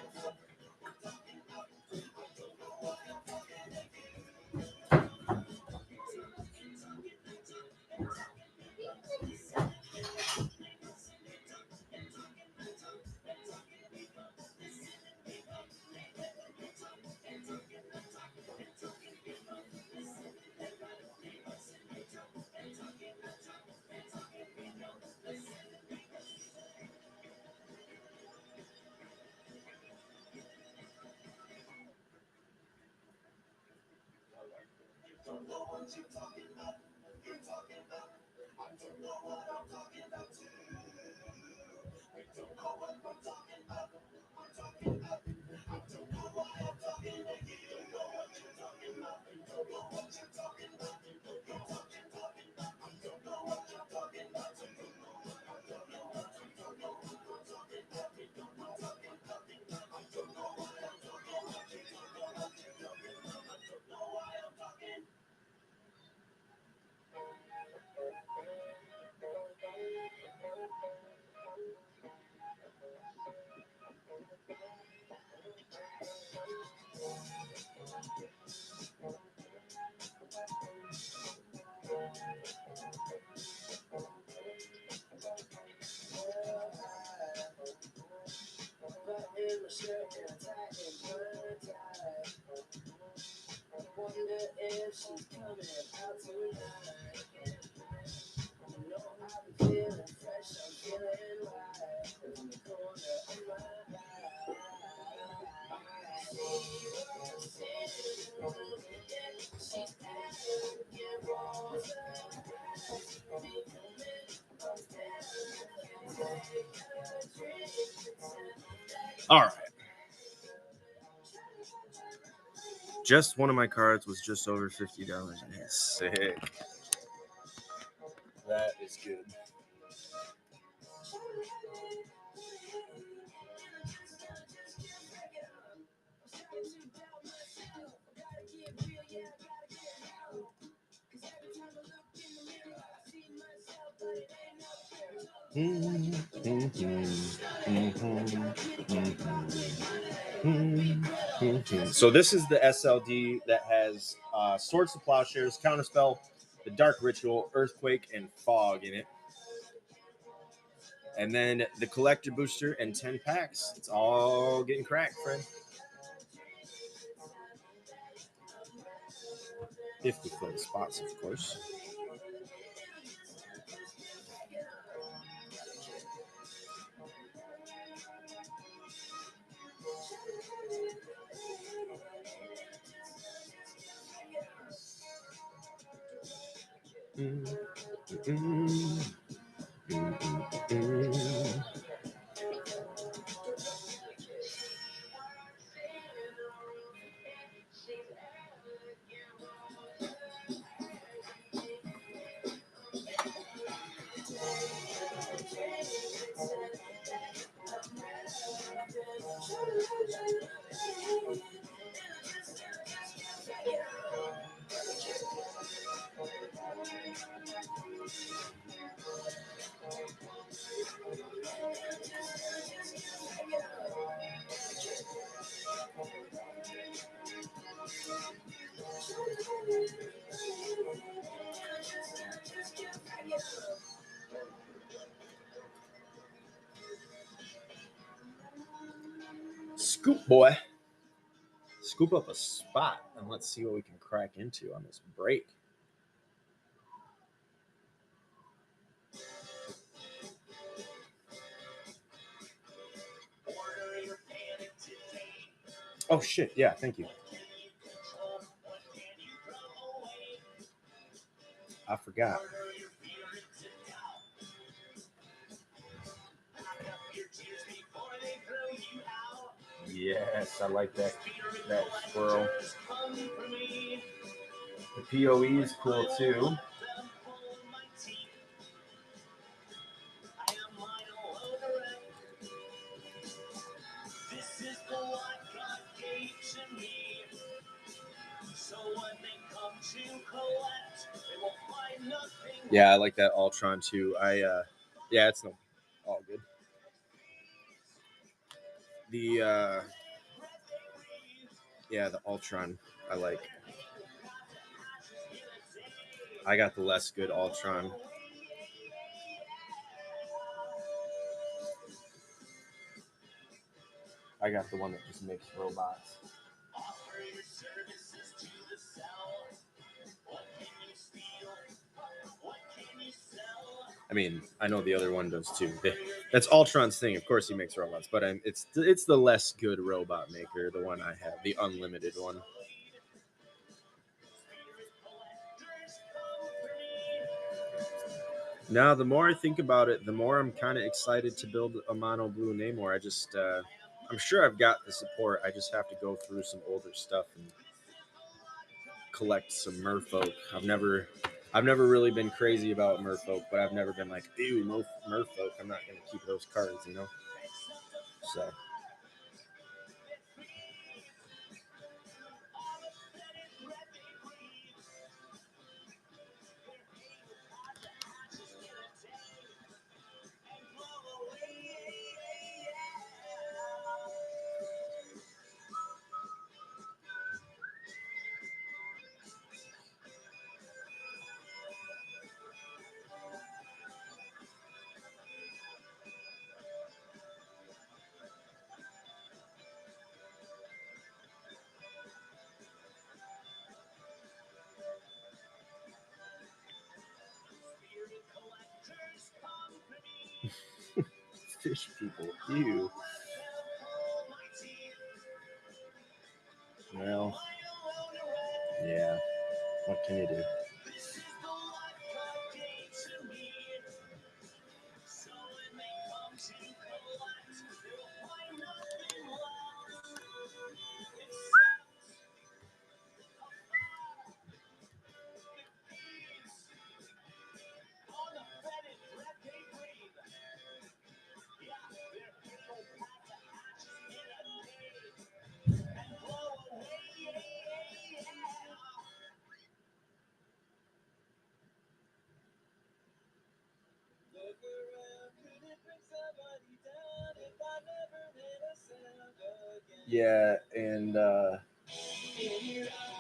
A: All right. Just one of my cards was just over $50. Sick. That is good. So this is the SLD that has Swords to Plowshares, Counterspell, the Dark Ritual, Earthquake, and Fog in it. And then the Collector Booster and 10 packs. It's all getting cracked, friend. If we fill the spots, of course. Scoop, boy. Scoop up a spot, and let's see what we can crack into on this break. Oh, shit. Yeah, thank you. I forgot. Yes, I like that squirrel. The PoE is cool too. Yeah, I like that Ultron too. Yeah, it's no all good. The the Ultron I like. I got the less good Ultron. I got the one that just makes robots. I mean, I know the other one does too. That's Ultron's thing. Of course, he makes robots, but it's the less good robot maker. The one I have, the unlimited one. Now, the more I think about it, the more I'm kind of excited to build a mono blue Namor. I'm sure I've got the support. I just have to go through some older stuff and collect some Merfolk. I've never really been crazy about Merfolk, but I've never been like, ew, Merfolk. I'm not going to keep those cards, you know? So, fish people, ew. Well, yeah. What can you do? Yeah, and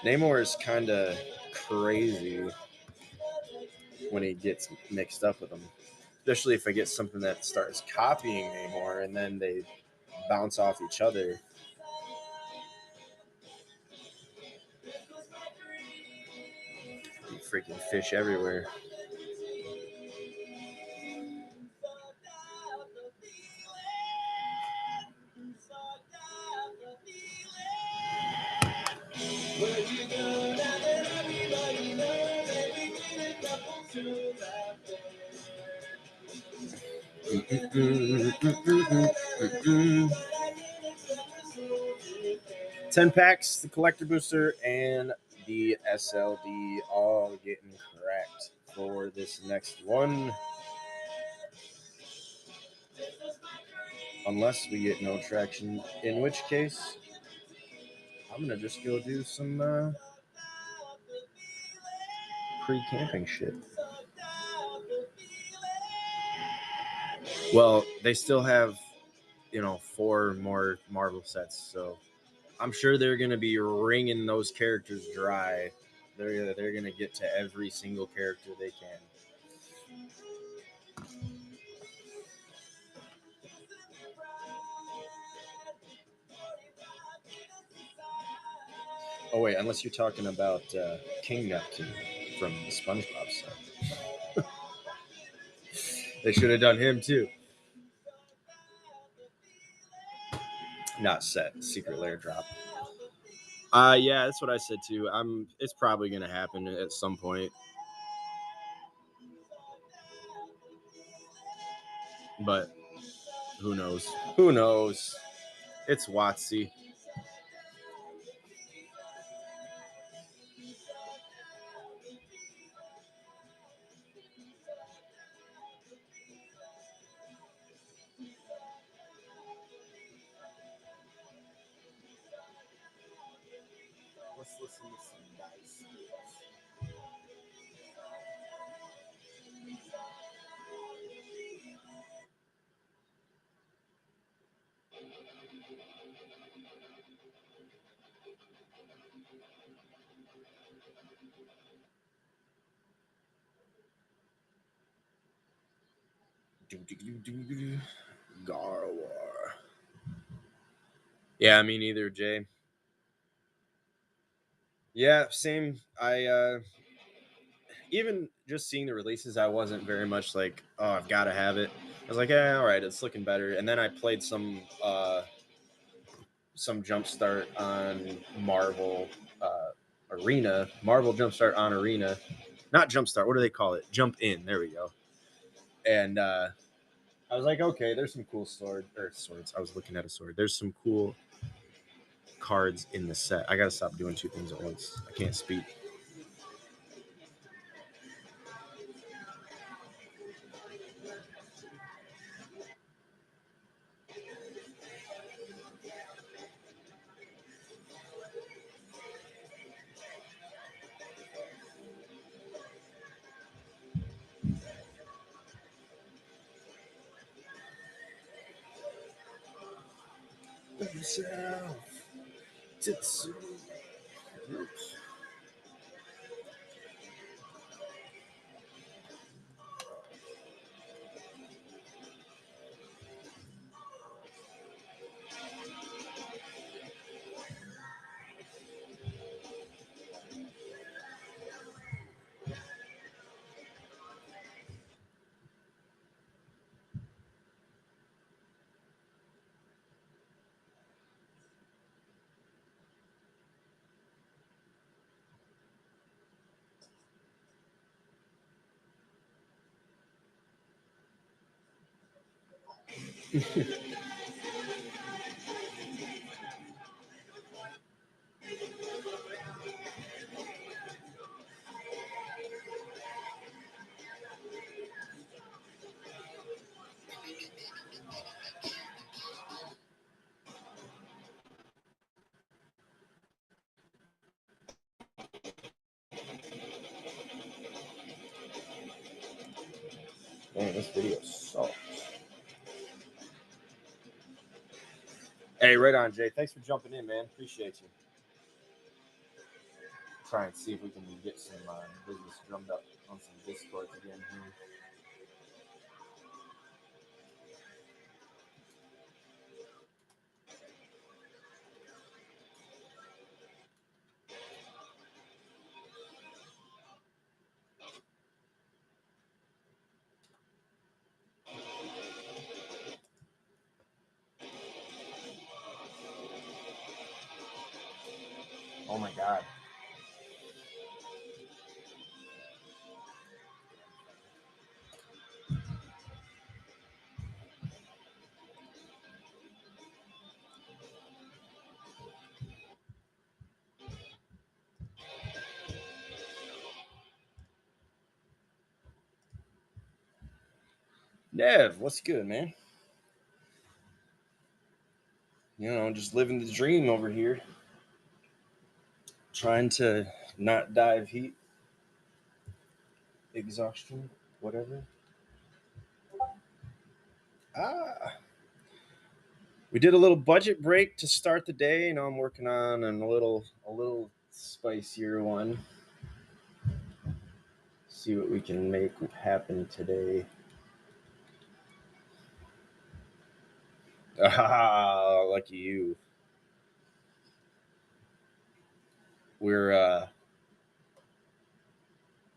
A: Namor is kind of crazy when he gets mixed up with them, especially if I get something that starts copying Namor and then they bounce off each other. You freaking fish everywhere. Mm-mm-mm-mm-mm-mm-mm. 10 packs, the collector booster, and the SLD all getting cracked for this next one. Unless we get no traction, in which case I'm gonna just go do some pre-camping shit. Well, they still have, 4 more Marvel sets, so I'm sure they're gonna be wringing those characters dry. They're gonna get to every single character they can. Oh wait, unless you're talking about King Neptune from the SpongeBob set. They should have done him too. Not set, secret lair drop. Yeah, that's what I said too. It's probably gonna happen at some point. But who knows? Who knows? It's WotC. Let's listen to some nice. Garwar. Yeah, me neither, Jay. Yeah, same. I even just seeing the releases, I wasn't very much like, oh, I've got to have it. I was like, yeah, all right, it's looking better. And then I played some Jumpstart on Marvel Arena, Marvel Jumpstart on Arena, not Jumpstart. What do they call it? Jump In. There we go. And I was like, okay, there's some cool swords. I was looking at a sword. There's some cool cards in the set. I gotta stop doing two things at once. I can't speak. Man, this video sucks. Hey, right on, Jay. Thanks for jumping in, man. Appreciate you. Try and see if we can get some business drummed up on some Discords again here. Oh my God. Nev, what's good, man? You know, just living the dream over here. Trying to not die of heat, exhaustion, whatever. We did a little budget break to start the day. You know, I'm working on a little spicier one. See what we can make happen today. Ah, lucky you.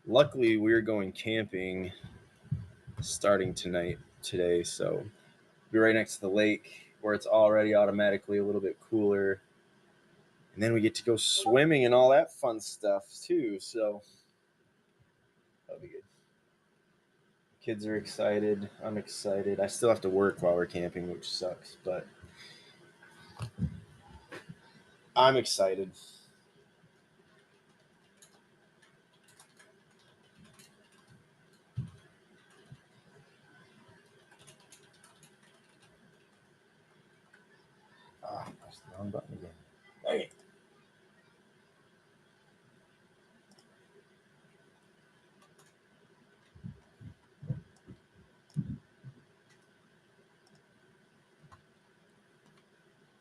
A: Luckily we're going camping starting today, so be right next to the lake where it's already automatically a little bit cooler. And then we get to go swimming and all that fun stuff too, so that'll be good. Kids are excited. I'm excited. I still have to work while we're camping, which sucks, but I'm excited. Ah, I pressed the wrong button again. Dang it.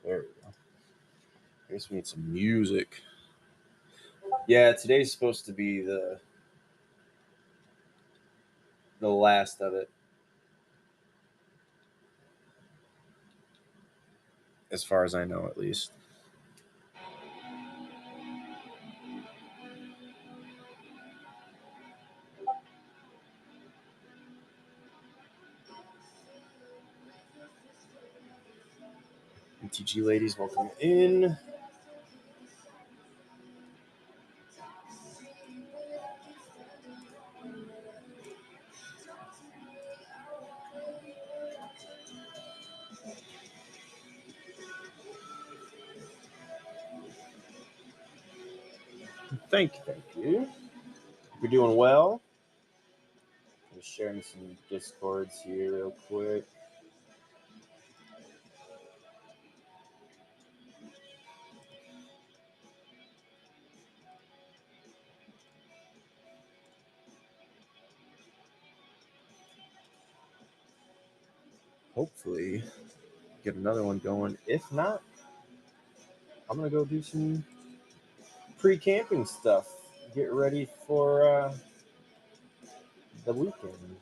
A: There we go. I guess we need some music. Yeah, today's supposed to be the last of it, as far as I know, at least. MTG ladies, welcome in. Thank you. You're doing well. Just sharing some Discords here real quick. Hopefully, get another one going. If not, I'm gonna go do some pre-camping stuff. Get ready for the weekend.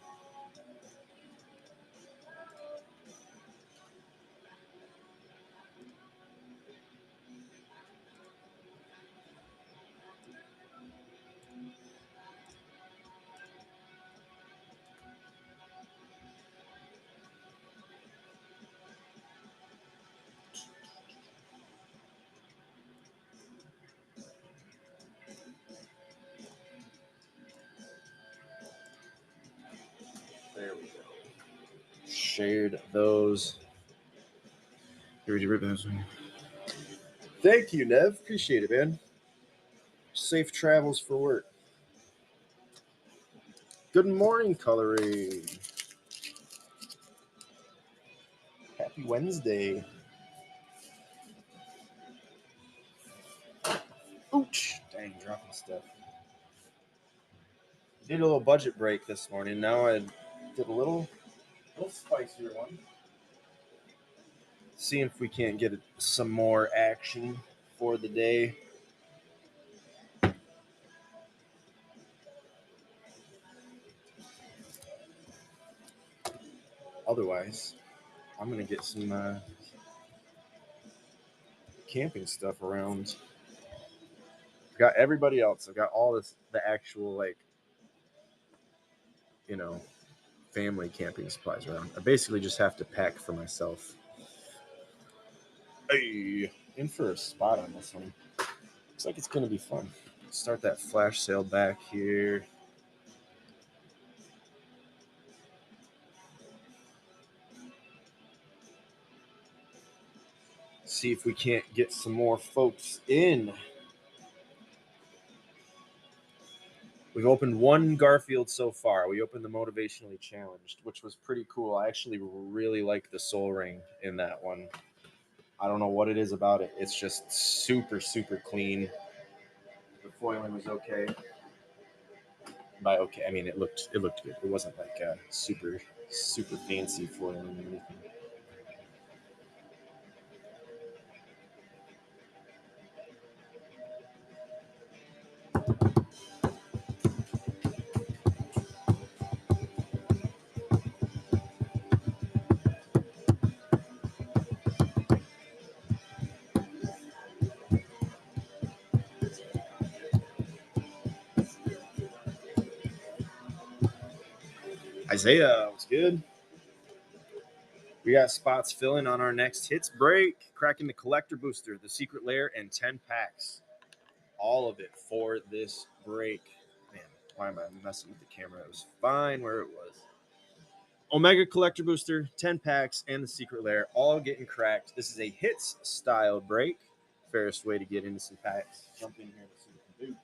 A: There we go. Shared those. Thank you, Nev. Appreciate it, man. Safe travels for work. Good morning, Coloring. Happy Wednesday. Ouch. Dang, dropping stuff. Did a little budget break this morning. Now I did a little spicier one. Seeing if we can't get some more action for the day. Otherwise, I'm gonna get some camping stuff around. I've got everybody else. I've got all the actual family camping supplies around. I basically just have to pack for myself. Hey, in for a spot on this one. Looks like it's gonna be fun. Start that flash sale back here. See if we can't get some more folks in. We've opened one Garfield so far. We opened the Motivationally Challenged, which was pretty cool. I actually really like the Soul Ring in that one. I don't know what it is about it. It's just super, super clean. The foiling was okay. By okay, I mean it looked good. It wasn't like super, super fancy foiling or anything. Isaiah, what's good? We got spots filling on our next hits break. Cracking the collector booster, the secret lair, and 10 packs. All of it for this break. Man, why am I messing with the camera? It was fine where it was. Omega collector booster, 10 packs, and the secret lair, all getting cracked. This is a hits style break. Fairest way to get into some packs. Jump in here and see what we can do.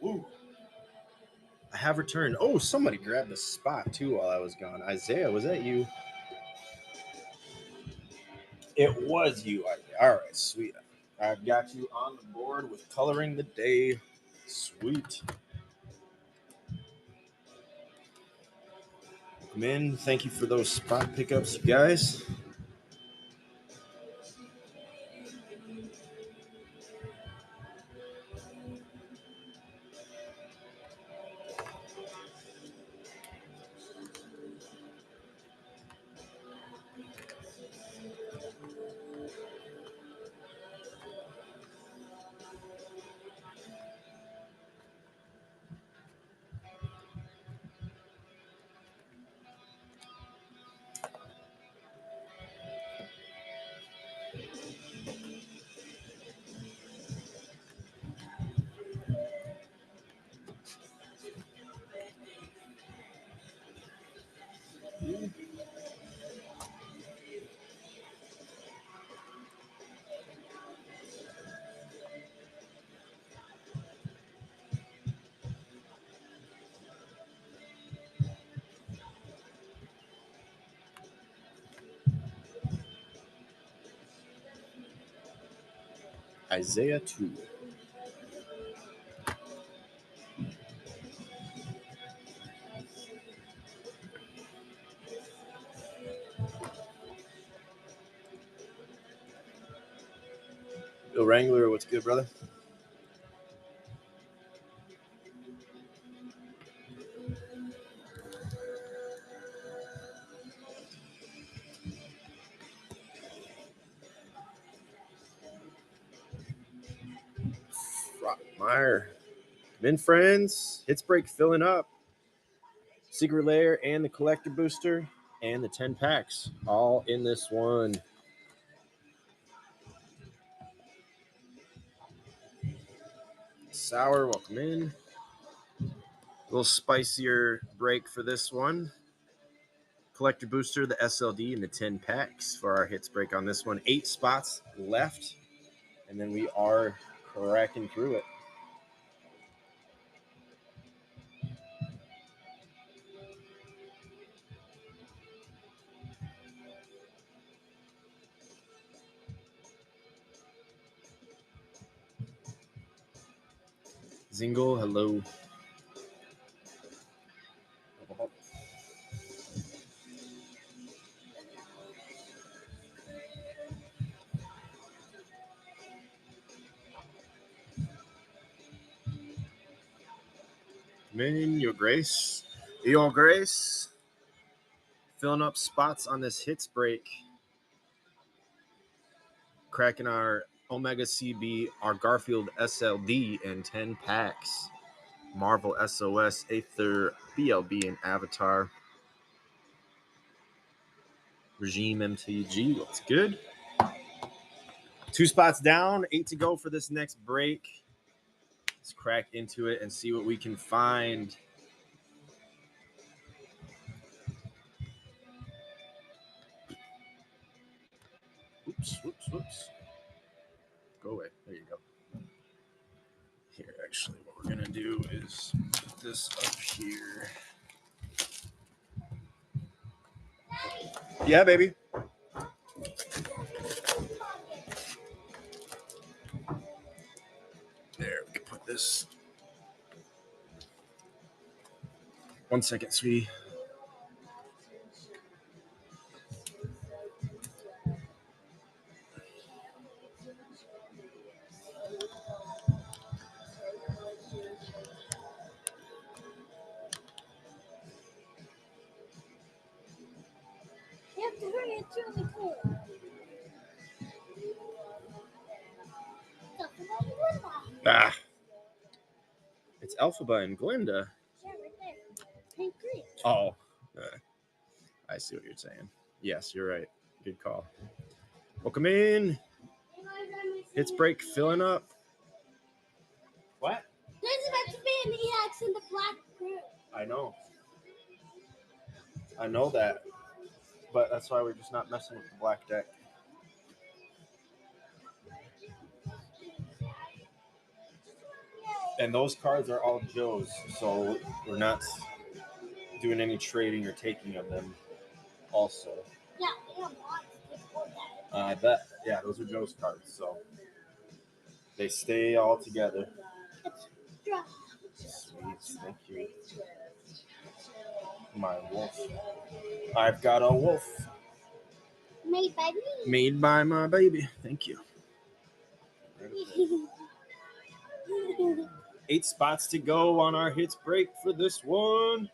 A: Woo. I have returned. Oh, somebody grabbed the spot too while I was gone. Isaiah, was that you? It was you, Isaiah. All right, sweet. I've got you on the board with coloring the day. Sweet. Welcome in. Thank you for those spot pickups, you guys. Isaiah 2. Bill Wrangler, what's good, brother? Rockmeyer. Come in, friends. Hits break filling up. Secret Lair and the Collector Booster. and the 10 packs all in this one. Sour, welcome in. A little spicier break for this one. Collector booster, the SLD, and the 10 packs for our hits break on this one. 8 spots left, and then we are cracking through it. Zingle, hello. Come in, Your Grace. Your Grace. Filling up spots on this hits break. Cracking our Omega CB, our Garfield SLD, and 10 packs. Marvel SOS, Aether, BLB, and Avatar. Regime MTG, looks good. 2 spots down, 8 to go for this next break. Let's crack into it and see what we can find. Whoops. Go away. There you go. Here, actually, what we're going to do is put this up here. Yeah, baby. There, we can put this. 1 second, sweetie.
D: You have to hurry, it's really cool.
A: Ah. It's Elphaba and Glinda.
D: Yeah, right there. Pink green.
A: Oh. I see what you're saying. Yes, you're right. Good call. Welcome in. Hits break filling up. What?
D: There's about to be an EX in the black group.
A: I know that. But that's why we're just not messing with the black deck. And those cards are all Joe's, so we're not doing any trading or taking of them also.
D: Yeah, we don't want to before that.
A: I bet. Yeah, those are Joe's cards, so they stay all together.
D: Drop.
A: Sweet, thank you. My wolf. I've got a wolf.
D: Made by me.
A: Made by my baby. Thank you. 8 spots to go on our hits break for this one.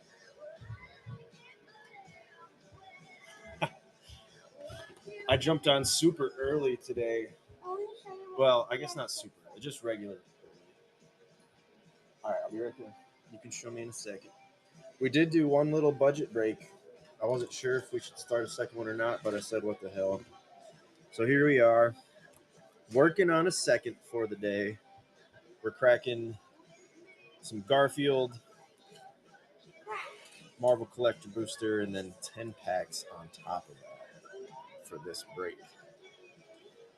A: I jumped on super early today. Well, I guess not super, just regular. All right, I'll be right there. You can show me in a second. We did do one little budget break. I wasn't sure if we should start a second one or not, but I said, what the hell. So here we are, working on a second for the day. We're cracking some Garfield, Marvel Collector Booster, and then 10 packs on top of that for this break.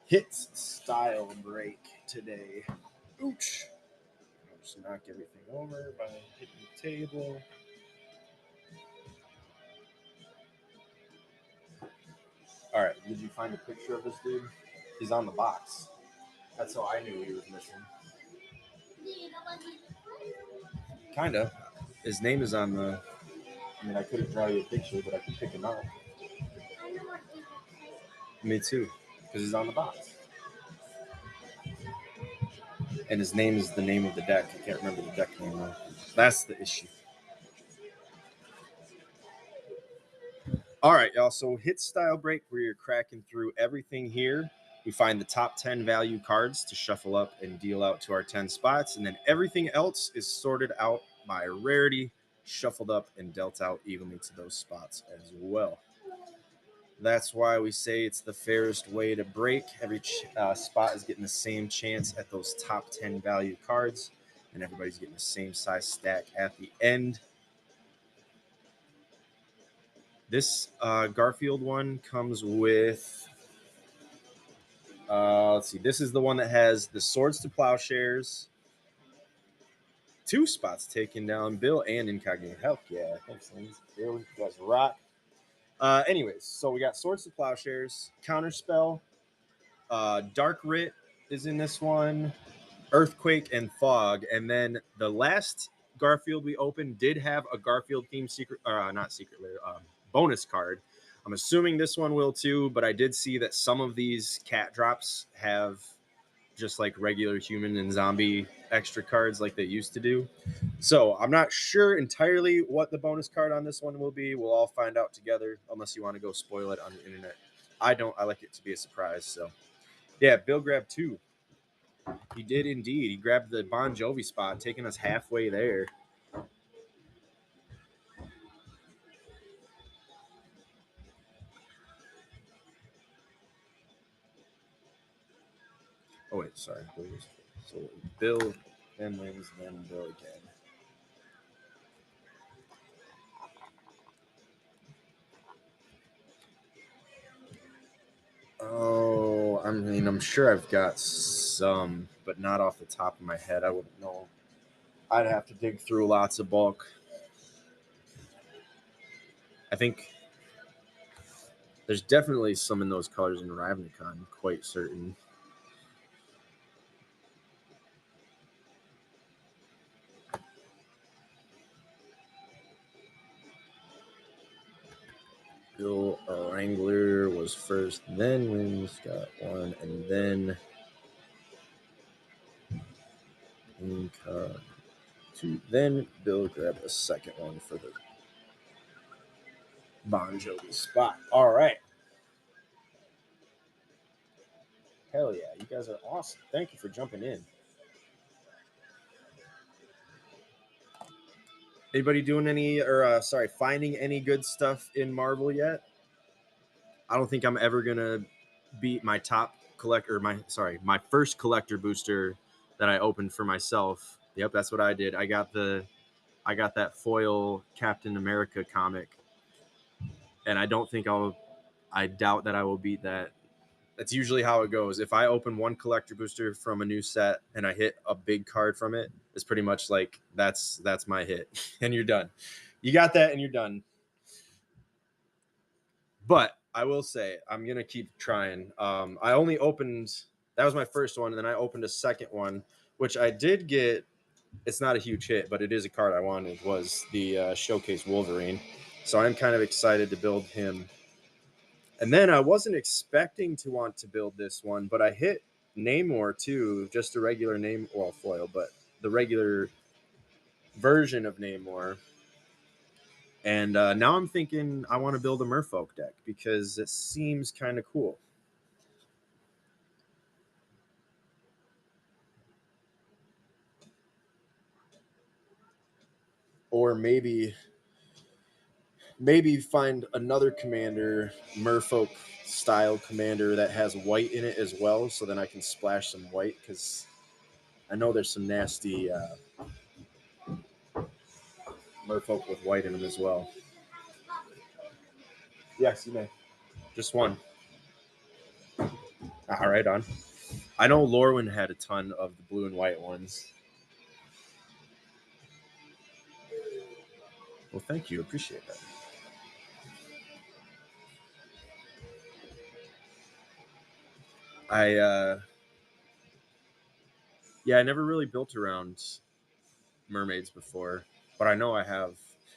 A: Hits style break today. Ooch. I'll just knock everything over by hitting the table. All right, did you find a picture of this dude? He's on the box. That's how I knew he was missing. Kind of. His name is on the... I mean, I couldn't draw you a picture, but I could pick him out. Me too, because he's on the box. And his name is the name of the deck. I can't remember the deck name though. That's the issue. All right, y'all. So hit style break where you're cracking through everything here. We find the top 10 value cards to shuffle up and deal out to our 10 spots. And then everything else is sorted out by rarity, shuffled up, and dealt out evenly to those spots as well. That's why we say it's the fairest way to break. Every spot is getting the same chance at those top 10 value cards, and everybody's getting the same size stack at the end. This Garfield one comes with, let's see, this is the one that has the Swords to Plowshares, 2 spots taken down, Bill and Incognito. Heck yeah, thanks, Lindsay. Bill, you guys rock. Anyways, so we got Swords to Plowshares, Counterspell, Dark Writ is in this one, Earthquake, and Fog. And then the last Garfield we opened did have a Garfield themed secret, not secret layer, bonus card. I'm assuming this one will too, but I did see that some of these cat drops have just like regular human and zombie extra cards like they used to do. So I'm not sure entirely what the bonus card on this one will be. We'll all find out together, unless you want to go spoil it on the internet. I don't. I like it to be a surprise. So yeah, Bill grabbed 2. He did indeed. He grabbed the Bon Jovi spot, taking us halfway there. Oh wait, sorry. So Bill, then wins, then Bill again. Oh, I mean, I'm sure I've got some, but not off the top of my head. I wouldn't know. I'd have to dig through lots of bulk. I think there's definitely some in those colors in Ravnica, I'm quite certain. Bill Wrangler was first, then Wins got 1, and then Inca 2. Then Bill grabbed a second one for the Bon Jovi spot. All right. Hell yeah, you guys are awesome. Thank you for jumping in. Anybody doing any, or finding any good stuff in Marvel yet? I don't think I'm ever gonna beat my top collector, my first collector booster that I opened for myself. Yep, that's what I did. I got that foil Captain America comic, and I doubt that I will beat that. That's usually how it goes. If I open one collector booster from a new set and I hit a big card from it, it's pretty much like that's my hit, and you're done. You got that, and you're done. But I will say I'm gonna keep trying. I only opened, that was my first one, and then I opened a second one, which I did get. It's not a huge hit, but it is a card I wanted. Was the Showcase Wolverine, so I'm kind of excited to build him. And then I wasn't expecting to want to build this one, but I hit Namor too, just a regular foil, but the regular version of Namor. And now I'm thinking I want to build a Merfolk deck because it seems kind of cool. Or maybe find another commander, Merfolk style commander that has white in it as well, so then I can splash some white, because I know there's some nasty Merfolk with white in them as well. Yes, you may. Just one. All right, on. I know Lorwyn had a ton of the blue and white ones. Well, thank you. Appreciate that. I never really built around mermaids before, but I know I have.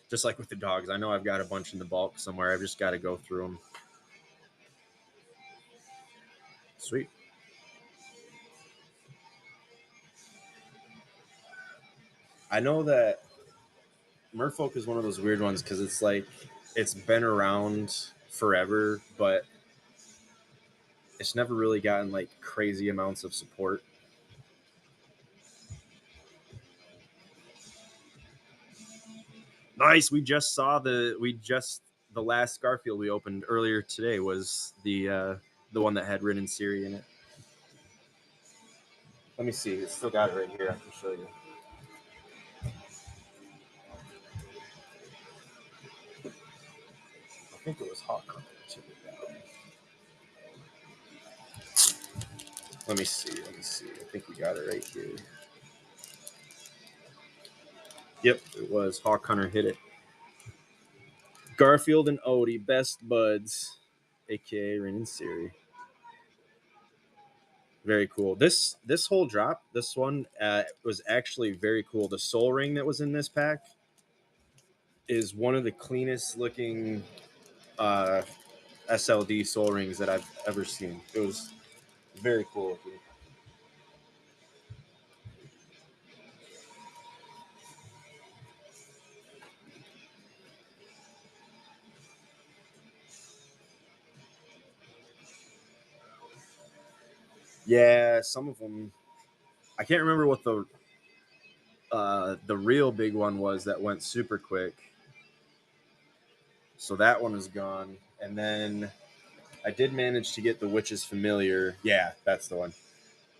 A: Just like with the dogs, I know I've got a bunch in the bulk somewhere. I've just got to go through them. Sweet. I know that Merfolk is one of those weird ones because it's like it's been around forever, but it's never really gotten like crazy amounts of support. Nice. We just the last Garfield we opened earlier today was the one that had Rin and Siri in it. Let me see. It's still got it right here. I can show you. I think it was Hawk Hunter. Let me see. I think we got it right here. Yep, it was. Hawk Hunter hit it. Garfield and Odie, best buds, aka Rin and Siri. Very cool. This whole drop, this one was actually very cool. The Soul Ring that was in this pack is one of the cleanest looking SLD Soul Rings that I've ever seen. It was very cool looking. Yeah, some of them. I can't remember what the real big one was that went super quick. So that one is gone. And then I did manage to get the Witch's Familiar. Yeah, that's the one.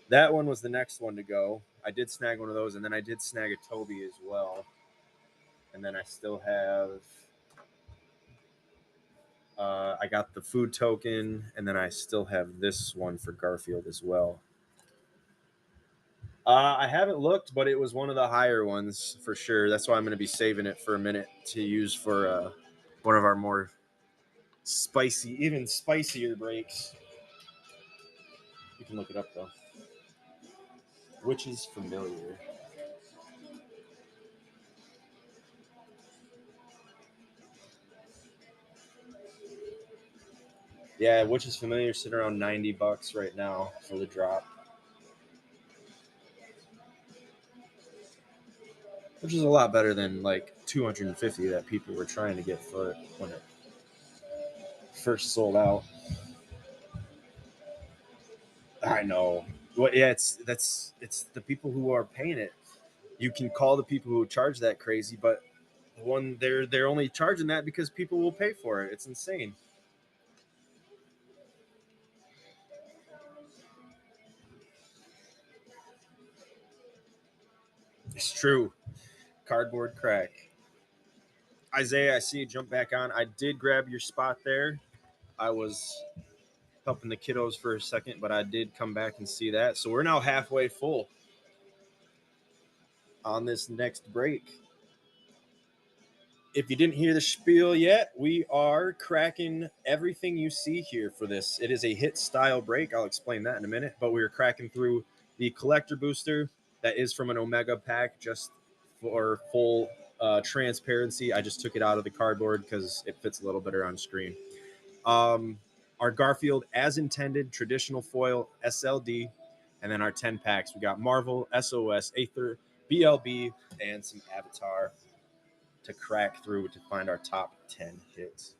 A: That one was the next one to go. I did snag one of those, and then I did snag a Toby as well. And then I still have. I got the food token, and then I still have this one for Garfield as well. I haven't looked, but it was one of the higher ones for sure. That's why I'm going to be saving it for a minute to use for one of our more spicy, even spicier breaks. You can look it up though. Witch's Familiar. Yeah, Witch's Familiar sitting around $90 right now for the drop, which is a lot better than like $250 that people were trying to get for it when it first sold out. I know. Well, yeah, it's the people who are paying it. You can call the people who charge that crazy, but one they're only charging that because people will pay for it. It's insane. It's true. Cardboard crack. Isaiah, I see you jump back on. I did grab your spot there. I was helping the kiddos for a second, but I did come back and see that. So we're now halfway full on this next break. If you didn't hear the spiel yet, we are cracking everything you see here for this. It is a hit style break. I'll explain that in a minute, but we're cracking through the collector booster that is from an Omega pack just for full transparency. I just took it out of the cardboard because it fits a little better on screen. Our Garfield as intended traditional foil SLD, and then our 10 packs. We got Marvel, SOS, Aether, BLB, and some Avatar to crack through to find our top 10 hits.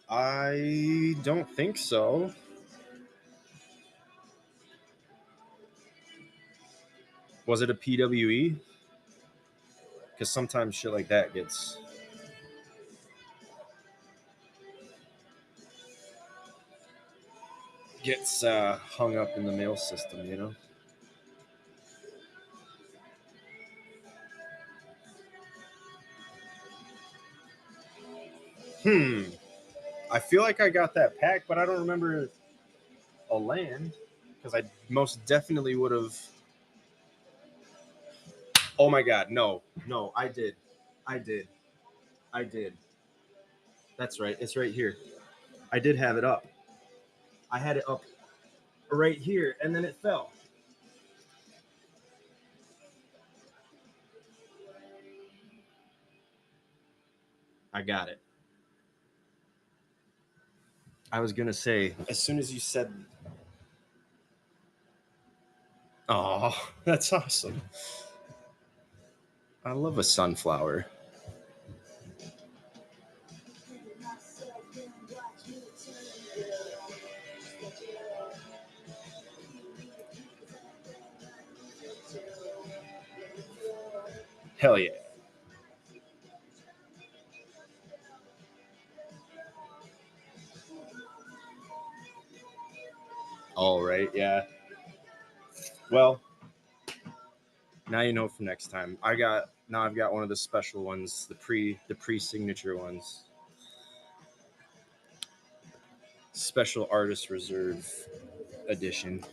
A: I don't think so. Was it a PWE? Because sometimes shit like that gets hung up in the mail system, you know? I feel like I got that pack, but I don't remember a land because I most definitely would have. Oh my God, no, I did. That's right. It's right here. I did have it up. I had it up right here, and then it fell. I got it. I was gonna say as soon as you said, "Oh, that's awesome." I love a sunflower. Hell yeah. All right, yeah. Well, now you know for next time. I've got one of the special ones, the pre-signature ones. Special artist reserve edition.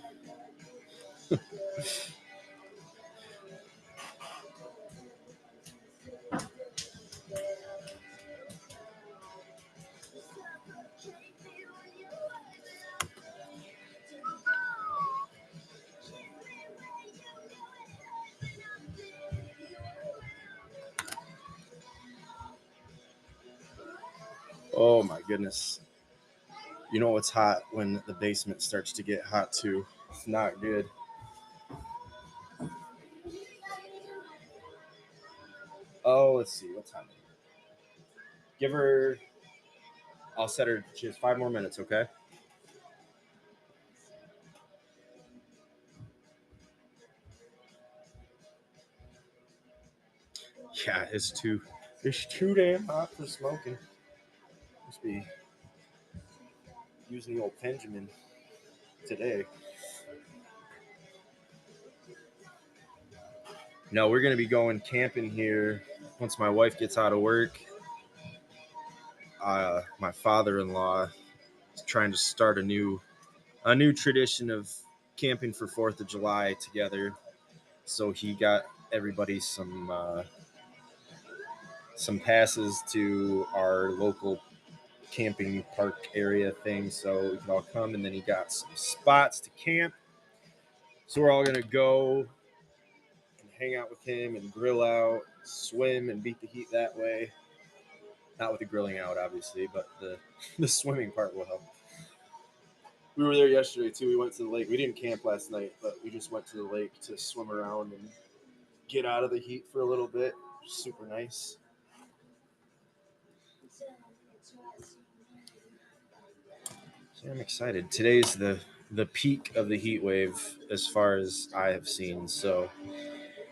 A: Oh my goodness. You know what's hot when the basement starts to get hot too. It's not good. Oh, let's see. What time? Give her. I'll set her. She has 5 more minutes, okay? Yeah, it's too damn hot for smoking. Must be using the old Benjamin today. No, we're gonna be going camping here once my wife gets out of work. My father-in-law is trying to start a new tradition of camping for 4th of July together. So he got everybody some passes to our local camping park area thing, so we can all come. And then he got some spots to camp. So we're all gonna go and hang out with him and grill out, swim, and beat the heat that way. Not with the grilling out, obviously, but the swimming part will help. We were there yesterday too. We went to the lake. We didn't camp last night, but we just went to the lake to swim around and get out of the heat for a little bit. Super nice. So I'm excited. Today's the peak of the heat wave as far as I have seen. So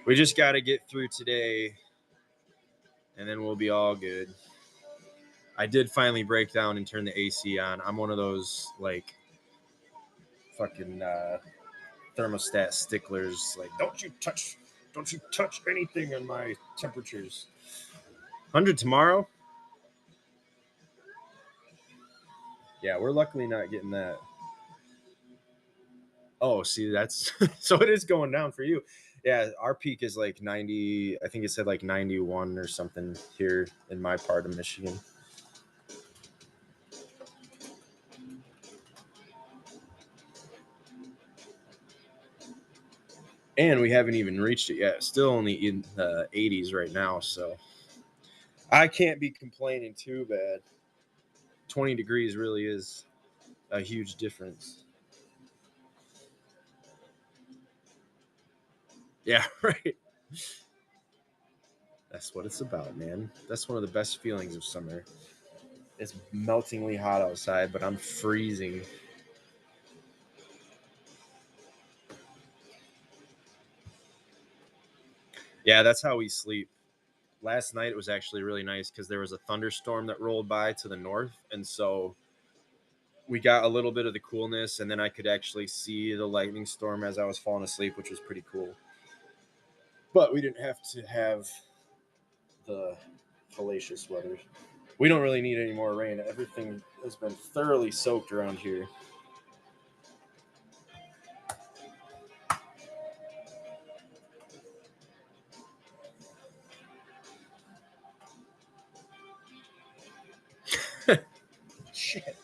A: we just got to get through today, and then we'll be all good. I did finally break down and turn the AC on. I'm one of those like fucking thermostat sticklers. Like, don't you touch anything on my temperatures. 100 tomorrow. Yeah, we're luckily not getting that. Oh, see, that's so it is going down for you. Yeah, our peak is like 90. I think it said like 91 or something here in my part of Michigan. And we haven't even reached it yet. Still only in the 80s right now, so I can't be complaining too bad. 20 degrees really is a huge difference. Yeah, right. That's what it's about, man. That's one of the best feelings of summer. It's meltingly hot outside, but I'm freezing. Yeah, that's how we sleep. Last night it was actually really nice because there was a thunderstorm that rolled by to the north, and so we got a little bit of the coolness, and then I could actually see the lightning storm as I was falling asleep, which was pretty cool. But we didn't have to have the hellacious weather. We don't really need any more rain. Everything has been thoroughly soaked around here. Shit.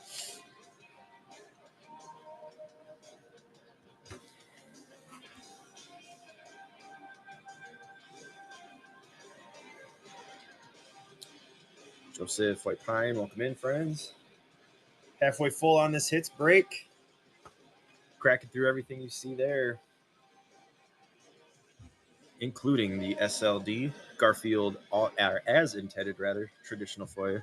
A: Joseph White Pine, welcome in, friends. Halfway full on this hits break. Cracking through everything you see there, including the SLD Garfield as intended, rather traditional foil.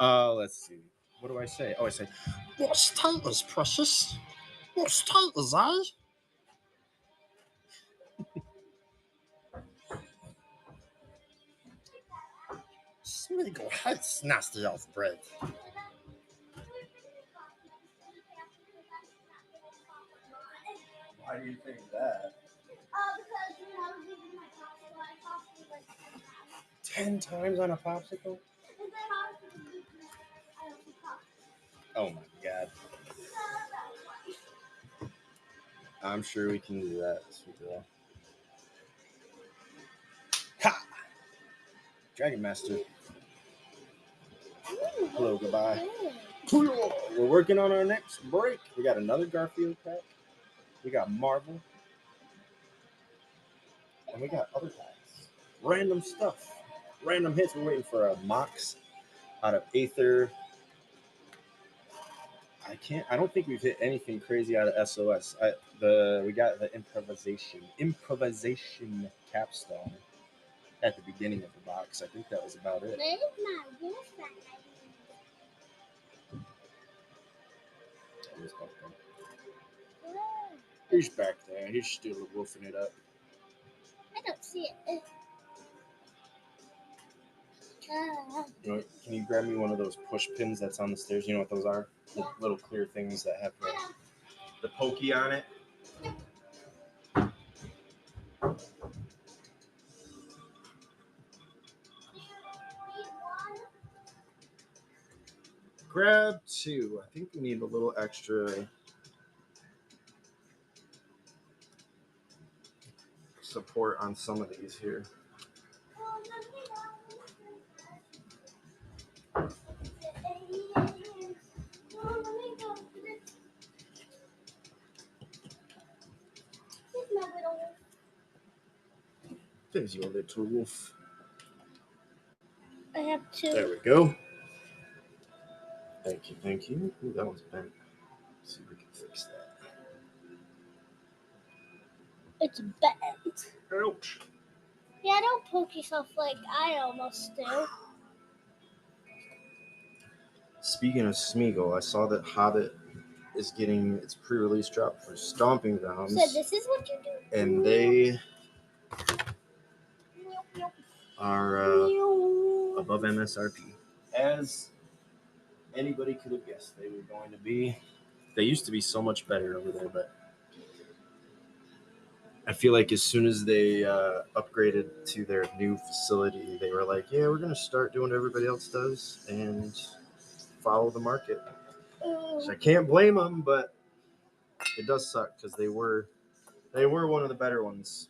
A: Let's see. What do I say? Oh, I say, what's Tanta's precious?
C: Status, eh? Smeagol hates nasty elf bread.
A: Why do you think that?
D: Because when I was eating my popsicle, I cost me like
C: 10 times on a popsicle?
A: Oh my god. I'm sure we can do that. Sweet girl. Ha! Dragon Master. Hello, goodbye. We're working on our next break. We got another Garfield pack. We got Marvel. And we got other packs. Random stuff. Random hits. We're waiting for a Mox out of Aether. I don't think we've hit anything crazy out of SOS. We got the improvisation capstone at the beginning of the box. I think that was about it.
D: Where's my wolf that
A: He's back there. He's still wolfing it up.
D: I don't see it.
A: You know, can you grab me one of those push pins that's on the stairs? You know what those are? The little clear things that have the pokey on it. Grab 2. I think we need a little extra support on some of these here. There's your little wolf.
D: I have 2.
A: There we go. Thank you, thank you. Ooh, that one's bent. Let's see if we can fix that.
D: It's bent.
A: Ouch.
D: Yeah, don't poke yourself like I almost do.
A: Speaking of Smeagol, I saw that Hobbit is getting its pre-release drop for Stomping Grounds.
D: So this is what you do?
A: And they are above MSRP. As anybody could have guessed, they were going to be. They used to be so much better over there, but I feel like as soon as they upgraded to their new facility, they were like, yeah, we're going to start doing what everybody else does and follow the market. So I can't blame them, but it does suck because they were one of the better ones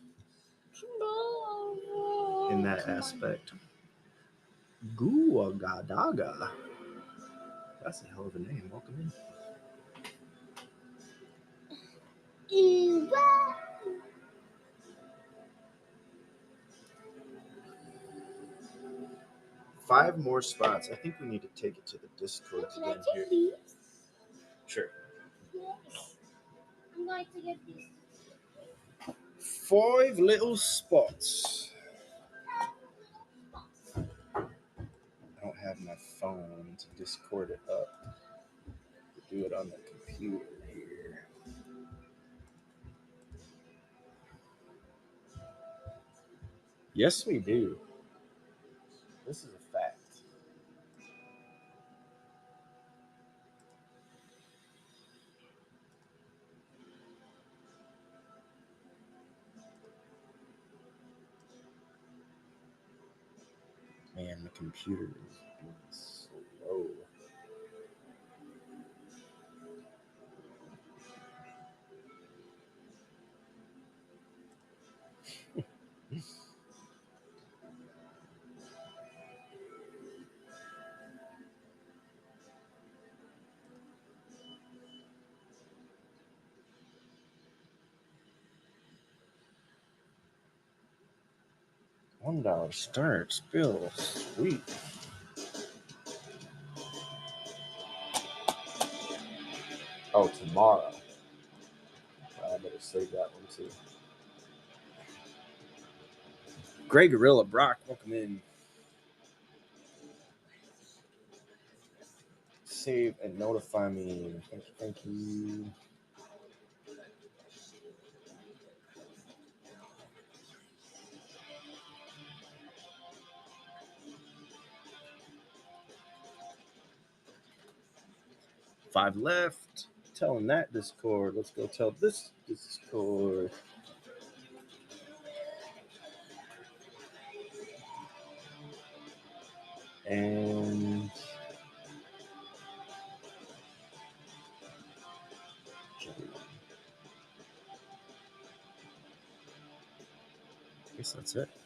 A: in that aspect. Guagadaga. That's a hell of a name. Welcome in. Five more spots. I think we need to take it to the Discord
D: Can I
A: again
D: take
A: here.
D: these?
A: Sure.
D: Yes. I'm going to get these.
A: 5 little spots. I don't have my phone to Discord it up. Do it on the computer here. Yes, we do. This is a fact. Man, the computer is being slow. $1 starts, Bill. Sweet. Oh, tomorrow. I better save that one too. Grey Gorilla Brock, welcome in. Save and notify me. Thank you, thank you. 5 left. Telling that Discord. Let's go tell this Discord. And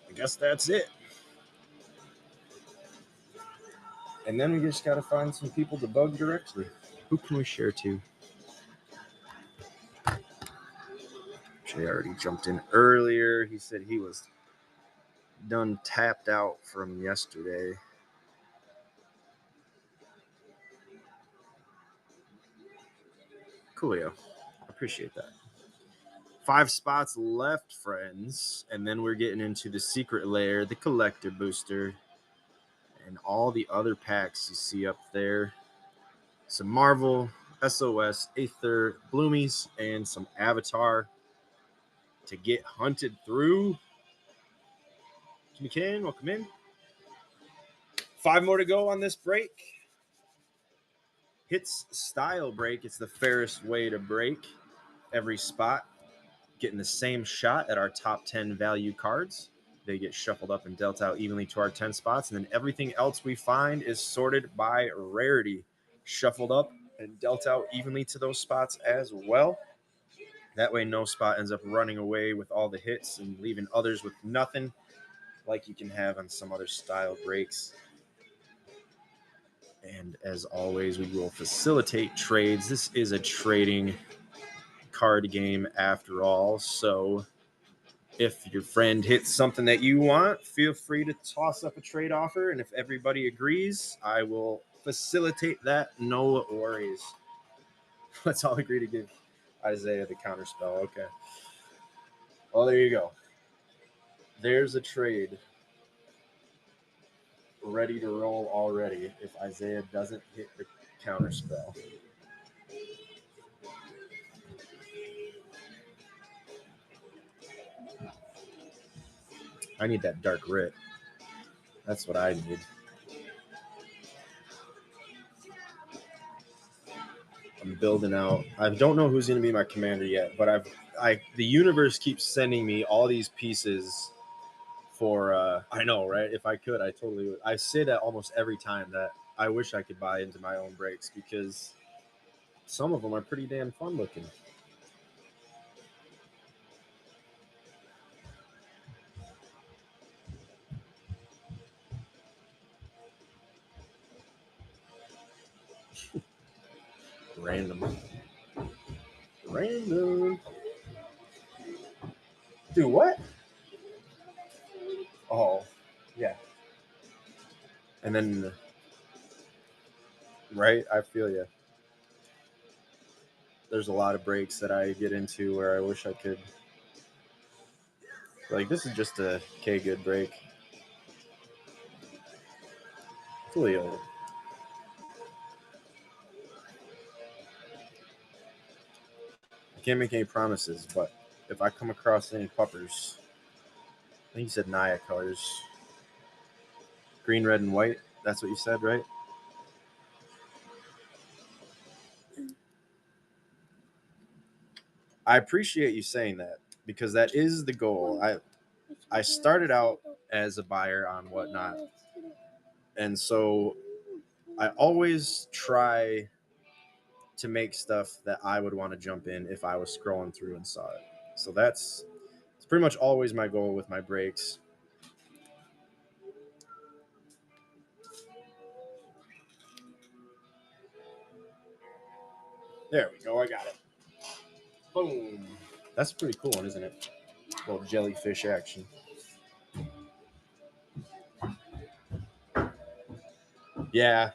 A: I guess that's it. And then we just got to find some people to bug directly. Who can we share to? Jay already jumped in earlier. He said he was done tapped out from yesterday. Coolio. Appreciate that. 5 spots left, friends. And then we're getting into the secret layer, the collector booster, and all the other packs you see up there. Some Marvel, SOS, Aether, Bloomies, and some Avatar to get hunted through. Jimmy Ken, welcome in. 5 more to go on this break. Hits style break. It's the fairest way to break every spot. Getting the same shot at our top 10 value cards. They get shuffled up and dealt out evenly to our 10 spots. And then everything else we find is sorted by rarity, shuffled up and dealt out evenly to those spots as well. That way, no spot ends up running away with all the hits and leaving others with nothing, like you can have on some other style breaks. And as always, we will facilitate trades. This is a trading card game after all, so if your friend hits something that you want, feel free to toss up a trade offer, and if everybody agrees, I will facilitate that. No worries. Let's all agree to give Isaiah the counter spell. Okay. Well, there you go. There's a trade ready to roll already if Isaiah doesn't hit the counter spell. I need that Dark Writ. That's what I need. I'm building out. I don't know who's going to be my commander yet, but the universe keeps sending me all these pieces for I know, right? If I could, I totally would. I say that almost every time that I wish I could buy into my own breaks because some of them are pretty damn fun looking. Random. Dude, what? Oh, yeah. And then, right? I feel you. There's a lot of breaks that I get into where I wish I could. Like, this is just a good break. Coolio. I can't make any promises, but if I come across any puppers, I think you said Naya colors. Green, red, and white. That's what you said, right? I appreciate you saying that because that is the goal. I started out as a buyer on Whatnot, and so I always try to make stuff that I would want to jump in if I was scrolling through and saw it. So it's pretty much always my goal with my breaks. There we go. I got it. Boom. That's a pretty cool one, isn't it? A little jellyfish action. Yeah.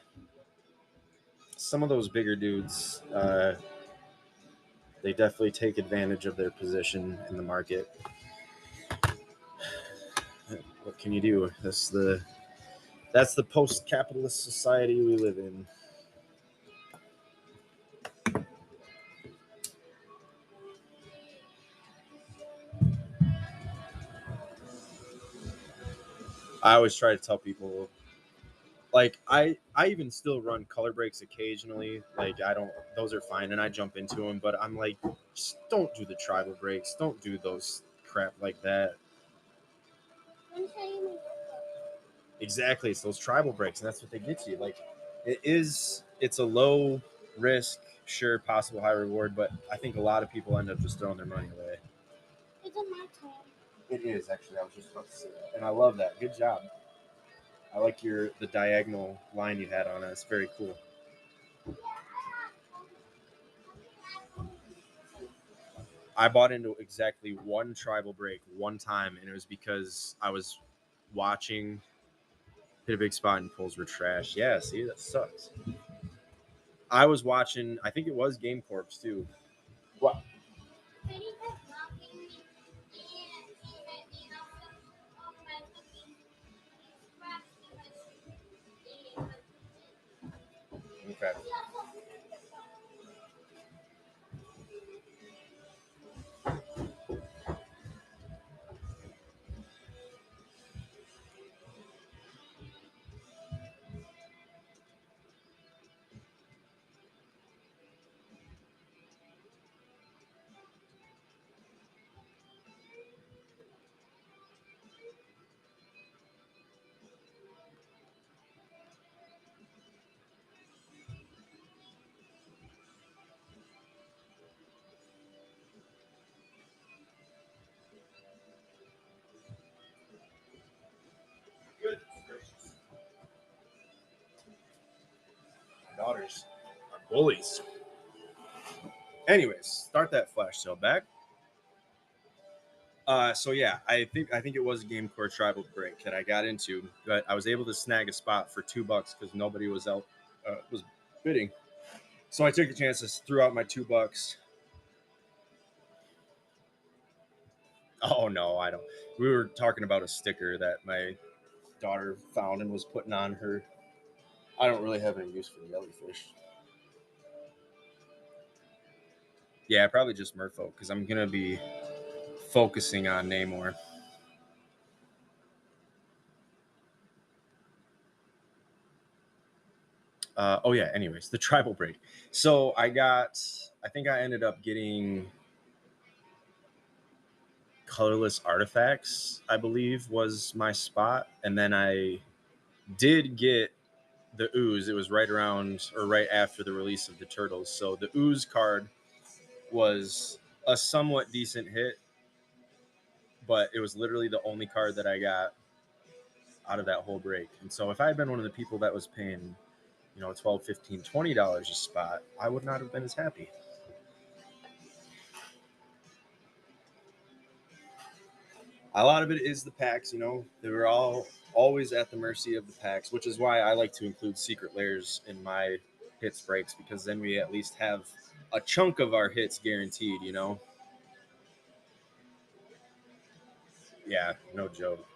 A: Some of those bigger dudes, they definitely take advantage of their position in the market. What can you do? That's the post-capitalist society we live in. I always try to tell people like I even still run color breaks occasionally. Like I don't, those are fine, and I jump into them. But I'm like, just don't do the tribal breaks. Don't do those crap like that. Exactly, it's those tribal breaks, and that's what they get you. Like it's a low risk, sure, possible high reward, but I think a lot of people end up just throwing their money away.
D: It's on my turn.
A: It is actually. I was just about to say that, and I love that. Good job. I like the diagonal line you had on it. It's very cool. I bought into exactly one tribal break one time, and it was because I was watching Hit a Big Spot and pulls were trash. Yeah, see, that sucks. I was watching, I think it was Game Corps too. What? Okay. Good gracious. My daughters are bullies. Anyways, start that flash sale back. So yeah, I think it was a Game Core tribal break that I got into, but I was able to snag a spot for $2 because nobody was out was bidding. So I took the chances, threw out my $2. Oh no, I don't. We were talking about a sticker that my daughter found and was putting on her. I don't really have any use for jellyfish. Yeah, probably just Merfolk because I'm gonna be focusing on Namor. Oh yeah. Anyways, the tribal break. So I think I ended up getting colorless artifacts. I believe was my spot, and then I did get the ooze. It was right around or right after the release of the turtles. So the ooze card was a somewhat decent hit, but it was literally the only card that I got out of that whole break. And so if I had been one of the people that was paying, $12, $15, $20 a spot, I would not have been as happy. A lot of it is the packs, they were all always at the mercy of the packs, which is why I like to include secret layers in my hits breaks, because then we at least have a chunk of our hits guaranteed. Yeah, no joke.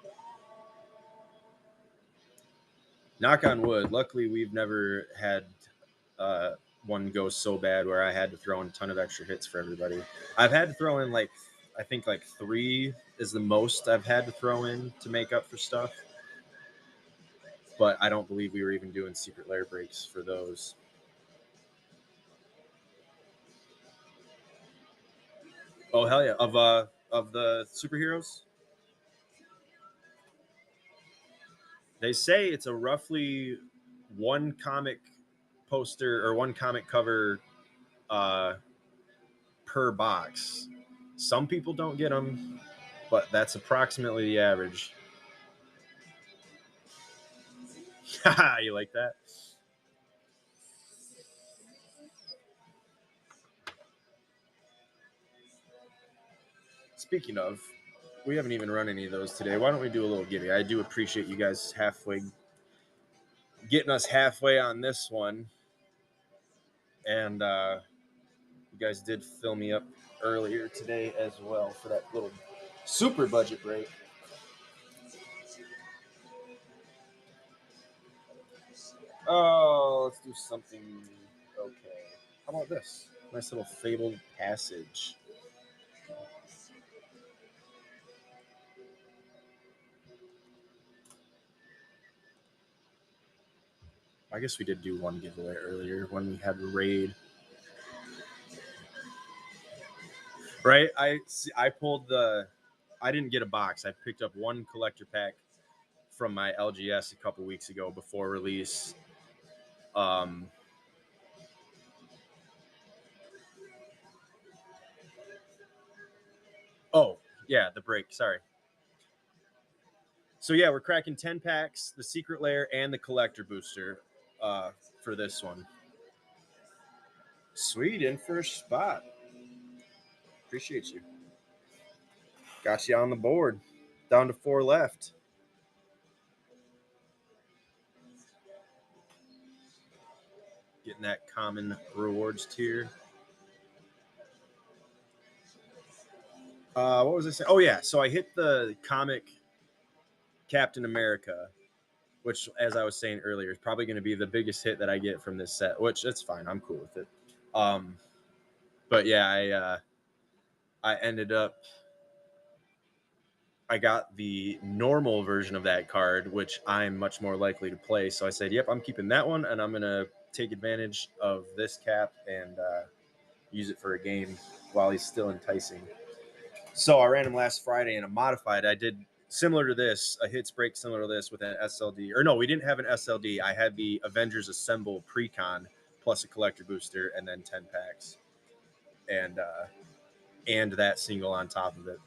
A: Knock on wood, luckily we've never had uh, one go so bad where I had to throw in a ton of extra hits for everybody. I've had to throw in I think 3 is the most I've had to throw in to make up for stuff, but I don't believe we were even doing secret layer breaks for those. Oh hell yeah! Of the superheroes, they say it's a roughly one comic poster or one comic cover uh, per box. Some people don't get them, but that's approximately the average. You like that? Speaking of, we haven't even run any of those today. Why don't we do a little giddy? I do appreciate you guys getting us halfway on this one, and you guys did fill me up earlier today as well for that little super budget break. Oh, let's do something. Okay. How about this? Nice little fabled passage. I guess we did do one giveaway earlier when we had raid. Right? I pulled the. I didn't get a box. I picked up one collector pack from my LGS a couple weeks ago before release. Oh, yeah, the break. Sorry. So, yeah, we're cracking 10 packs, the secret lair, and the collector booster for this one. Sweet, in first spot. Appreciate you. Got you on the board. Down to 4 left. Getting that common rewards tier. What was I saying? Oh, yeah. So I hit the comic Captain America, which, as I was saying earlier, is probably going to be the biggest hit that I get from this set, which that's fine. I'm cool with it. But yeah, I ended up, I got the normal version of that card, which I'm much more likely to play. So I said, yep, I'm keeping that one, and I'm going to take advantage of this cap and use it for a game while he's still enticing. So I ran him last Friday in a modified. I did similar to this, a hits break similar to this with an SLD. Or no, we didn't have an SLD. I had the Avengers Assemble pre-con plus a collector booster and then 10 packs. And that single on top of it.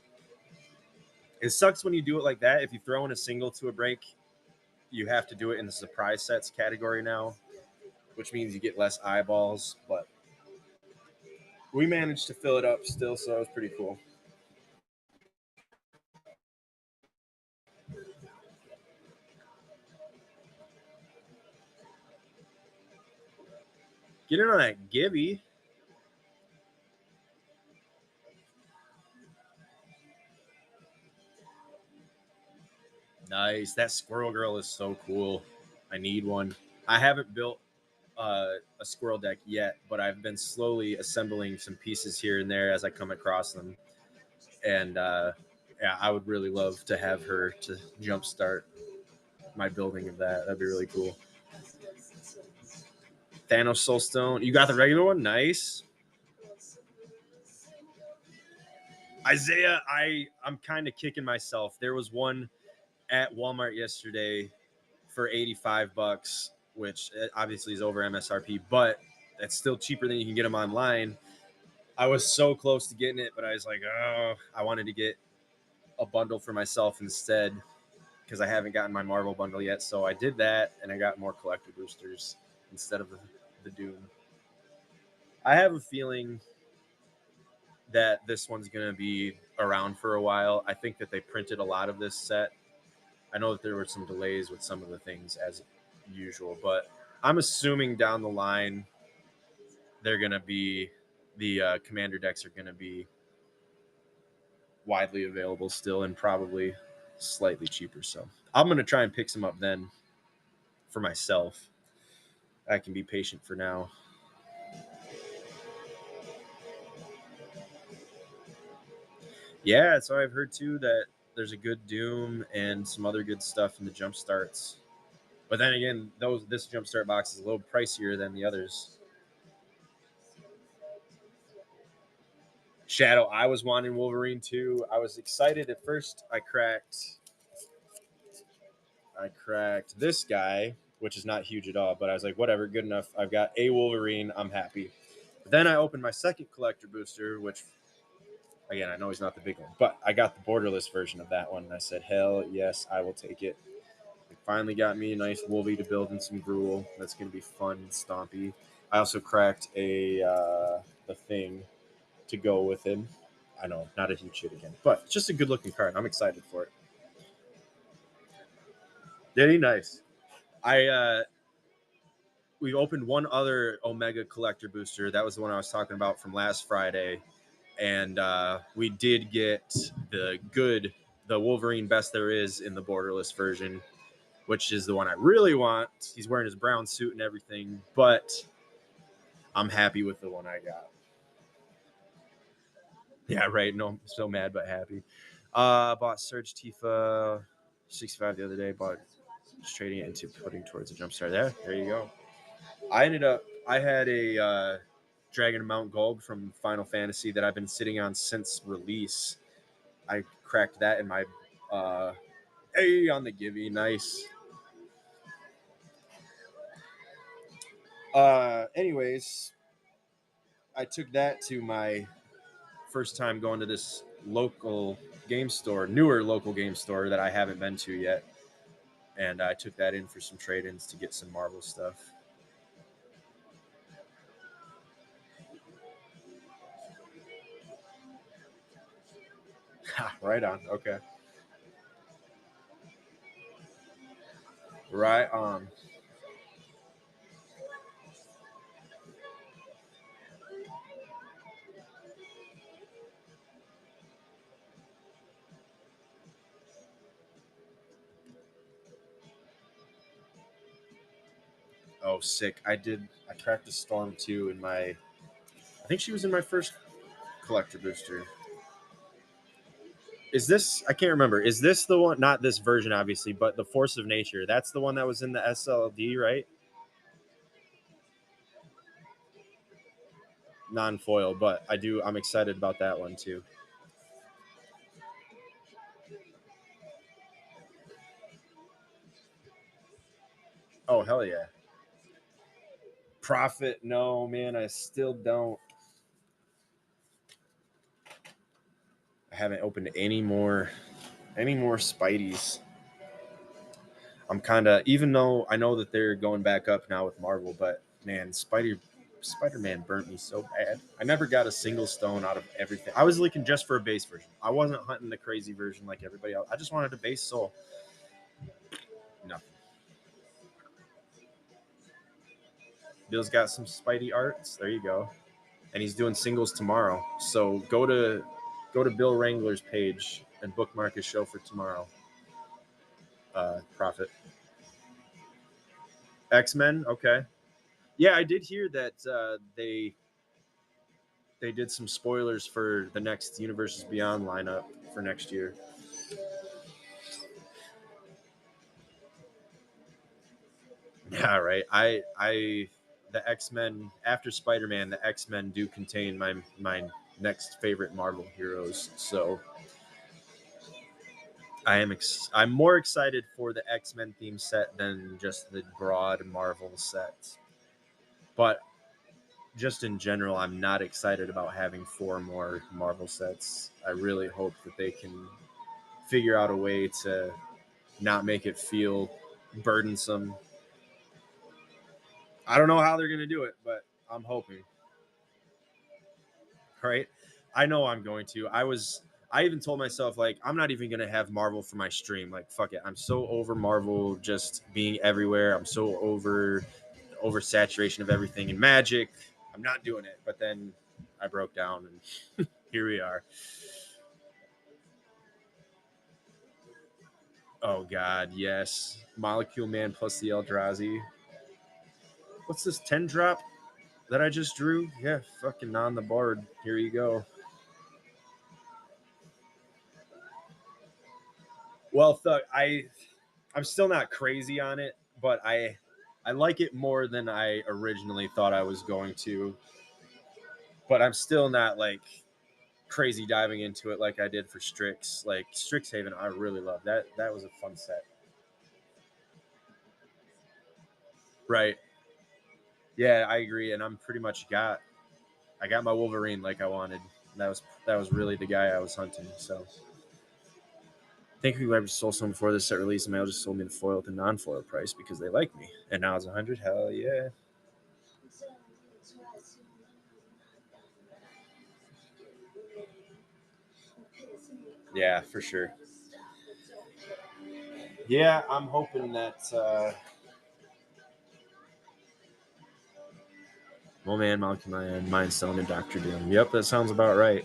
A: It sucks when you do it like that. If you throw in a single to a break, you have to do it in the surprise sets category now, which means you get less eyeballs. But we managed to fill it up still, so it was pretty cool. Get in on that Gibby. Nice. That Squirrel Girl is so cool. I need one. I haven't built a squirrel deck yet, but I've been slowly assembling some pieces here and there as I come across them. And yeah, I would really love to have her to jumpstart my building of that. That'd be really cool. Thanos Soulstone. You got the regular one? Nice. Isaiah, I'm kind of kicking myself. There was one at Walmart yesterday for $85, which obviously is over MSRP, but that's still cheaper than you can get them online. I was so close to getting it, but I was like, oh, I wanted to get a bundle for myself instead because I haven't gotten my Marvel bundle yet. So I did that, and I got more collector boosters instead of the Doom. I have a feeling that this one's going to be around for a while. I think that they printed a lot of this set. I know that there were some delays with some of the things as usual, but I'm assuming down the line they're going to be the commander decks are going to be widely available still and probably slightly cheaper. So I'm going to try and pick some up then for myself. I can be patient for now. Yeah, so I've heard too that there's a good Doom and some other good stuff in the jump starts. But then again, this jumpstart box is a little pricier than the others. Shadow, I was wanting Wolverine too. I was excited at first. I cracked this guy, which is not huge at all, but I was like, whatever, good enough. I've got a Wolverine. I'm happy. But then I opened my second collector booster, which, again, I know he's not the big one, but I got the borderless version of that one. And I said, hell yes, I will take it. It finally got me a nice Wolvie to build in some Gruul. That's going to be fun and stompy. I also cracked the thing to go with him. I know, not a huge hit again, but just a good looking card. I'm excited for it. Did he? Nice. We opened one other Omega collector booster. That was the one I was talking about from last Friday. And we did get the Wolverine best there is in the borderless version, which is the one I really want. He's wearing his brown suit and everything, but I'm happy with the one I got. Yeah, right. No, I'm so mad but happy. Bought Surge Tifa 65 the other day. Bought just trading it into putting towards a jump start. There you go. I had a Dragon of Mount Gold from Final Fantasy that I've been sitting on since release. I cracked that in my A on the Gibby. Nice. Anyways, I took that to my first time going to this local game store, newer local game store that I haven't been to yet. And I took that in for some trade-ins to get some Marvel stuff. Right on. Okay. Right on. Oh, sick. I cracked the Storm too in my. I think she was in my first collector booster. Is this? I can't remember. Is this the one? Not this version, obviously, but the Force of Nature. That's the one that was in the SLD, right? Non-foil, but I'm excited about that one too. Oh, hell yeah. Profit? No, man, I still don't. I haven't opened any more Spideys. I'm kind of, even though I know that they're going back up now with Marvel, but man, Spider-Man burnt me so bad. I never got a single stone out of everything. I was looking just for a base version. I wasn't hunting the crazy version like everybody else. I just wanted a base soul. Nothing. Bill's got some Spidey arts. There you go. And he's doing singles tomorrow. So go to Bill Wrangler's page and bookmark his show for tomorrow. Profit. X-Men, okay. Yeah, I did hear that they did some spoilers for the next Universes Beyond lineup for next year. Yeah, right. I the X-Men after Spider-Man, the X-Men do contain my next favorite Marvel heroes. So I'm more excited for the X-Men theme set than just the broad Marvel set. But just in general, I'm not excited about having 4 more Marvel sets. I really hope that they can figure out a way to not make it feel burdensome. I don't know how they're going to do it, but I'm hoping. Right? I know I'm going to. I even told myself, like, I'm not even gonna have Marvel for my stream. Like, fuck it. I'm so over Marvel just being everywhere. I'm so oversaturation of everything in Magic. I'm not doing it. But then I broke down, and here we are. Oh God, yes. Molecule Man plus the Eldrazi. What's this 10 drop that I just drew? Yeah, fucking on the board. Here you go. Well, I'm still not crazy on it, but I like it more than I originally thought I was going to. But I'm still not like crazy diving into it like I did for Strix. Like Strixhaven, I really love that. That was a fun set. Right. Yeah, I agree, and I'm pretty much I got my Wolverine like I wanted. That was really the guy I was hunting. So I think whoever sold some before this set release, and they all just sold me the foil at the non-foil price because they like me. And now it's 100. Hell yeah. Yeah, for sure. Yeah, I'm hoping that. Oh man, Molecule Man, Mind Stone, and Doctor Doom. Yep, that sounds about right.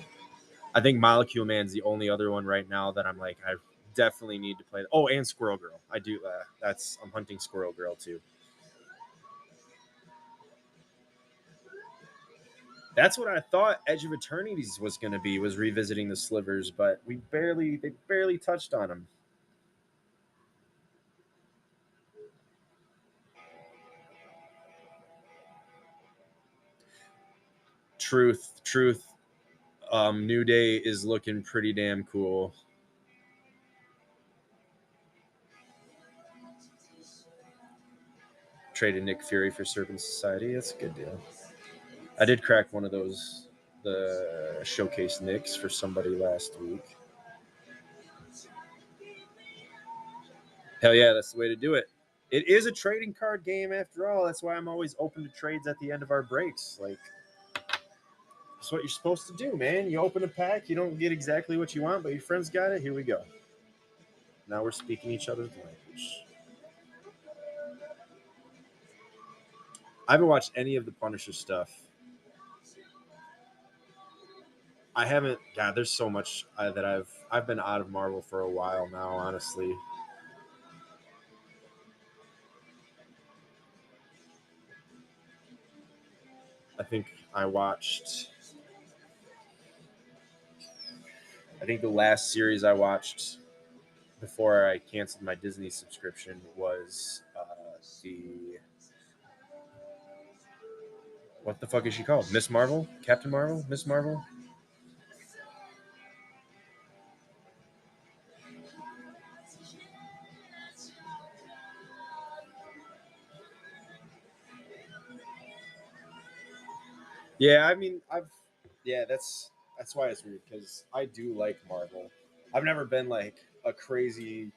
A: I think Molecule Man's the only other one right now that I'm like, I definitely need to play. Oh, and Squirrel Girl. I do. I'm hunting Squirrel Girl too. That's what I thought Edge of Eternities was going to be, was revisiting the slivers, but they barely touched on them. Truth. New Day is looking pretty damn cool. Traded Nick Fury for Serpent Society. That's a good deal. I did crack one of those, the showcase Nicks for somebody last week. Hell yeah, that's the way to do it. It is a trading card game after all. That's why I'm always open to trades at the end of our breaks. Like, that's what you're supposed to do, man. You open a pack, you don't get exactly what you want, but your friends got it. Here we go. Now we're speaking each other's language. I haven't watched any of the Punisher stuff. I haven't. God, there's so much that I've been out of Marvel for a while now. Honestly, I think the last series I watched before I canceled my Disney subscription was what the fuck is she called? Miss Marvel? Captain Marvel? Miss Marvel? Yeah, I mean, that's why it's weird, because I do like Marvel. I've never been like a crazy,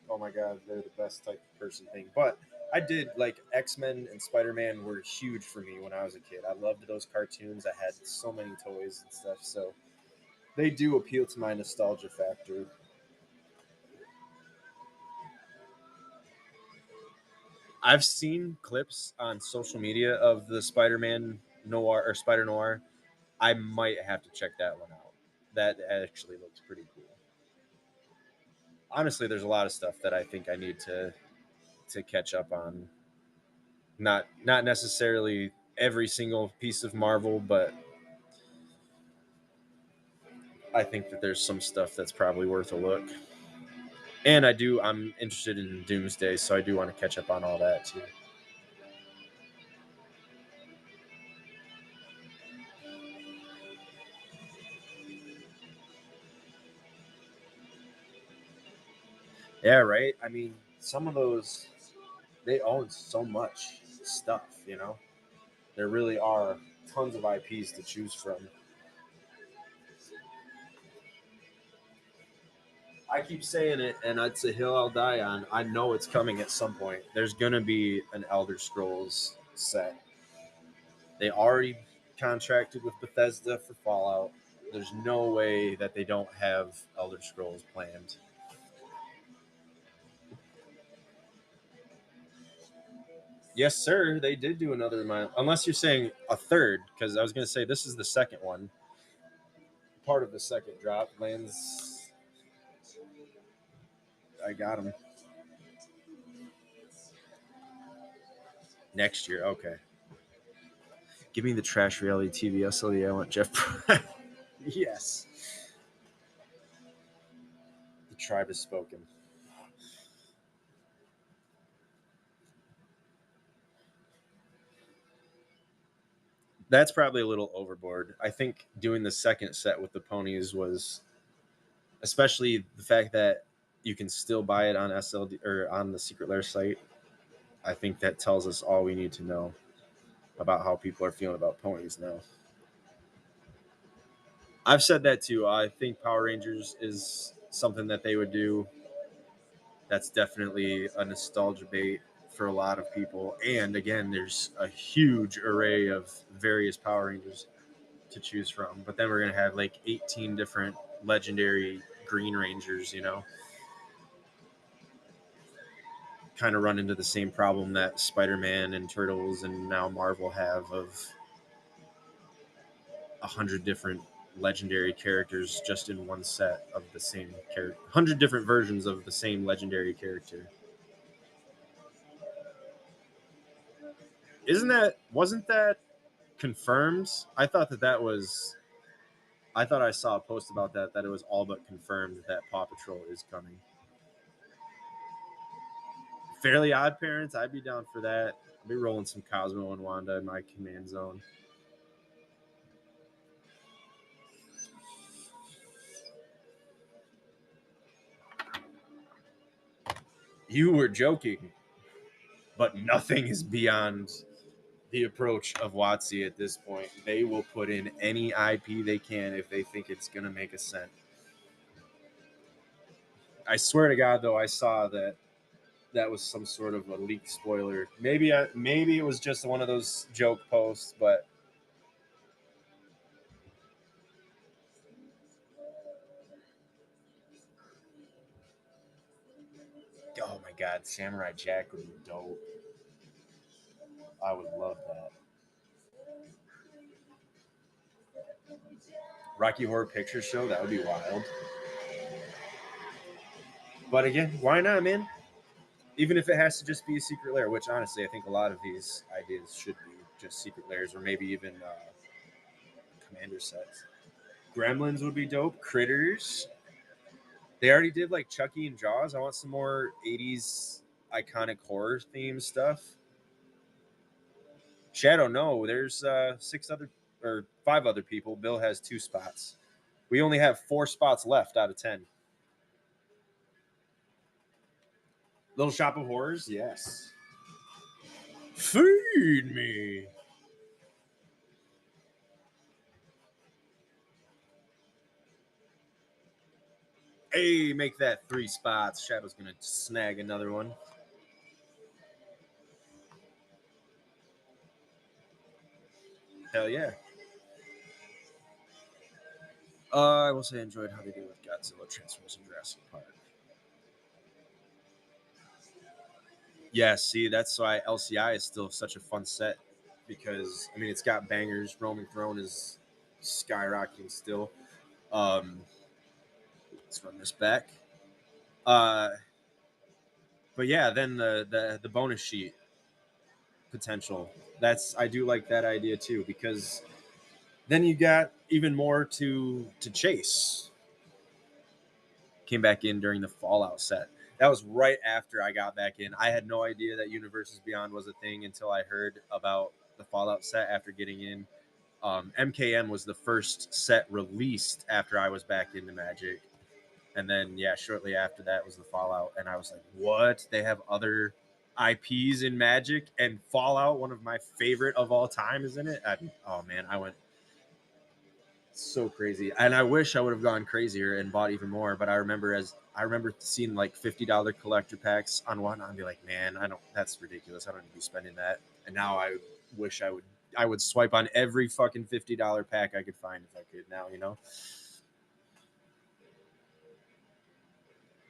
A: oh my god, they're the best type of person thing. But I did like X-Men and Spider-Man were huge for me when I was a kid. I loved those cartoons. I had so many toys and stuff, so they do appeal to my nostalgia factor. I've seen clips on social media of the Spider-Man Noir or Spider Noir. I might have to check that one out. That actually looks pretty cool. Honestly, there's a lot of stuff that I think I need to catch up on. Not necessarily every single piece of Marvel, but I think that there's some stuff that's probably worth a look. And I'm interested in Doomsday, so I do want to catch up on all that too. Yeah, right. I mean, some of those, they own so much stuff, you know. There really are tons of IPs to choose from. I keep saying it, and it's a hill I'll die on. I know it's coming at some point. There's gonna be an Elder Scrolls set. They already contracted with Bethesda for Fallout. There's no way that they don't have Elder Scrolls planned. Yes, sir. They did do another mile. Unless you're saying a third, because I was going to say this is the second one. Part of the second drop lands. I got him. Next year. Okay. Give me the trash reality TV SLE. I want Jeff. Yes. The tribe has spoken. That's probably a little overboard. I think doing the second set with the ponies was, especially the fact that you can still buy it on SLD or on the Secret Lair site. I think that tells us all we need to know about how people are feeling about ponies now. I've said that too. I think Power Rangers is something that they would do. That's definitely a nostalgia bait for a lot of people. And again, there's a huge array of various Power Rangers to choose from. But then we're going to have like 18 different legendary Green Rangers, you know. Kind of run into the same problem that Spider-Man and Turtles and now Marvel have of 100 different legendary characters just in one set of the same character. 100 different versions of the same legendary character. Wasn't that confirmed? I thought I saw a post about that it was all but confirmed that Paw Patrol is coming. Fairly Odd Parents, I'd be down for that. I'd be rolling some Cosmo and Wanda in my command zone. You were joking, but nothing is beyond the approach of WotC at this point. They will put in any IP they can if they think it's going to make a cent. I swear to God, though, I saw that was some sort of a leaked spoiler. Maybe it was just one of those joke posts, but oh my God, Samurai Jack would be dope. I would love that. Rocky Horror Picture Show, that would be wild. But again, why not, man? Even if it has to just be a secret lair, which honestly, I think a lot of these ideas should be just secret lairs, or maybe even commander sets. Gremlins would be dope. Critters. They already did like Chucky and Jaws. I want some more 80s iconic horror theme stuff. Shadow, no, there's 5 other people. Bill has 2 spots. We only have 4 spots left out of 10. Little Shop of Horrors, yes. Feed me. Hey, make that 3 spots. Shadow's gonna snag another one. Hell yeah. I will say I enjoyed how they did with Godzilla, Transformers, and Jurassic Park. Yeah, see, that's why LCI is still such a fun set because I mean it's got bangers. Roman Throne is skyrocketing still. Let's run this back. But yeah, then the bonus sheet potential. I do like that idea too because then you got even more to chase. Came back in during the Fallout set. That was right after I got back in. I had no idea that Universes Beyond was a thing until I heard about the Fallout set after getting in. MKM was the first set released after I was back into Magic. And then, yeah, shortly after that was the Fallout. And I was like, what? They have other IPs in Magic? And Fallout, one of my favorite of all time, is in it? Oh, man, I went so crazy. And I wish I would have gone crazier and bought even more. But I remember seeing like $50 collector packs on one. I'd be like, man, that's ridiculous. I don't need to be spending that. And now I wish I would swipe on every fucking $50 pack I could find if I could now, you know?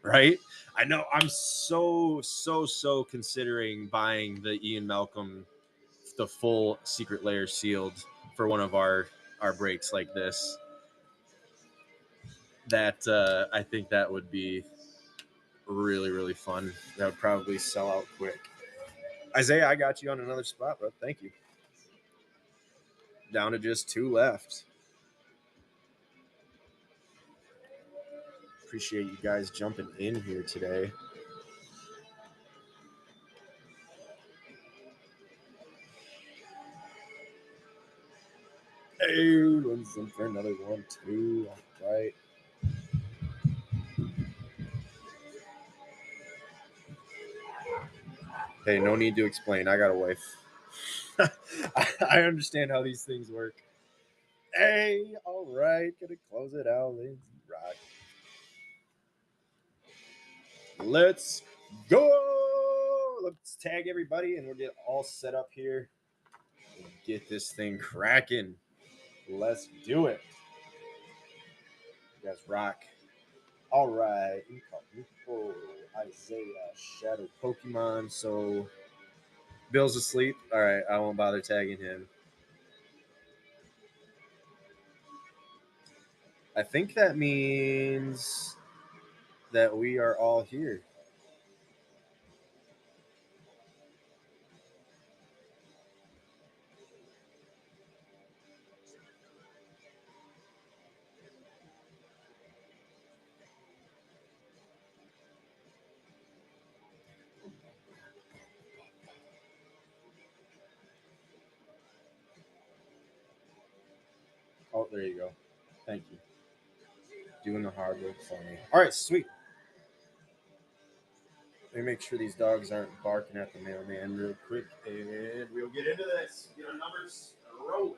A: Right? I know I'm so considering buying the Ian Malcolm, the full secret layer sealed for one of our breaks like this. That I think that would be really, really fun. That would probably sell out quick. Isaiah, I got you on another spot, bro. Thank you. Down to just 2 left. Appreciate you guys jumping in here today. Hey, one's in for another 1, 2. All right. Hey, no need to explain. I got a wife. I understand how these things work. Hey, all right. Gonna close it out. Lindsay Rock. Let's go. Let's tag everybody and we'll get all set up here and get this thing cracking. Let's do it. You guys rock. All right. Incognito, Isaiah, Shadow Pokemon. So Bill's asleep. All right. I won't bother tagging him. I think that means that we are all here. Oh, there you go. Thank you. Doing the hard work for me. All right, sweet. Let me make sure these dogs aren't barking at the mailman real quick, and we'll get into this. Get our numbers rolling.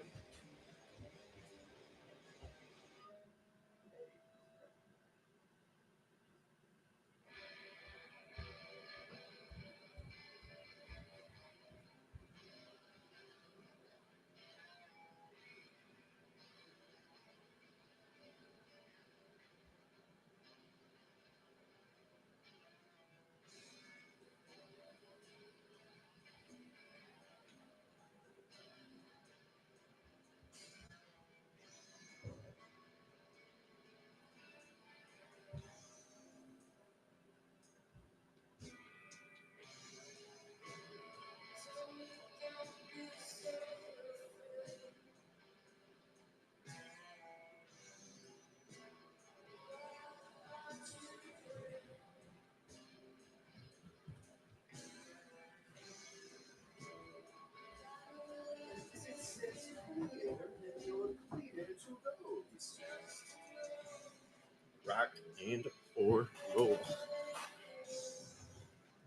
A: Rock and or roll.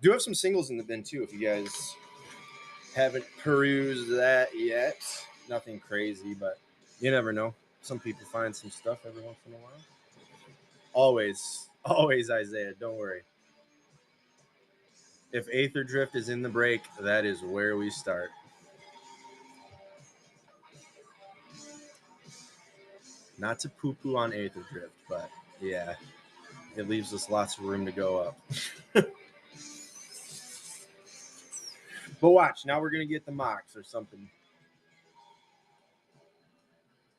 A: Do have some singles in the bin too if you guys haven't perused that yet. Nothing crazy, but you never know. Some people find some stuff every once in a while. Always Isaiah, don't worry. If Aether Drift is in the break, that is where we start. Not to poo-poo on Aether Drift, but yeah, it leaves us lots of room to go up. But watch, now we're going to get the mocks or something.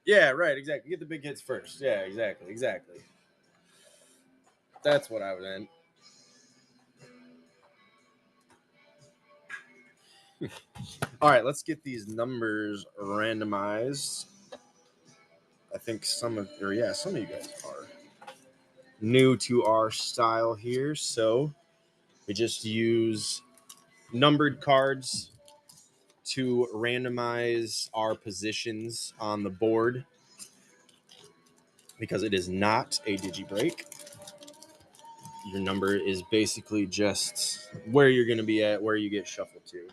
A: Yeah, right, exactly. Get the big hits first. Yeah, exactly. That's what I would end. All right, let's get these numbers randomized. I think some of you guys are new to our style here, so we just use numbered cards to randomize our positions on the board because it is not a digi-break. Your number is basically just where you're going to be at, where you get shuffled to.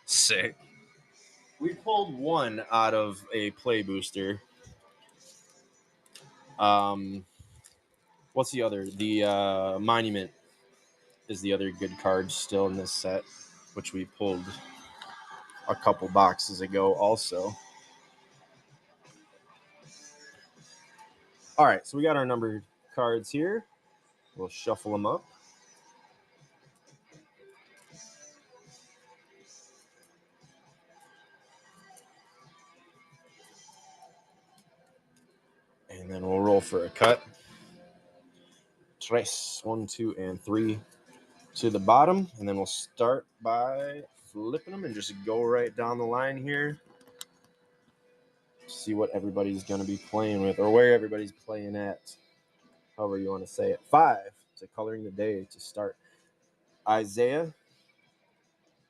A: Sick. We pulled one out of a play booster. What's the other? The Monument is the other good card still in this set, which we pulled a couple boxes ago also. All right, so we got our numbered cards here. We'll shuffle them up. And then we'll roll for a cut. 1, 2, and 3 to the bottom. And then we'll start by flipping them and just go right down the line here. See what everybody's going to be playing with or where everybody's playing at. However you want to say it. 5 to Coloring the Day to start. Isaiah,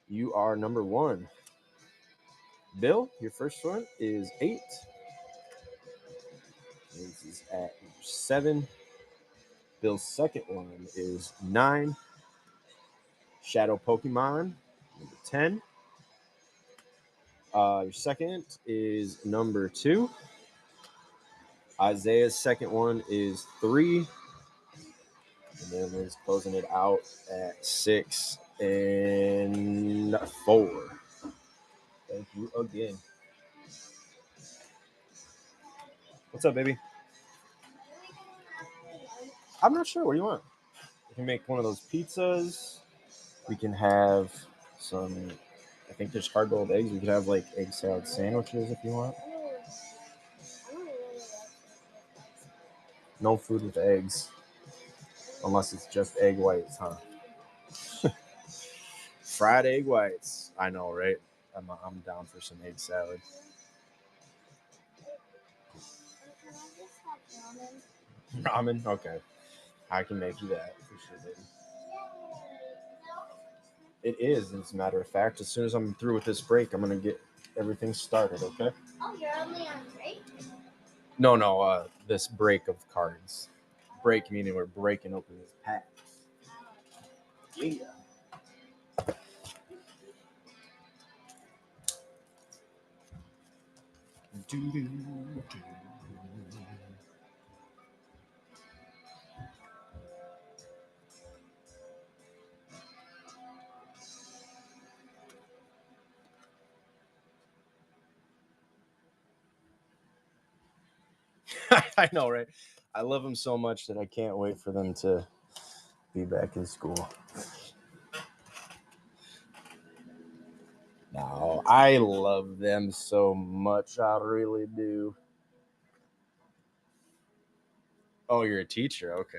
A: you are number 1. Bill, your first one is 8. This is at number 7. Bill's second one is 9. Shadow Pokemon, number 10. Your second is number 2. Isaiah's second one is 3. And then there's closing it out at 6 and 4. Thank you again. What's up, baby? I'm not sure. What do you want? We can make one of those pizzas. We can have some, I think there's hard-boiled eggs. We could have like egg salad sandwiches if you want. No food with eggs. Unless it's just egg whites, huh? Fried egg whites. I know, right? I'm down for some egg salad. Ramen? Okay. I can make you that for sure, baby. It is, as a matter of fact. As soon as I'm through with this break, I'm going to get everything started, okay?
D: Oh, you're only on break?
A: No, this break of cards. Break meaning we're breaking open this pack. Yeah. I know, right? I love them so much that I can't wait for them to be back in school. No, I love them so much. I really do. Oh, you're a teacher? Okay.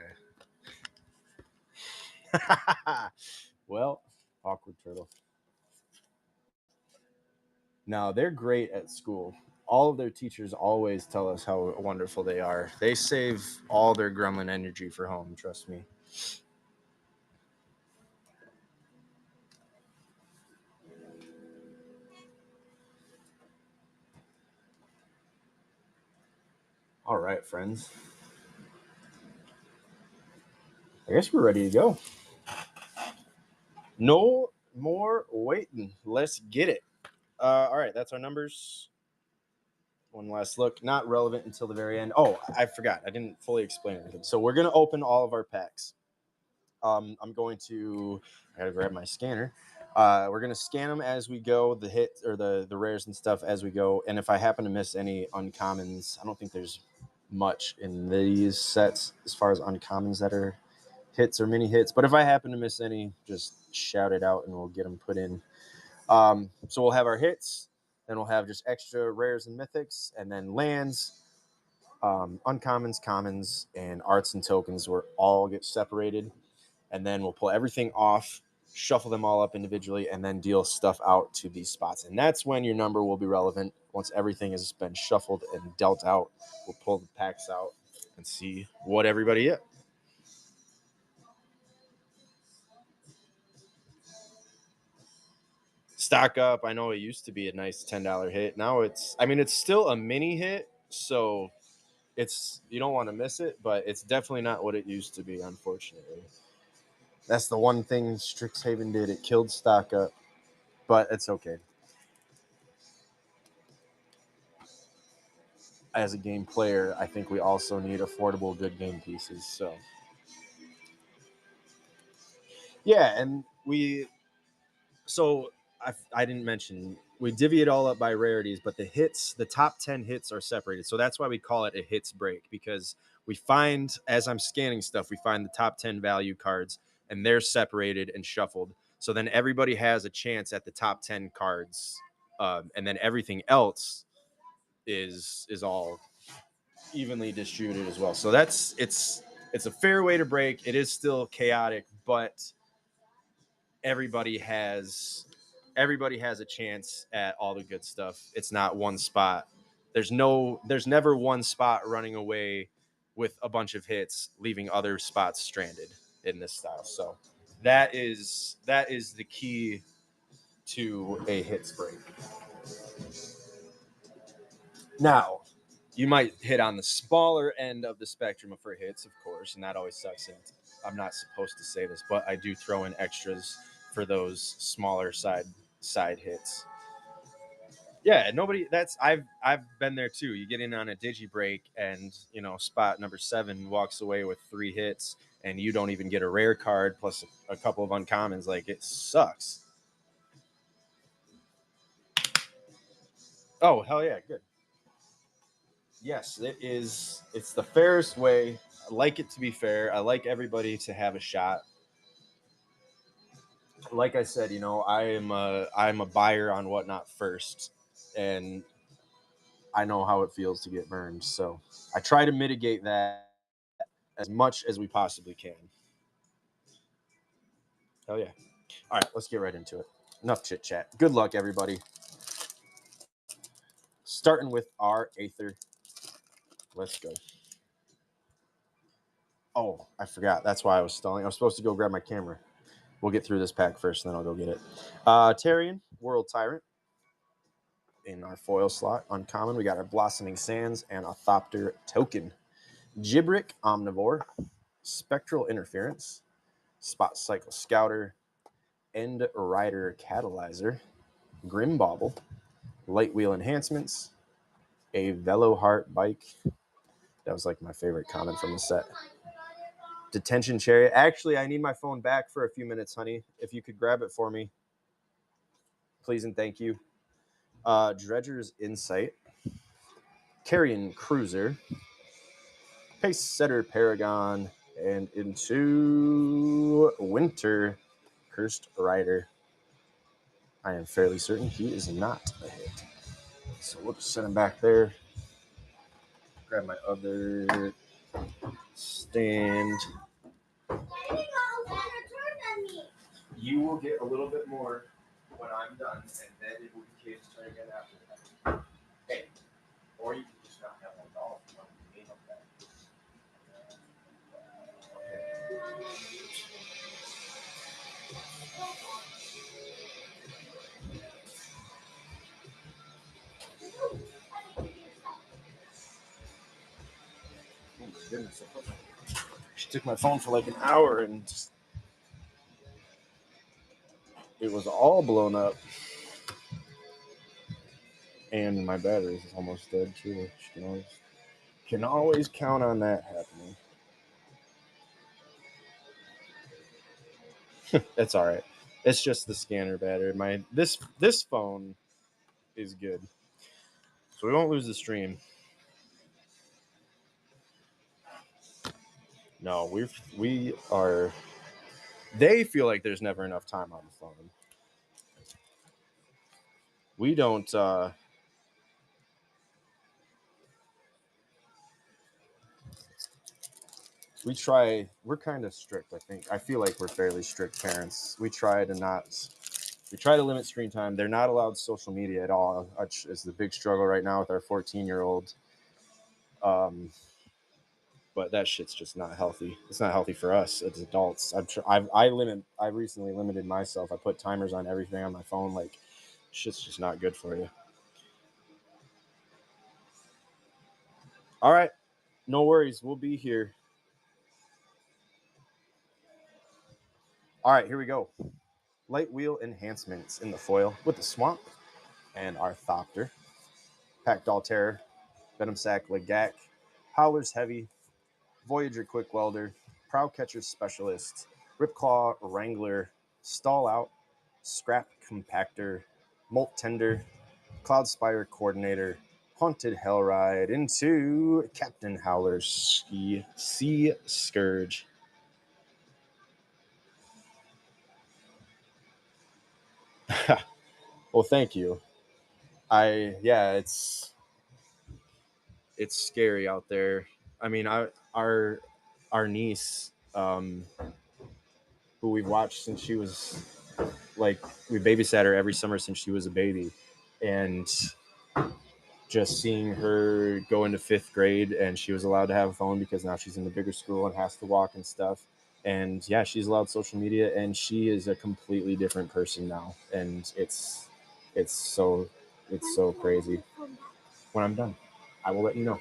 A: Well, awkward turtle. Now, they're great at school. All of their teachers always tell us how wonderful they are. They save all their gremlin energy for home, trust me. All right, friends. I guess we're ready to go. No more waiting. Let's get it. All right, that's our numbers. One last look. Not relevant until the very end. Oh, I forgot. I didn't fully explain anything. So we're going to open all of our packs. I'm going to, I got to grab my scanner. We're going to scan them as we go, the hits or the rares and stuff as we go. And if I happen to miss any uncommons, I don't think there's much in these sets as far as uncommons that are hits or mini hits. But if I happen to miss any, just shout it out and we'll get them put in. So we'll have our hits, then we'll have just extra rares and mythics, and then lands, uncommons, commons, and arts and tokens where all get separated. And then we'll pull everything off, shuffle them all up individually, and then deal stuff out to these spots. And that's when your number will be relevant. Once everything has been shuffled and dealt out, we'll pull the packs out and see what everybody hit. Stock up. I know it used to be a nice $10 hit. Now it's still a mini hit, so you don't want to miss it, but it's definitely not what it used to be, unfortunately. That's the one thing Strixhaven did. It killed stock up, but it's okay. As a game player, I think we also need affordable good game pieces. So yeah, and I didn't mention, we divvy it all up by rarities, but the top 10 hits are separated. So that's why we call it a hits break, because we find, as I'm scanning stuff, we find the top 10 value cards and they're separated and shuffled. So then everybody has a chance at the top 10 cards. And then everything else is all evenly distributed as well. So it's a fair way to break. It is still chaotic, but everybody has a chance at all the good stuff. It's not one spot. There's never one spot running away with a bunch of hits, leaving other spots stranded in this style. So that is the key to a hits break. Now, you might hit on the smaller end of the spectrum for hits, of course, and that always sucks. And I'm not supposed to say this, but I do throw in extras for those smaller side hits. Yeah, I've been there too. You get in on a digi break and spot number 7 walks away with 3 hits and you don't even get a rare card plus a couple of uncommons. Like, it sucks. Oh, hell yeah, good. Yes, it's the fairest way. I like it to be fair. I like everybody to have a shot. Like I said, I'm a buyer on Whatnot first, and I know how it feels to get burned. So I try to mitigate that as much as we possibly can. Oh yeah. All right, let's get right into it. Enough chit chat. Good luck, everybody. Starting with our Aether. Let's go. Oh, I forgot. That's why I was stalling. I was supposed to go grab my camera. We'll get through this pack first, and then I'll go get it. Tarion, World Tyrant. In our foil slot, uncommon, we got our Blossoming Sands and a Thopter token. Gibrick Omnivore, Spectral Interference, Spot Cycle Scouter, End Rider Catalyzer, Grim Bauble, Light Wheel Enhancements, a Veloheart Bike. That was like my favorite comment from the set. Detention Chariot. Actually, I need my phone back for a few minutes, honey. If you could grab it for me, please and thank you. Dredger's Insight, Carrion Cruiser, Pace Setter Paragon, and into Winter Cursed Rider. I am fairly certain he is not a hit. So we'll just set him back there. Grab my other stand. You will get a little bit more when I'm done, and then it will be Cave's turn again after that. Hey, or you can just not have one doll if you want to game up that. Oh my goodness. She took my phone for like an hour and just, it was all blown up. And my battery is almost dead too. She can always count on that happening. That's all right. It's just the scanner battery. This phone is good, so we won't lose the stream. No, we are. They feel like there's never enough time on the phone. We don't. We try. We're kind of strict. I think. I feel like we're fairly strict parents. We try to limit screen time. They're not allowed social media at all, which is the big struggle right now with our 14-year-old. But that shit's just not healthy. It's not healthy for us as adults. I recently limited myself. I put timers on everything on my phone. Like, shit's just not good for you. All right, no worries. We'll be here. All right, here we go. Light Wheel Enhancements in the foil with the Swamp and our Thopter. Packed Altair, Venom Sack Legak, Howler's Heavy, Voyager Quick Welder, Prow Catcher Specialist, Ripclaw Wrangler, Stall Out, Scrap Compactor, Molt Tender, Cloud Spire Coordinator, Haunted Hellride, into Captain Howler's Sea Scourge. Well, thank you. It's scary out there. I mean, our niece, who we've watched since she was like, we babysat her every summer since she was a baby, and just seeing her go into 5th grade and she was allowed to have a phone because now she's in the bigger school and has to walk and stuff. And yeah, she's allowed social media and she is a completely different person now. And it's so crazy. When I'm done, I will let you know.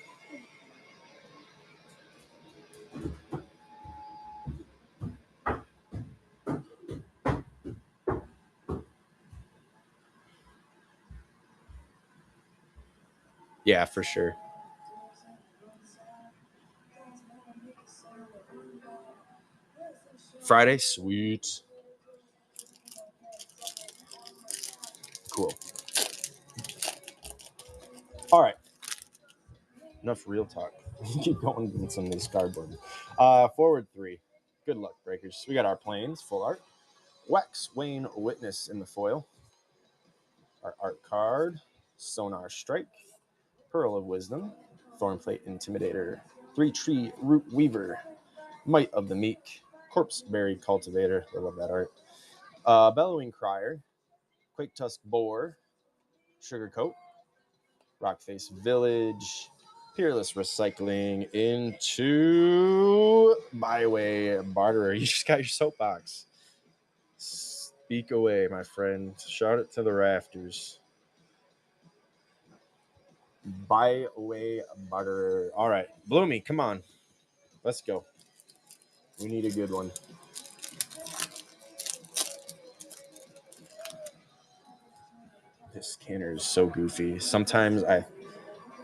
A: Yeah, for sure. Friday, sweet. Cool. All right. Enough real talk. Keep going with some of these cardboard. Forward 3. Good luck, breakers. We got our planes, full art. Wax Wayne Witness in the foil. Our art card, Sonar Strike, Pearl of Wisdom, Thornplate Intimidator, 3-Tree Root Weaver, Might of the Meek, Corpse Buried Cultivator. I love that art. Bellowing Crier, Quake Tusk Boar, Sugarcoat, Rockface Village, Peerless Recycling, into Byway Barterer. You just got your soapbox. Speak away, my friend. Shout it to the rafters. Byway Butter. All right, Bloomy, come on. Let's go. We need a good one. This scanner is so goofy. Sometimes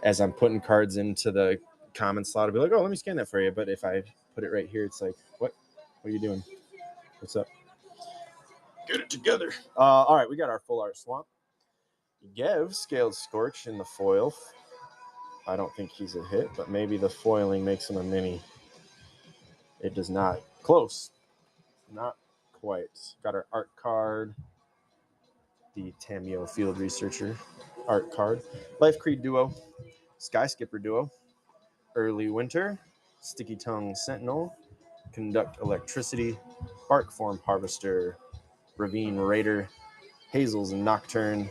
A: as I'm putting cards into the common slot, I'll be like, oh, let me scan that for you. But if I put it right here, it's like, what? What are you doing? What's up? Get it together. All right, we got our full art swamp. Gev, Scaled Scorch in the foil. I don't think he's a hit, but maybe the foiling makes him a mini. It does not. Close. Not quite. Got our art card. The Tamio Field Researcher art card. Life Creed Duo. Sky Skipper Duo. Early Winter. Sticky Tongue Sentinel. Conduct Electricity. Bark Form Harvester. Ravine Raider. Hazel's Nocturne.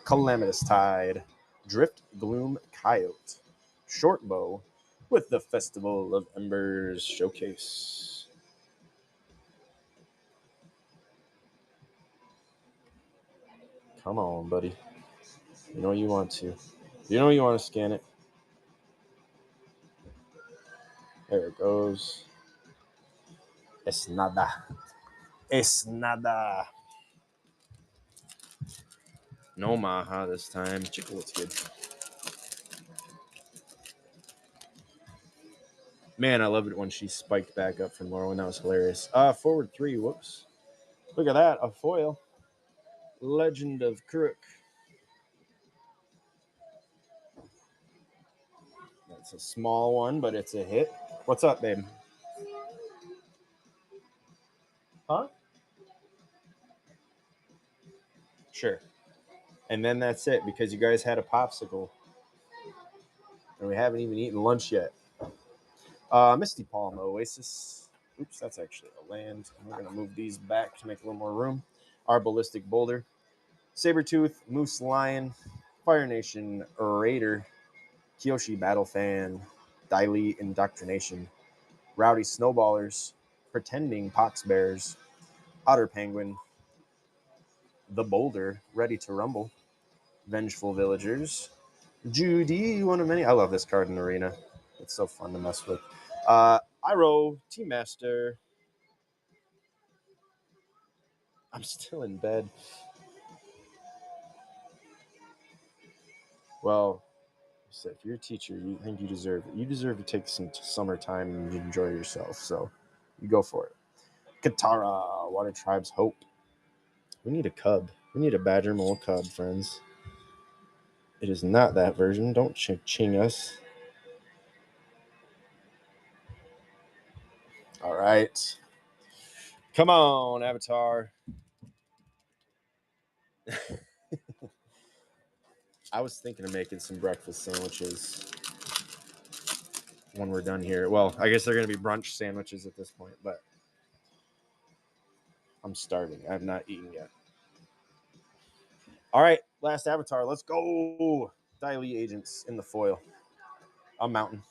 A: Calamitous Tide. Drift Gloom Coyote. Short Bow with the Festival of Embers showcase. Come on, buddy. You know you want to. You know you want to scan it. There it goes. Es nada. Es nada. No Maha this time. Chicken looks good. Man, I loved it when she spiked back up from Morrowind. That was hilarious. Forward 3. Whoops. Look at that. A foil. Legend of Kuruk. That's a small one, but it's a hit. What's up, babe? Huh? Sure. And then that's it, because you guys had a popsicle. And we haven't even eaten lunch yet. Misty Palm Oasis. Oops, that's actually a land. We're going to move these back to make a little more room. Our Ballistic Boulder. Sabretooth, Moose Lion, Fire Nation Raider, Kyoshi Battle Fan, Daily Indoctrination, Rowdy Snowballers, Pretending Pox Bears, Otter Penguin, The Boulder, Ready to Rumble, Vengeful Villagers, Judy, one of many. I love this card in Arena. It's so fun to mess with. Iroh, Team Master. I'm still in bed. Well, if you're a teacher, you think you deserve it. You deserve to take some summertime and enjoy yourself. So you go for it. Katara, Water Tribe's Hope. We need a cub. We need a badger mole cub, friends. It is not that version. Don't ching us. All right. Come on, Avatar. I was thinking of making some breakfast sandwiches when we're done here. Well, I guess they're going to be brunch sandwiches at this point, but I'm starving. I have not eaten yet. All right, last Avatar. Let's go. Daily Agents in the foil. A mountain.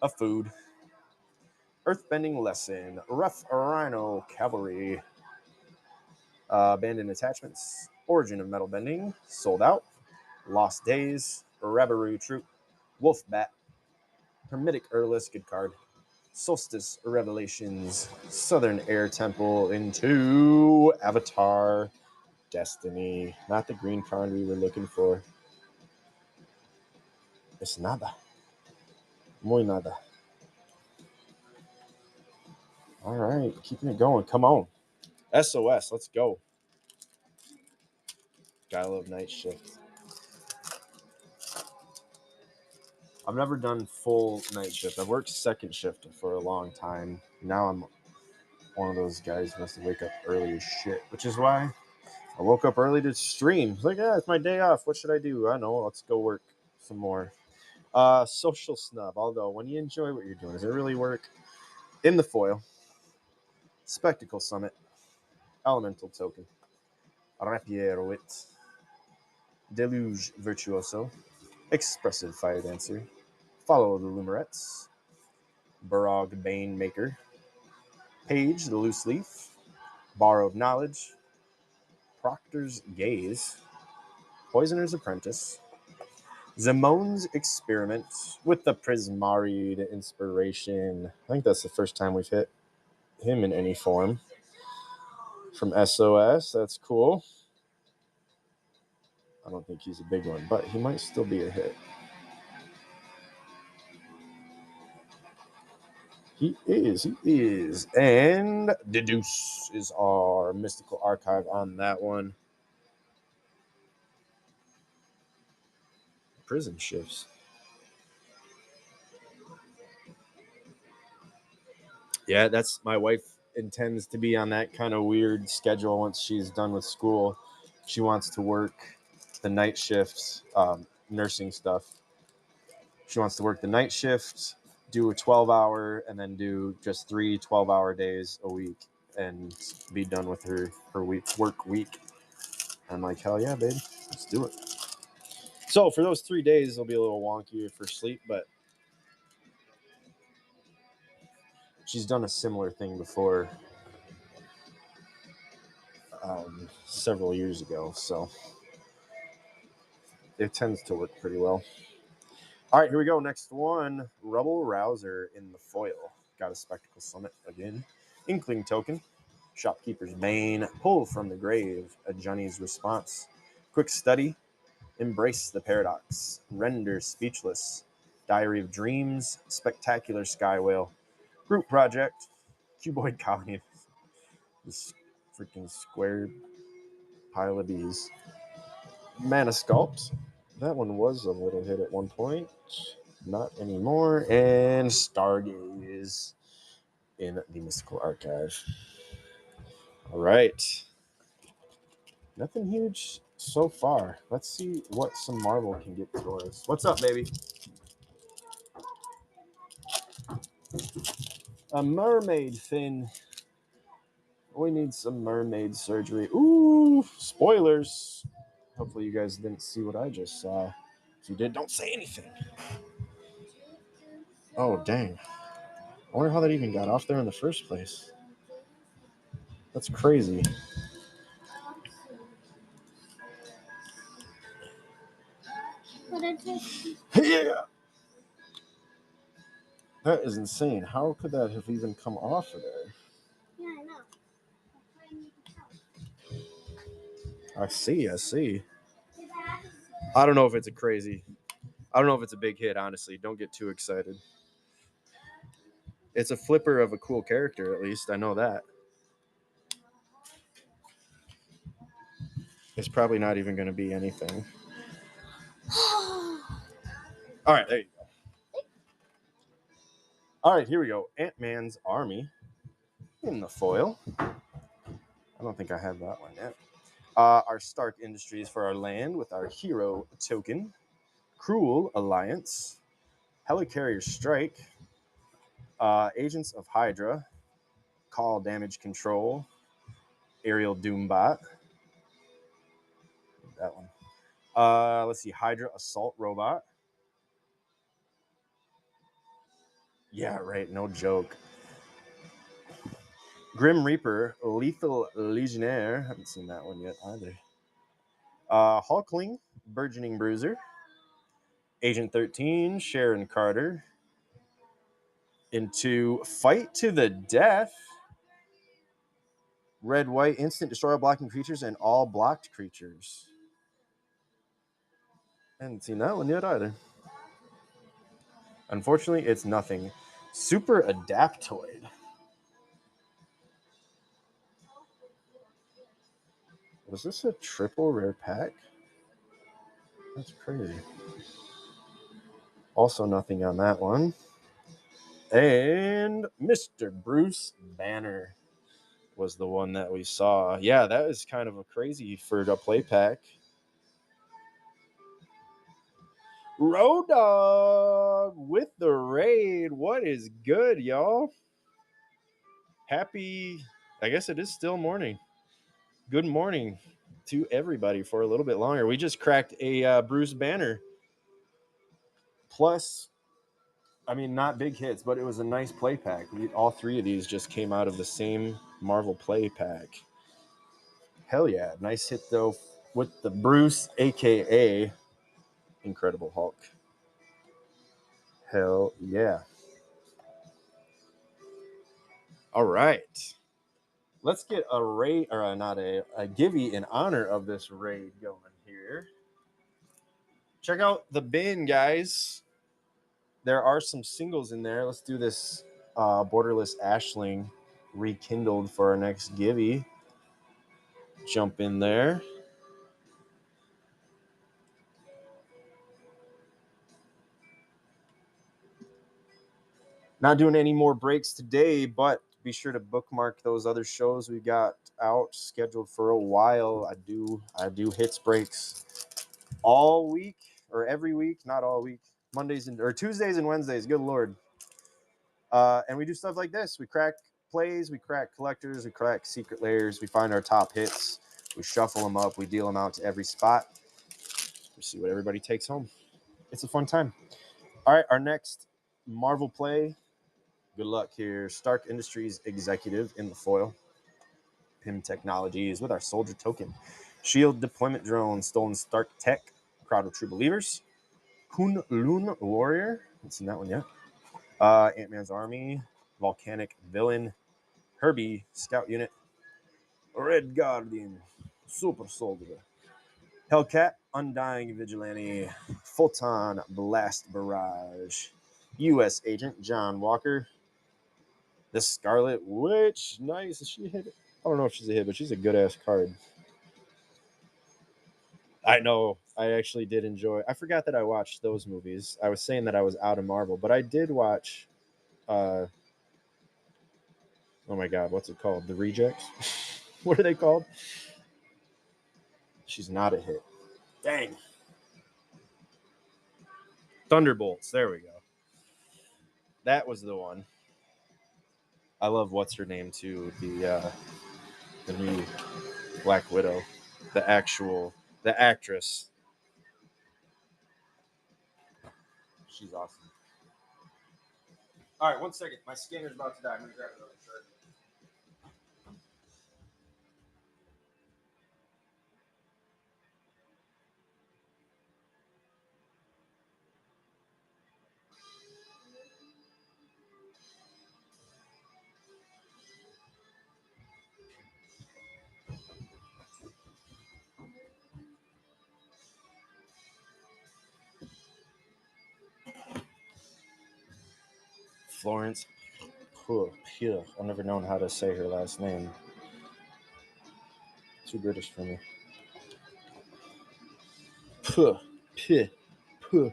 A: A food. Earthbending Lesson. Rough Rhino Cavalry. Abandoned Attachments. Origin of Metal Bending. Sold Out. Lost Days. Rabaru Troop. Wolf Bat. Hermitic Earless. Good card. Solstice Revelations. Southern Air Temple into Avatar Destiny. Not the green card we were looking for. Es nada. Muy nada. All right, keeping it going. Come on. SOS, let's go. Gotta love Night Shift. I've never done full night shift. I've worked second shift for a long time. Now I'm one of those guys who has to wake up early as shit, which is why I woke up early to stream. It's like, yeah, it's my day off. What should I do? I don't know. Let's go work some more. Social snub. Although, when you enjoy what you're doing, does it really work? In the foil. Spectacle Summit. Elemental Token. Rapier Wit. Deluge Virtuoso. Expressive Fire Dancer. Follow the Lumerettes. Barog Bane Maker. Page the Loose Leaf. Borrowed Zamone's Experiment with the Prismarine inspiration. I think that's the first time we've hit him in any form. From SOS, that's cool. I don't think he's a big one, but he might still be a hit. He is. And Deduce is our mystical archive on that one. Prison shifts. Yeah, that's my wife intends to be on that kind of weird schedule once she's done with school. She wants to work the night shifts, nursing stuff. She wants to work the night shift, do a 12-hour, and then do just 3 12-hour days a week and be done with her work week. I'm like, hell yeah, babe, let's do it. So for those 3 days, it'll be a little wonky for sleep, but she's done a similar thing before several years ago, so it tends to work pretty well. All right, here we go. Next one, Rubble Rouser in the foil. Got a Spectacle Summit again. Inkling Token, Shopkeeper's Bane, Pull from the Grave, a Johnny's Response, Quick Study, Embrace the Paradox, Render Speechless, Diary of Dreams, Spectacular Sky Whale, Group Project, Cuboid Colony, this freaking square pile of bees, Mana Sculpt, that one was a little hit at one point, not anymore, and Stargaze in the Mystical Archive. All right. Nothing huge so far. Let's see what some Marvel can get to us. What's up, baby? A mermaid fin. We need some mermaid surgery. Ooh, spoilers. Hopefully you guys didn't see what I just saw. If you did, don't say anything. Oh, dang. I wonder how that even got off there in the first place. That's crazy. Yeah. That is insane. How could that have even come off of there?
D: Yeah, I know.
A: I see. I don't know if it's a big hit, honestly. Don't get too excited. It's a flipper of a cool character, at least. I know that. It's probably not even going to be anything. All right, there you go. All right, here we go. Ant-Man's Army in the foil. I don't think I have that one yet. Our Stark Industries for our land with our hero token. Cruel Alliance. Helicarrier Strike. Agents of Hydra. Call Damage Control. Aerial Doombot. That one. Let's see. Hydra Assault Robot. Yeah, right. No joke. Grim Reaper, Lethal Legionnaire. Haven't seen that one yet either. Hulkling, Burgeoning Bruiser. Agent 13, Sharon Carter. Into Fight to the Death. Red, white, instant destroy all blocking creatures and all blocked creatures. I haven't seen that one yet either. Unfortunately, it's nothing. Super Adaptoid. Was this a triple rare pack? That's crazy. Also nothing on that one. And Mr. Bruce Banner was the one that we saw. Yeah, that is kind of a crazy for a play pack. Road Dog with the raid. What is good, y'all? Happy, I guess it is still morning. Good morning to everybody for a little bit longer. We just cracked a Bruce Banner. Plus, I mean, not big hits, but it was a nice play pack. All 3 of these just came out of the same Marvel play pack. Hell yeah. Nice hit, though, with the Bruce, a.k.a. Incredible Hulk. Hell yeah. All right. Let's get a raid, or not a Givey in honor of this raid going here. Check out the bin, guys. There are some singles in there. Let's do this Borderless Ashling rekindled for our next Givey. Jump in there. Not doing any more breaks today, but be sure to bookmark those other shows we got out scheduled for a while. I do hits breaks all week or every week, not all week. Mondays or Tuesdays and Wednesdays. Good Lord. And we do stuff like this. We crack plays, we crack collectors, we crack secret layers, we find our top hits, we shuffle them up, we deal them out to every spot. We see what everybody takes home. It's a fun time. All right, our next Marvel play. Good luck here. Stark Industries executive in the foil. PIM Technologies with our soldier token. Shield deployment drone, stolen Stark Tech, crowd of true believers. Kunlun warrior. Haven't seen that one yet. Ant-Man's army, volcanic villain, Herbie scout unit, Red Guardian, super soldier, Hellcat, undying vigilante, Photon blast barrage, U.S. agent John Walker, the Scarlet Witch. Nice. Is she a hit? I don't know if she's a hit, but she's a good ass card. I know. I actually did enjoy. I forgot that I watched those movies. I was saying that I was out of Marvel, but I did watch. Oh my God, what's it called? The Rejects. What are they called? She's not a hit. Dang. Thunderbolts. There we go. That was the one. I love what's her name too. The new Black Widow, the actress. She's awesome. All right, 1 second. My scanner's about to die. I'm gonna grab another shirt. Florence Pugh. I've never known how to say her last name. Too British for me. Puh. Puh. Puh.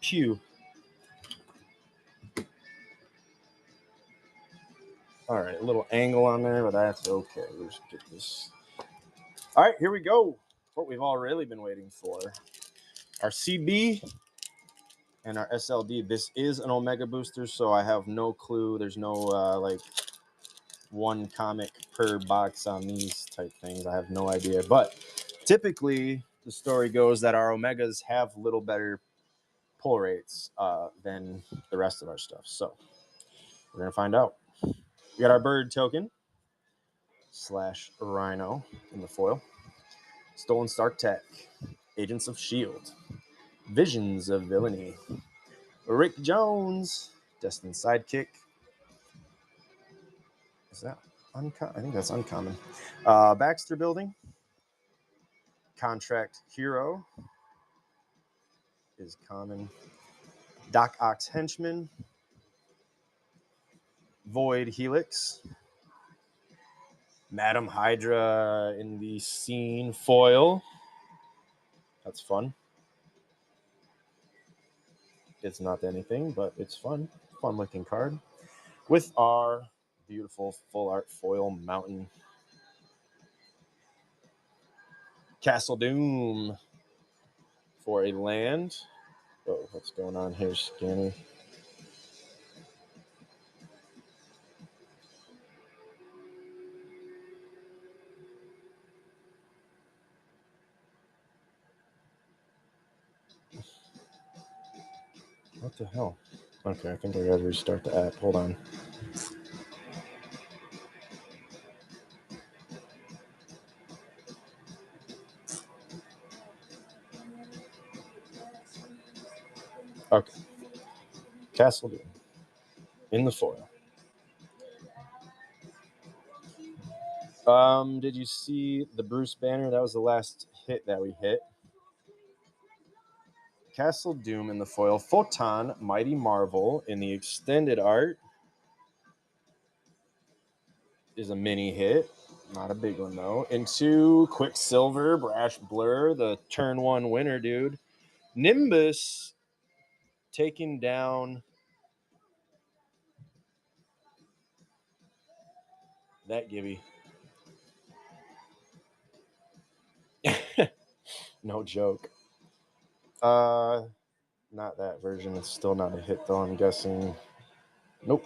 A: Pew. All right, a little angle on there, but that's okay. We'll just get this. All right, here we go. What we've all really been waiting for. Our CB and our SLD. This is an Omega booster, so I have no clue. There's no like one comic per box on these type things. I have no idea. But typically, the story goes that our Omegas have a little better pull rates than the rest of our stuff. So we're going to find out. We got our bird token / Rhino in the foil. Stolen Stark Tech. Agents of S.H.I.E.L.D. Visions of Villainy. Rick Jones. Destined Sidekick. Is that uncommon? I think that's uncommon. Baxter Building. Contract Hero is common. Doc Ock's Henchman. Void Helix. Madam Hydra in the scene foil. That's fun. It's not anything, but it's fun. Fun looking card. With our beautiful full art foil mountain. Castle Doom for a land. Oh, what's going on here, Scanner? What the hell? Okay, I think I gotta restart the app. Hold on. Okay. Castle Doom in the foil. Did you see the Bruce banner? That was the last hit that we hit. Castle Doom in the foil. Photon Mighty Marvel in the extended art is a mini hit. Not a big one, though. Into Quicksilver, Brash Blur, the turn one winner, dude. Nimbus taking down that Gibby. No joke. Not that version. It's still not a hit, though, I'm guessing. Nope.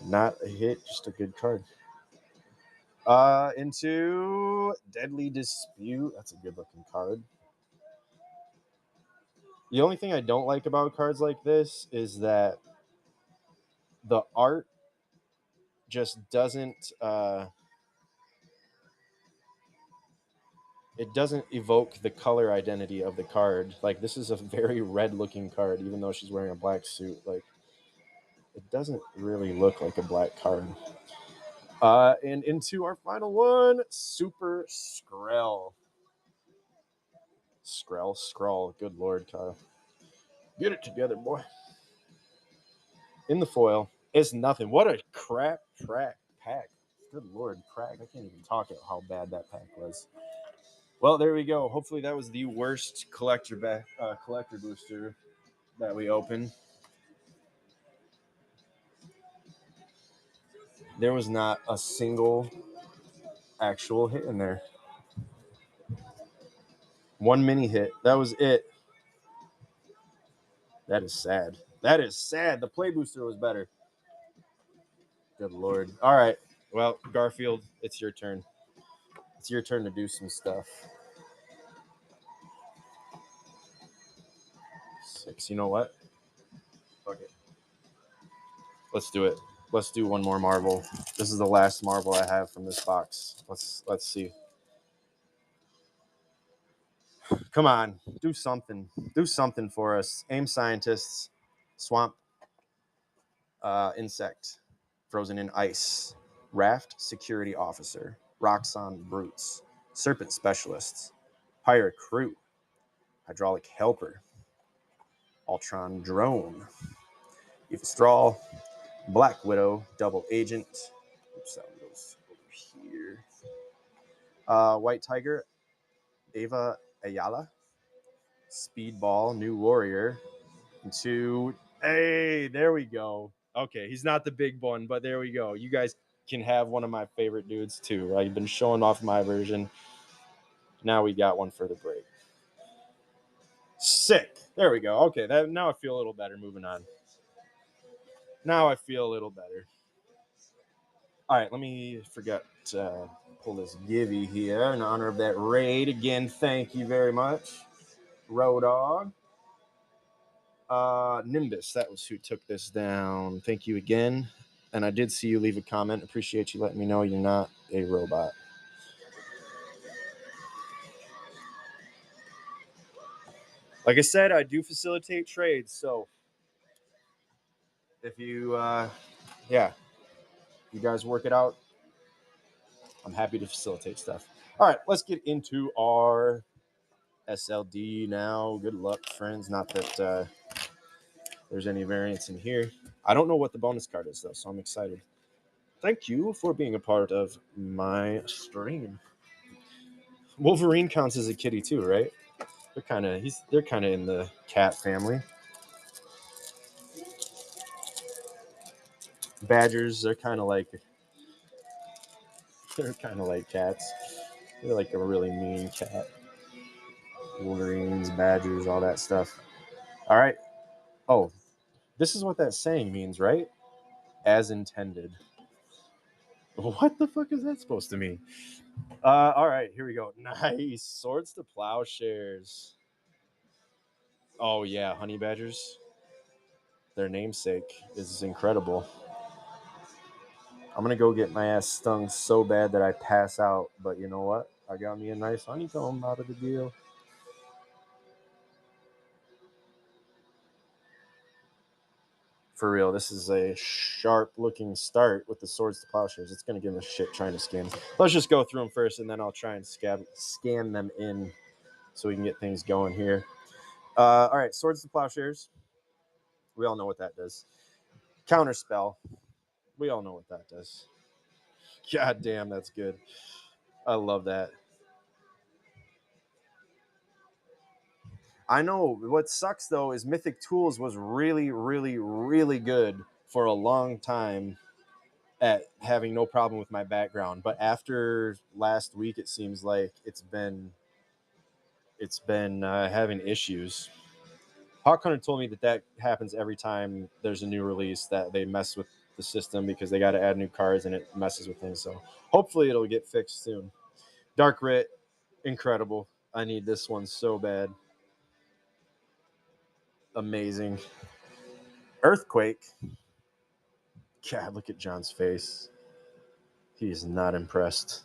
A: Not a hit, just a good card. Into Deadly Dispute. That's a good looking card. The only thing I don't like about cards like this is that the art just doesn't it doesn't evoke the color identity of the card. Like, this is a very red looking card, even though she's wearing a black suit. Like, it doesn't really look like a black card. And into our final one, Super Skrell. Skrull. Good Lord, Kyle. Get it together, boy. In the foil is nothing. What a crap pack. Good Lord, crack. I can't even talk about how bad that pack was. Well, there we go. Hopefully that was the worst collector booster that we opened. There was not a single actual hit in there. One mini hit. That was it. That is sad. The play booster was better. Good Lord. All right. Well, Garfield, it's your turn. It's your turn to do some stuff. 6. You know what? Fuck it. Let's do it. Let's do one more Marvel. This is the last Marvel I have from this box. Let's see. Come on, do something. Do something for us. AIM Scientists, Swamp, Insect, Frozen in Ice, Raft Security Officer, Roxxon Brutes, Serpent Specialists, Pirate Crew, Hydraulic Helper, Ultron Drone, Eva Straw, Black Widow, Double Agent. Oops, that one goes over here. White Tiger, Ava Ayala, Speedball, New Warrior, into hey, there we go. Okay, he's not the big one, but there we go. You guys can have one of my favorite dudes too. I've been showing off my version. Now we got one for the break. Sick. There we go. Okay, now I feel a little better. Moving on. Now I feel a little better. All right, let me pull this Givy here in honor of that raid. Again, thank you very much, Rodog. Nimbus, that was who took this down. Thank you again. And I did see you leave a comment. Appreciate you letting me know you're not a robot. Like I said, I do facilitate trades. So if you, you guys work it out, I'm happy to facilitate stuff. All right, let's get into our SLD now. Good luck, friends. Not that there's any variance in here. I don't know what the bonus card is, though, so I'm excited. Thank you for being a part of my stream. Wolverine counts as a kitty too, right? They're kind of in the cat family. Badgers, they're kind of like cats. They're like a really mean cat. Wolverines, badgers, all that stuff. All right. Oh, this is what that saying means, right? As intended. What the fuck is that supposed to mean? All right, here we go. Nice. Swords to Plowshares. Oh, yeah, honey badgers. Their namesake is incredible. I'm going to go get my ass stung so bad that I pass out. But you know what? I got me a nice honeycomb out of the deal. For real, this is a sharp-looking start with the Swords to Plowshares. It's going to give them a shit trying to scan. Let's just go through them first, and then I'll try and scan them in so we can get things going here. All right, Swords to Plowshares. We all know what that does. Counterspell. We all know what that does. God damn, that's good. I love that. I know what sucks though is Mythic Tools was really, really, really good for a long time at having no problem with my background. But after last week, it seems like it's been having issues. Hawk Hunter told me that happens every time there's a new release, that they mess with the system because they got to add new cards and it messes with things. So hopefully it'll get fixed soon. Dark Writ, incredible. I need this one so bad. Amazing. Earthquake. God, look at John's face. He is not impressed.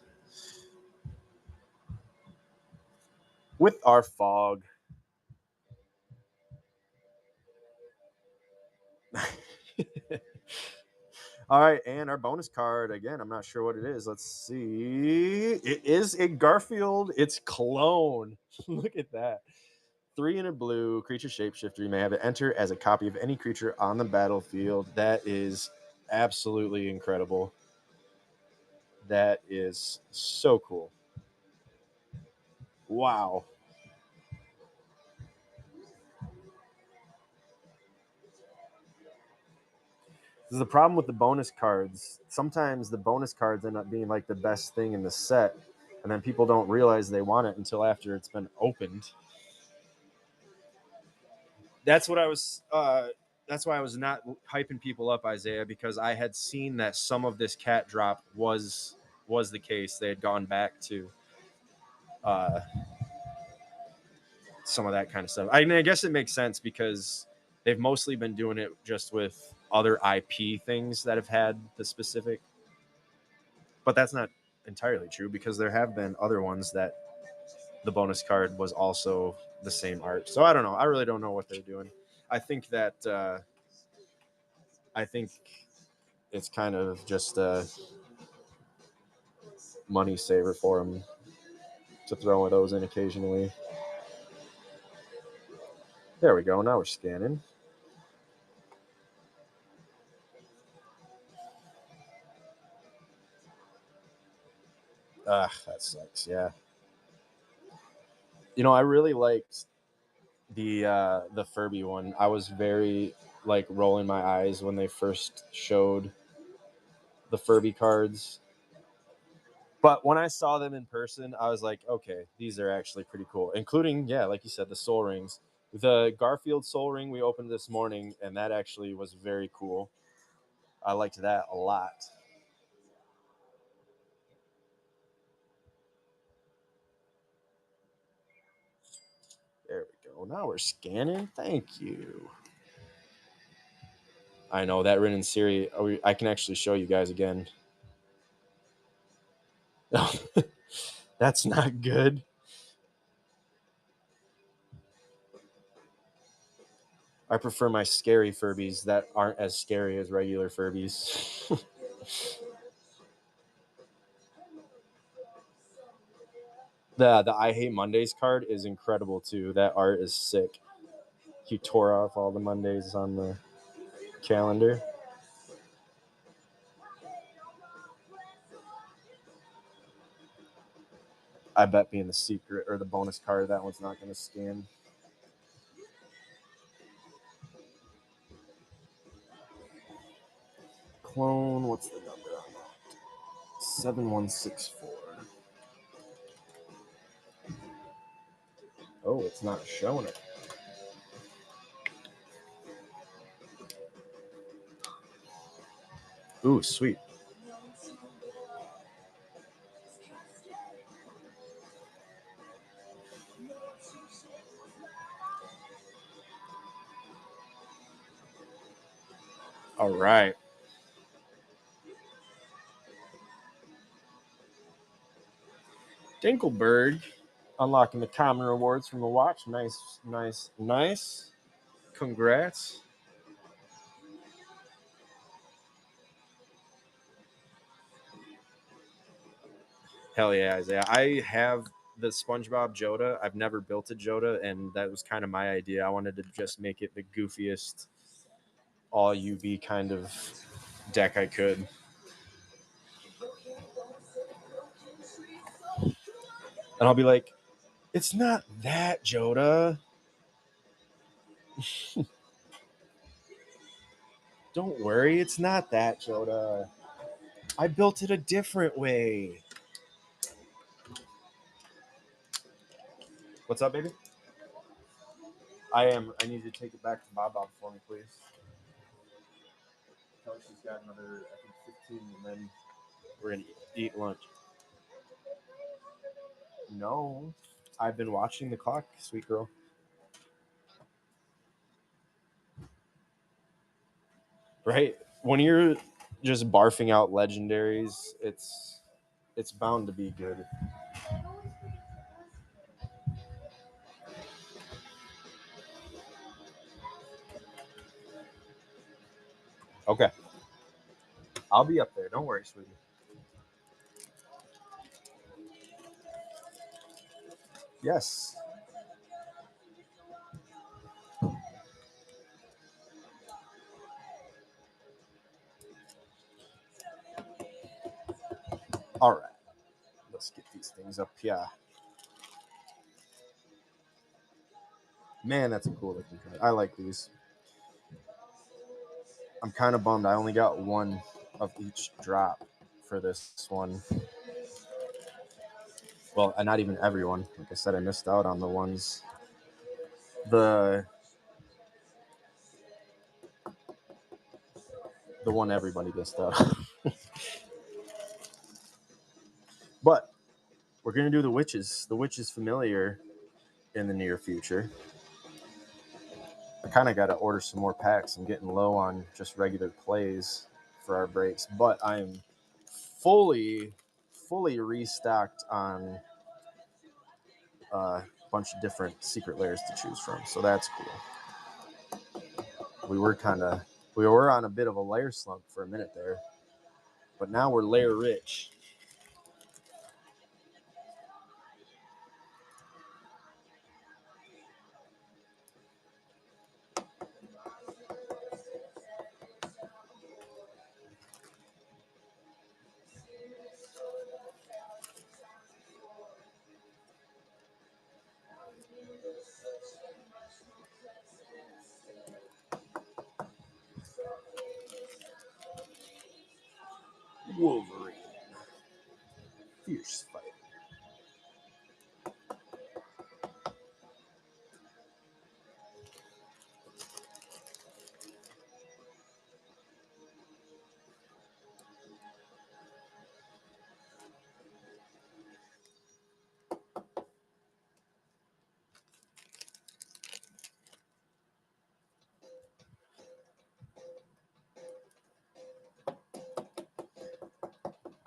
A: With our fog. All right, and our bonus card again. I'm not sure what it is. Let's see. It is a Garfield. It's clone. Look at that. 3 in a blue creature shapeshifter. You may have it enter as a copy of any creature on the battlefield. That is absolutely incredible. That is so cool. Wow. This is the problem with the bonus cards. Sometimes the bonus cards end up being like the best thing in the set, and then people don't realize they want it until after it's been opened. That's what I was. That's why I was not hyping people up, Isaiah, because I had seen that some of this cat drop was the case. They had gone back to some of that kind of stuff. I mean, I guess it makes sense because they've mostly been doing it just with other IP things that have had the specific. But that's not entirely true because there have been other ones that the bonus card was also the same art. So I don't know. I really don't know what they're doing. I think that I think it's kind of just a money saver for them to throw those in occasionally. There we go. Now we're scanning. Ugh, that sucks. Yeah. You know, I really liked the Furby one. I was very like rolling my eyes when they first showed the Furby cards. But when I saw them in person, I was like, okay, these are actually pretty cool. Including, yeah, like you said, the Soul Rings. The Garfield Soul Ring we opened this morning, and that actually was very cool. I liked that a lot. There we go. Now we're scanning. Thank you. I know that Rin and Siri. I can actually show you guys again. That's not good. I prefer my scary Furbies that aren't as scary as regular Furbies. The I Hate Mondays card is incredible too. That art is sick. He tore off all the Mondays on the calendar. I bet being the secret or the bonus card, that one's not going to scan. Clone, what's the number on that? 7164. Oh, it's not showing it. Ooh, sweet. All right. Dinkelberg unlocking the common rewards from the watch. Nice, nice, nice. Congrats. Hell yeah, Isaiah. I have the SpongeBob Joda. I've never built a Joda, and that was kind of my idea. I wanted to just make it the goofiest all UV kind of deck I could. And I'll be like, it's not that Joda. Don't worry, it's not that Joda. I built it a different way. What's up, baby? I am. I need to take it back to Bob for me, please. Tell her she's got another, I think, 15, and then we're going to eat lunch. No, I've been watching the clock, sweet girl. Right? When you're just barfing out legendaries, it's bound to be good. Okay. I'll be up there. Don't worry, sweetie. Yes. All right. Let's get these things up here. Man, that's a cool looking card. I like these. I'm kind of bummed I only got one of each drop for this one. Well, not even everyone. Like I said, I missed out on the ones. The one everybody missed out. But we're going to do the Witches Familiar in the near future. I kind of got to order some more packs. I'm getting low on just regular plays for our breaks, but I'm fully restocked on a bunch of different secret layers to choose from. So that's cool. We were on a bit of a layer slump for a minute there, but now we're layer rich. Wolverine. Fierce fight.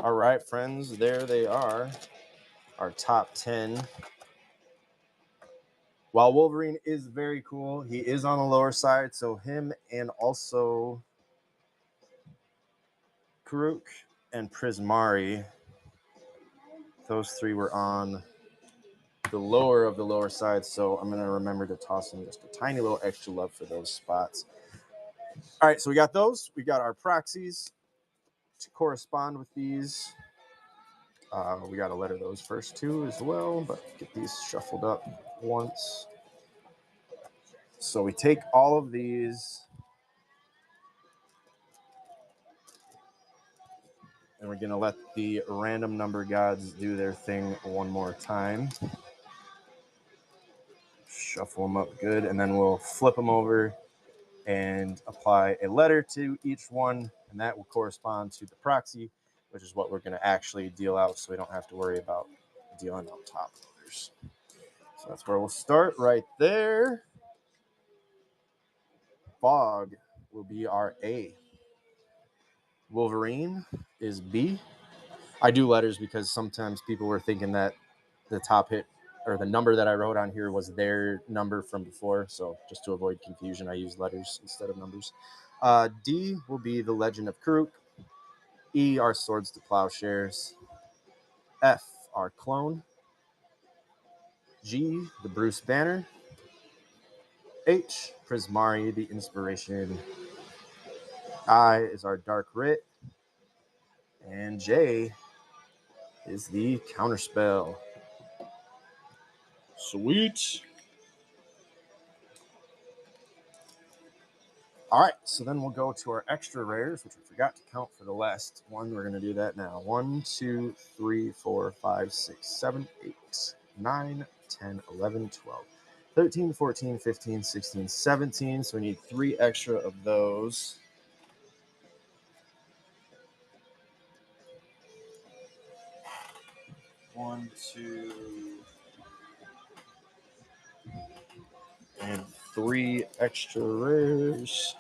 A: All right, friends, there they are, our top 10. While Wolverine is very cool, he is on the lower side, so him and also Karuk and Prismari, those three were on the lower of the lower side, so I'm going to remember to toss in just a tiny little extra love for those spots. All right, so we got those. We got our proxies to correspond with these. We got to letter those first two as well, but get these shuffled up once. So we take all of these, and we're going to let the random number gods do their thing one more time. Shuffle them up good, and then we'll flip them over and apply a letter to each one, and that will correspond to the proxy, which is what we're going to actually deal out, so we don't have to worry about dealing out top loaders. So that's where we'll start right there. Fog will be our A. Wolverine is B. I do letters because sometimes people were thinking that the top hit or the number that I wrote on here was their number from before. So just to avoid confusion, I use letters instead of numbers. D will be the Legend of Karuk. E, our Swords to Plowshares. F, our clone. G, the Bruce Banner. H, Prismari, the Inspiration. I is our Dark Writ. And J is the Counterspell. Sweet. All right, so then we'll go to our extra rares, which I forgot to count for the last one. We're going to do that now. 1, 2, 3, 4, 5, 6, 7, 8, 9, 10, 11, 12, 13, 14, 15, 16, 17. So we need 3 extra of those. One, two, and 3 extra rares.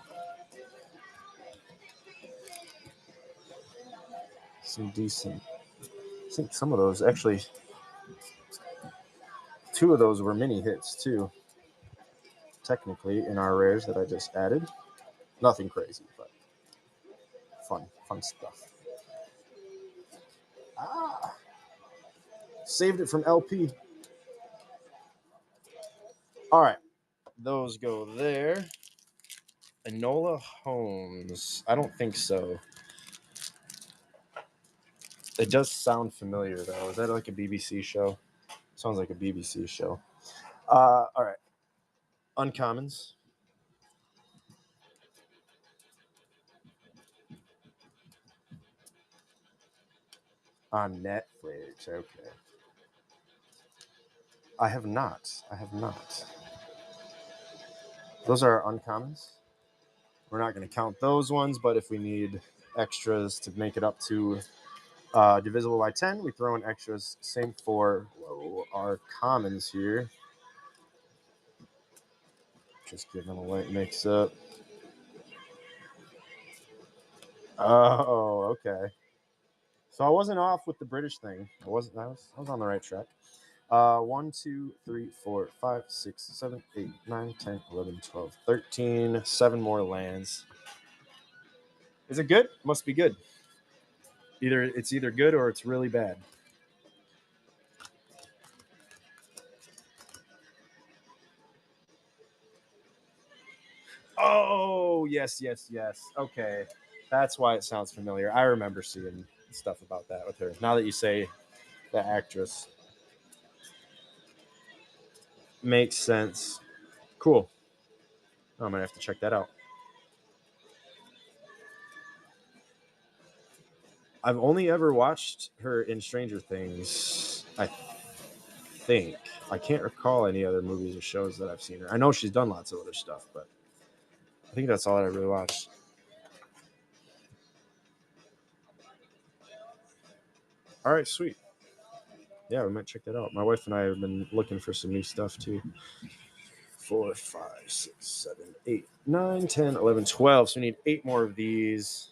A: Some decent. I think some of those actually. 2 of those were mini hits too. Technically, in our rares that I just added. Nothing crazy, but fun stuff. Saved it from LP. All right, those go there. Enola Holmes. I don't think so. It does sound familiar though. Is that like a BBC show? Sounds like a BBC show. All right. Uncommons. On Netflix. Okay. I have not. Those are uncommons. We're not going to count those ones, but if we need extras to make it up to divisible by 10, we throw in extras. Same for our commons here. Just giving a light mix up. Oh, okay. So I wasn't off with the British thing. I was on the right track. 1, 2, 3, 4, 5, 6, 7, 8, 9, 10, 11, 12, 13. 7 more lands. Is it good? Must be good. It's either good or it's really bad. Oh, yes. Okay. That's why it sounds familiar. I remember seeing stuff about that with her. Now that you say the actress. Makes sense. Cool. I'm going to have to check that out. I've only ever watched her in Stranger Things, I think. I can't recall any other movies or shows that I've seen her. I know she's done lots of other stuff, but I think that's all that I really watched. All right, sweet. Yeah, we might check that out. My wife and I have been looking for some new stuff too. 4, 5, 6, 7, 8, 9, 10, 11, 12. So we need 8 more of these.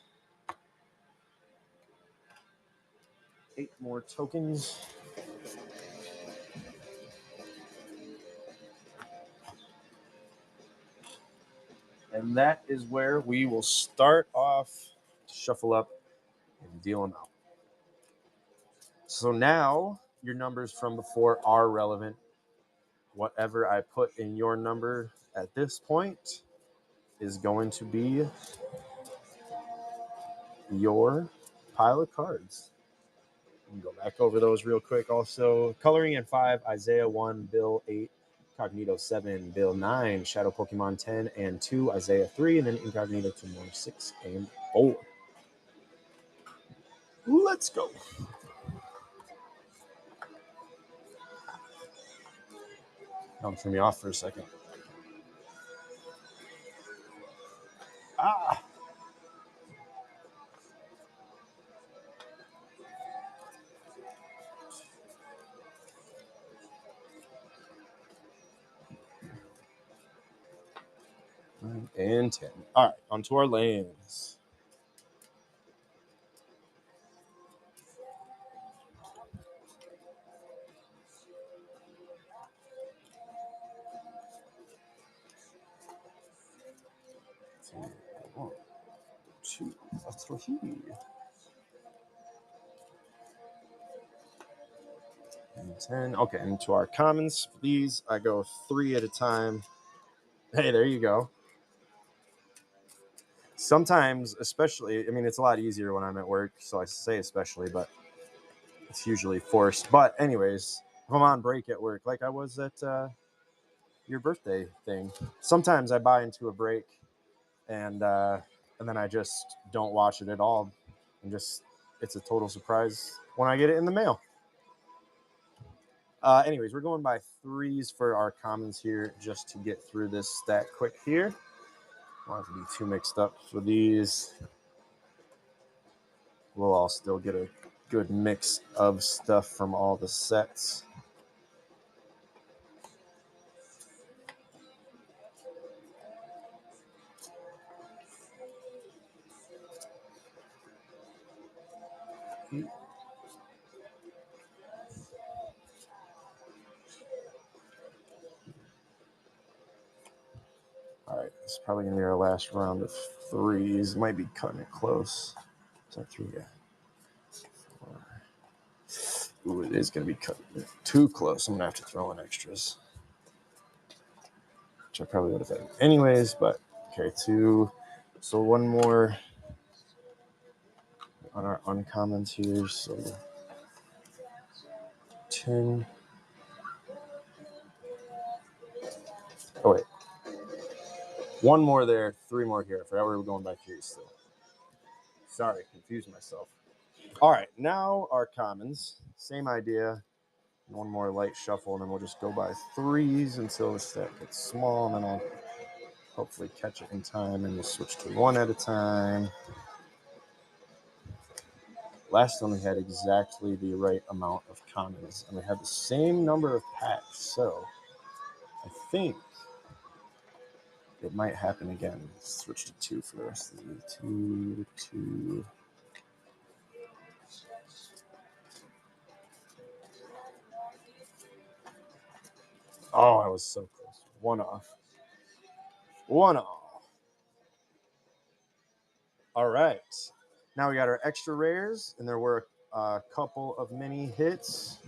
A: 8 more tokens. And that is where we will start off, shuffle up, and deal them out. So now your numbers from before are relevant. Whatever I put in your number at this point is going to be your pile of cards. We can go back over those real quick. Also, Coloring in 5, Isaiah 1, Bill 8, Incognito 7, Bill 9, Shadow Pokemon 10 and 2, Isaiah 3, and then Incognito 2 more 6 and 4. Let's go. Don't throw me off for a second. Ah. And 10. All right, on to our lands. One, two, three. 10. Okay, and to our commons, these I go 3 at a time. Hey, there you go. Sometimes, especially, I mean, it's a lot easier when I'm at work, so I say especially, but it's usually forced. But anyways, if I'm on break at work, like I was at your birthday thing, sometimes I buy into a break and then I just don't watch it at all, and just it's a total surprise when I get it in the mail. Anyways, we're going by 3s for our commons here just to get through this stack quick here. I don't have to be too mixed up for these. We'll all still get a good mix of stuff from all the sets. All right, this is probably going to be our last round of 3s. Might be cutting it close. Is that 3? Yeah. 4. Ooh, it is going to be cutting it too close. I'm going to have to throw in extras, which I probably would have had anyways, but okay, 2. So one more on our uncommons here. So 10. Oh, wait. 1 more there, 3 more here. I forgot we were going by 3 still. Sorry, confused myself. All right, now our commons. Same idea. 1 more light shuffle, and then we'll just go by 3s until the stack gets small, and then I'll hopefully catch it in time, and we'll switch to 1 at a time. Last one we had exactly the right amount of commons, and we had the same number of packs, so I think it might happen again. Let's switch to 2 for the rest of the 2, 2. Oh, I was so close. 1 off. 1 off. All right. Now we got our extra rares, and there were a couple of mini hits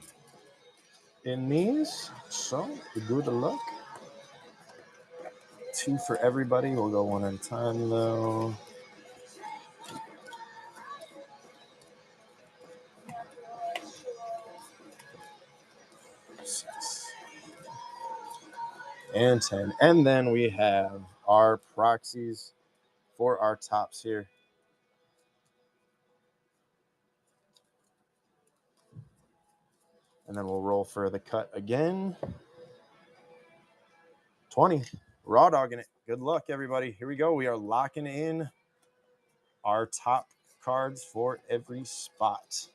A: in these. So, good luck. 2 for everybody. We'll go 1 at a time, though. And 10. And then we have our proxies for our tops here. And then we'll roll for the cut again. 20. Raw dogging it. Good luck, everybody. Here we go. We are locking in our top cards for every spot.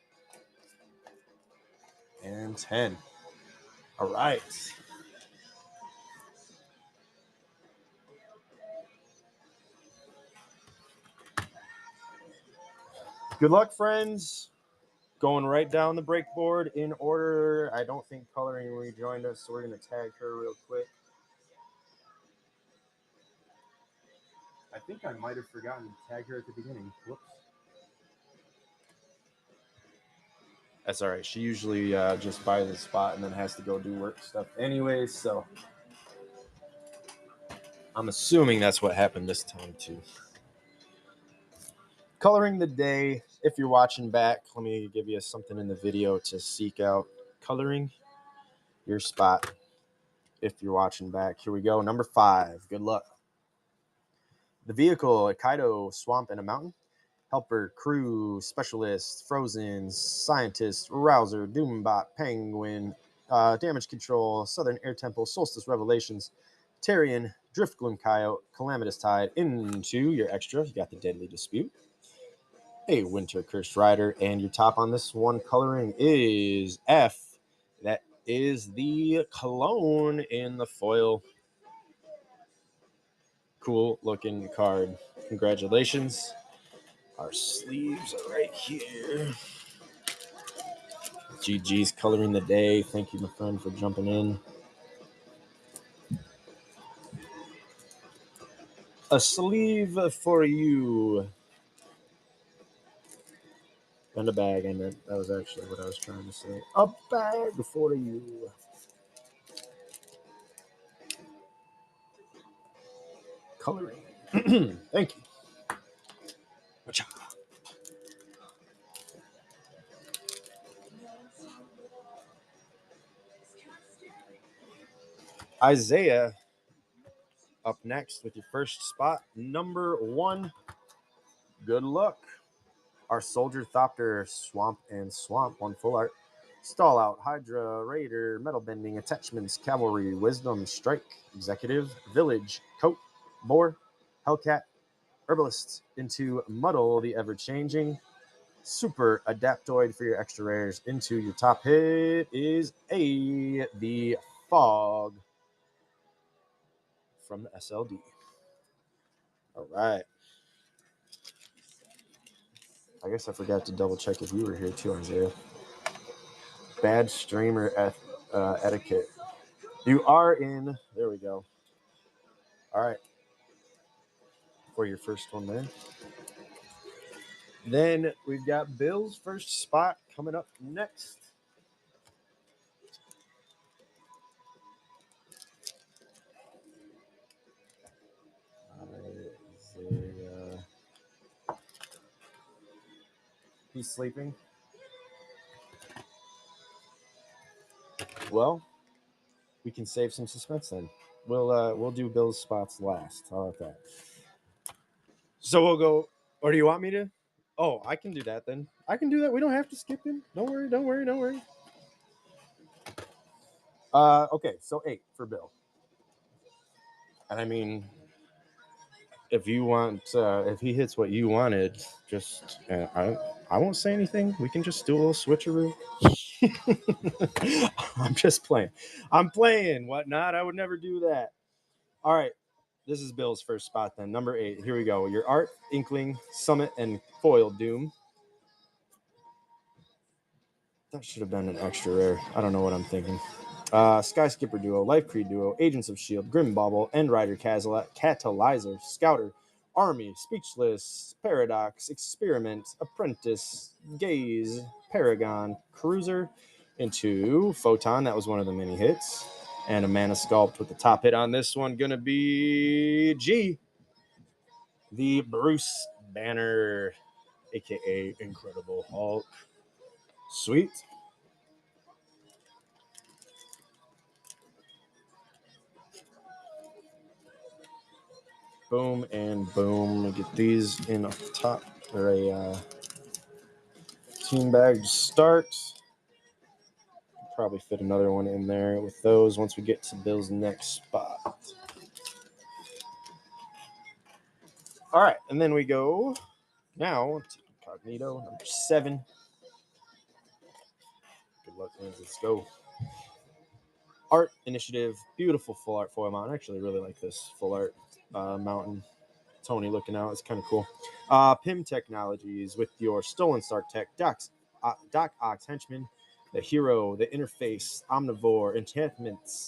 A: And 10. All right. Good luck, friends. Going right down the break board in order. I don't think Coloring rejoined us, so we're going to tag her real quick. I think I might have forgotten to tag her at the beginning. Whoops. That's all right. She usually just buys a spot and then has to go do work stuff anyways, so I'm assuming that's what happened this time too. Coloring the day. If you're watching back, let me give you something in the video to seek out. Coloring your spot. If you're watching back, here we go. Number 5. Good luck. The vehicle: a Kaido, swamp, and a mountain. Helper, crew, specialist, frozen, scientist, rouser, doombot, penguin, damage control, southern air temple, solstice revelations, Tarian, driftgloom coyote, calamitous tide. Into your extra, you got the deadly dispute, a winter cursed rider, and your top on this one coloring is F. That is the clone in the foil. Cool looking card. Congratulations. Our sleeves are right here. GG's coloring the day. Thank you, my friend, for jumping in. A sleeve for you.
C: And a bag, I meant. That was actually what I was trying to say. A bag for you. Coloring. Thank you. Wacha. Isaiah up next with your first spot, number 1. Good luck. Our Soldier Thopter, Swamp and Swamp, 1 full art. Stall Out, Hydra, Raider, Metal Bending, Attachments, Cavalry, Wisdom, Strike, Executive, Village, Coat, Boar, Hellcat, Herbalist, into Muddle, the Ever-Changing, Super Adaptoid for your extra rares. Into your top hit is the Fog from the SLD. All right. I guess I forgot to double check if you were here too, Isaiah. Bad streamer etiquette. You are in. There we go. All right. For your first one there. Then we've got Bill's first spot coming up next. Isaiah. He's sleeping. Well, we can save some suspense then. We'll do Bill's spots last. How about that? So we'll go. Or do you want me to? Oh, I can do that then. I can do that. We don't have to skip him. Don't worry. Don't worry. Don't worry. Okay. So 8 for Bill. And I mean, if you want, if he hits what you wanted, just I won't say anything. We can just do a little switcheroo. I'm just playing. I'm playing. Whatnot. I would never do that. All right. This is Bill's first spot then. Number 8. Here we go. Your Art, Inkling, Summit, and Foil Doom. That should have been an extra rare. I don't know what I'm thinking. Sky Skipper Duo, Life Creed Duo, Agents of S.H.I.E.L.D., Grim Bauble, End Rider Catalyzer, Scouter, Army, Speechless, Paradox, Experiment, Apprentice, Gaze, Paragon, Cruiser, into Photon. That was one of the mini hits. And a Mana Sculpt with the top hit on this one. Going to be G. The Bruce Banner, a.k.a. Incredible Hulk. Sweet. Boom and boom. Get these in off the top. They're a team bag to start. Probably fit another one in there with those once we get to Bill's next spot. All right, and then we go now to Incognito, number 7. Good luck, man. Let's go. Art Initiative, beautiful full art foil mountain. I actually really like this full art mountain. Tony looking out. It's kind of cool. PIM Technologies with your Stolen Stark Tech, Doc Ox Henchman, the Hero, the Interface, Omnivore,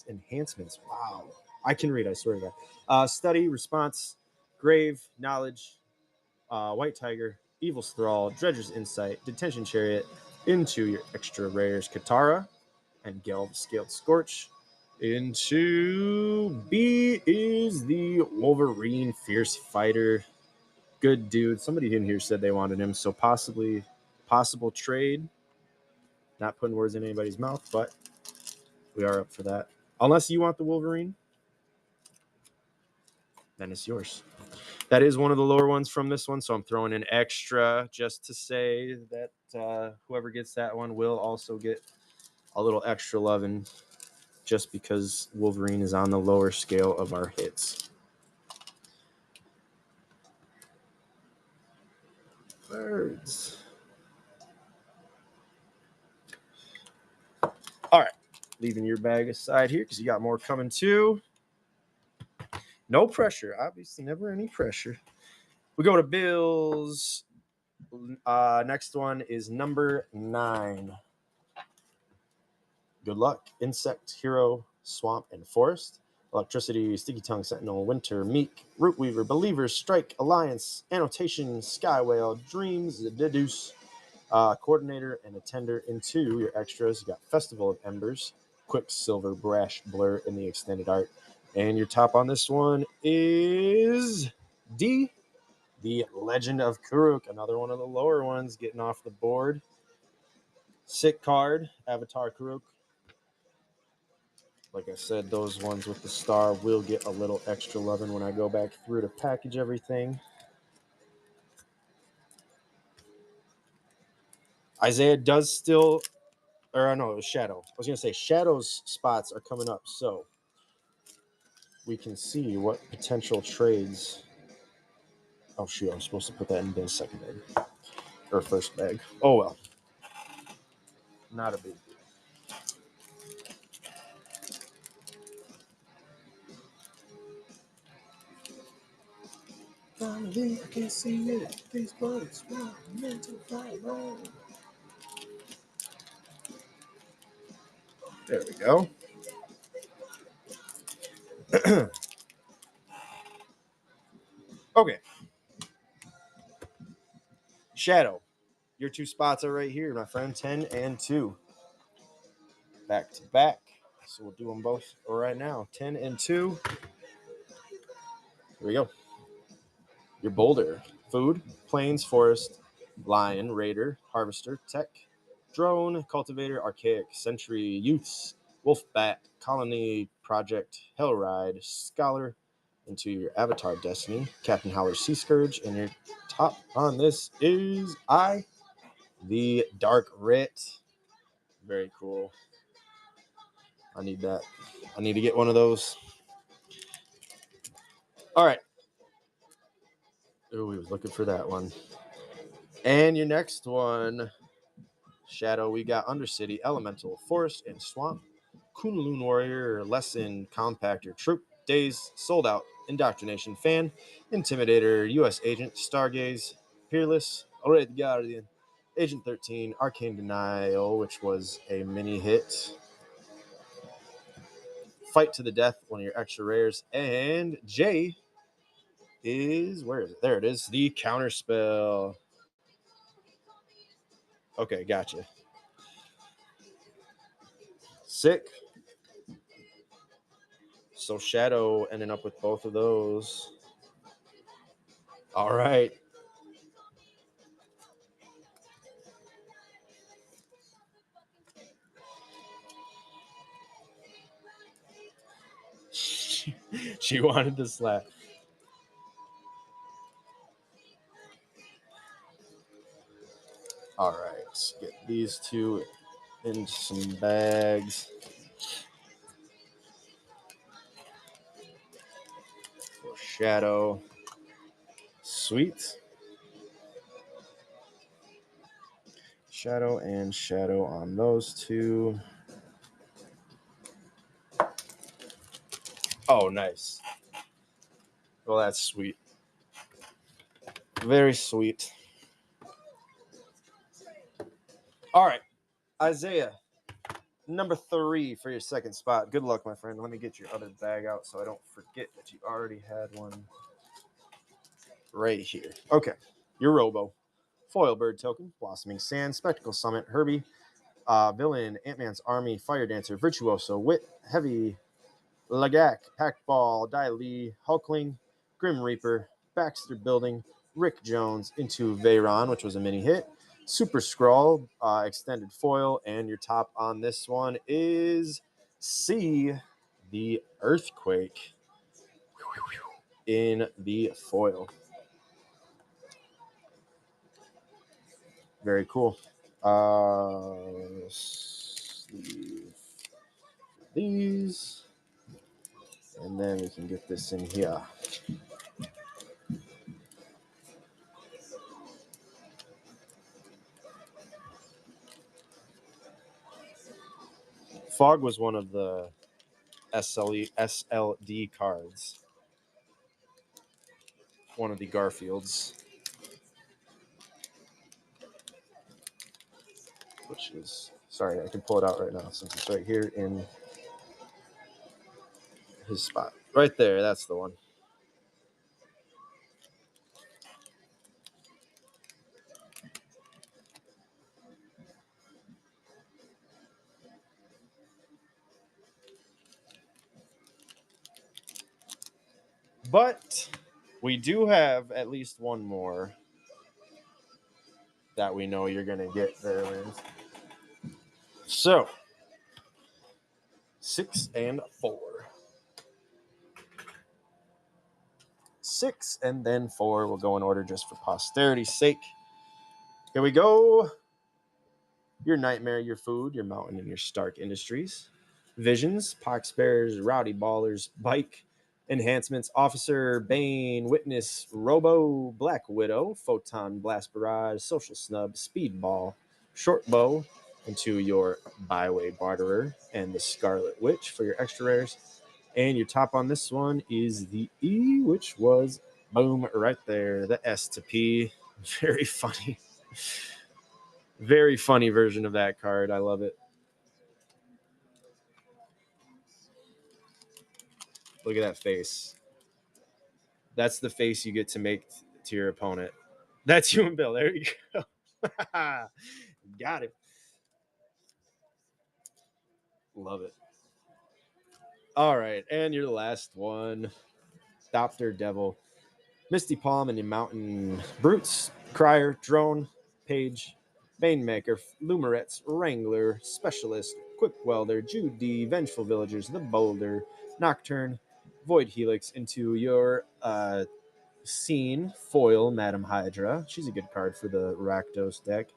C: Enhancements. Wow. I can read, I swear to God. Study, Response, Grave, Knowledge, White Tiger, Evil's Thrall, Dredger's Insight, Detention Chariot, into your extra rares, Katara, and Gelb Scaled Scorch. Into B is the Wolverine Fierce Fighter. Good dude. Somebody in here said they wanted him, so possible trade. Not putting words in anybody's mouth, but we are up for that. Unless you want the Wolverine, then it's yours. That is one of the lower ones from this one, so I'm throwing in extra just to say that whoever gets that one will also get a little extra loving, just because Wolverine is on the lower scale of our hits. Birds. All right, leaving your bag aside here because you got more coming too. No pressure, obviously, never any pressure. We go to Bill's. Next one is number 9. Good luck. Insect, Hero, Swamp, and Forest. Electricity, Sticky Tongue, Sentinel, Winter, Meek, Root Weaver, Believers, Strike, Alliance, Annotation, Sky Whale, Dreams, Deduce, Coordinator and Attender into your extras. You got Festival of Embers, Quicksilver Brash Blur in the extended art. And your top on this one is D, the Legend of Kuruk, another one of the lower ones getting off the board. Sick card, Avatar Kuruk. Like I said, those ones with the star will get a little extra loving when I go back through to package everything. Isaiah does still, or no, it was Shadow. I was going to say Shadow's spots are coming up, so we can see what potential trades. Oh, shoot, I'm supposed to put that in the second bag, or first bag. Oh, well. Not a big deal. Finally, I can see it. These bullets, mental fire. There we go. Okay. Shadow, your two spots are right here, my friend. 10 and 2. Back to back. So we'll do them both right now. 10 and 2. Here we go. Your Boulder. Food, Plains, Forest, Lion, Raider, Harvester, Tech, Drone, Cultivator, Archaic, Sentry, Youths, Wolf Bat, Colony, Project, Hellride, Scholar, into your Avatar Destiny, Captain Howler, Sea Scourge, and your top on this is the Dark Writ. Very cool. I need that. I need to get one of those. All right. Oh, we was looking for that one. And your next one, Shadow, we got Undercity, Elemental, Forest, and Swamp, Kunlun Warrior, Lesson, Compactor, Troop, Days, Sold Out, Indoctrination, Fan, Intimidator, U.S. Agent, Stargaze, Peerless, Red Guardian, Agent 13, Arcane Denial, which was a mini hit, Fight to the Death, one of your extra rares, and J is, where is it? There it is, the Counterspell. Okay, gotcha. Sick. So Shadow ending up with both of those. All right. She wanted to slap. All right, let's get these two into some bags. For Shadow. Sweet. Shadow and Shadow on those two. Oh, nice. Well, that's sweet. Very sweet. All right, Isaiah, number 3 for your second spot. Good luck, my friend. Let me get your other bag out so I don't forget that you already had one right here. Okay, your Robo. Foil Bird Token, Blossoming Sand, Spectacle Summit, Herbie, Villain, Ant-Man's Army, Fire Dancer, Virtuoso, Wit, Heavy, Lagak, Pack Ball, Dai Li, Hulkling, Grim Reaper, Baxter Building, Rick Jones into Veyron, which was a mini hit, Super Scroll, Extended Foil, and your top on this one is C, the Earthquake in the foil. Very cool. Sleeve these, and then we can get this in here. Fog was one of the SLD cards. One of the Garfields. Which is, sorry, I can pull it out right now since it's right here in his spot. Right there, that's the one. But we do have at least one more that we know you're going to get there, Lance. So, 6 and 4. 6 and then 4. We'll go in order just for posterity's sake. Here we go. Your Nightmare, your Food, your Mountain, and your Stark Industries. Visions, Pox Bears, Rowdy Ballers, Bike, Enhancements, Officer, Bane, Witness, Robo, Black Widow, Photon, Blast Barrage, Social Snub, Speedball, Short Bow, into your Byway Barterer, and the Scarlet Witch for your extra rares. And your top on this one is the E, which was, boom, right there, the S to P. Very funny. Very funny version of that card. I love it. Look at that face. That's the face you get to make to your opponent. That's you and Bill. There you go. Got it. Love it. All right. And your last one. Dr. Devil. Misty Palm and the Mountain Brutes. Crier. Drone. Page. Banemaker. Lumerets. Wrangler. Specialist. Quick Welder. Judy. Vengeful Villagers. The Boulder. Nocturne. Void Helix into your Scene, Foil, Madam Hydra. She's a good card for the Rakdos deck.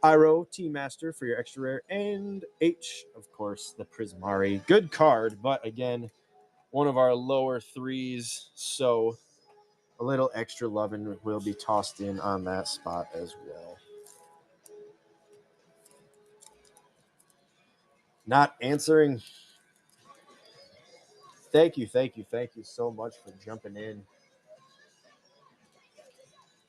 C: Iro, T-Master for your extra rare. And H, of course, the Prismari. Good card, but again, one of our lower threes. So a little extra loving will be tossed in on that spot as well. Not answering. Thank you so much for jumping in.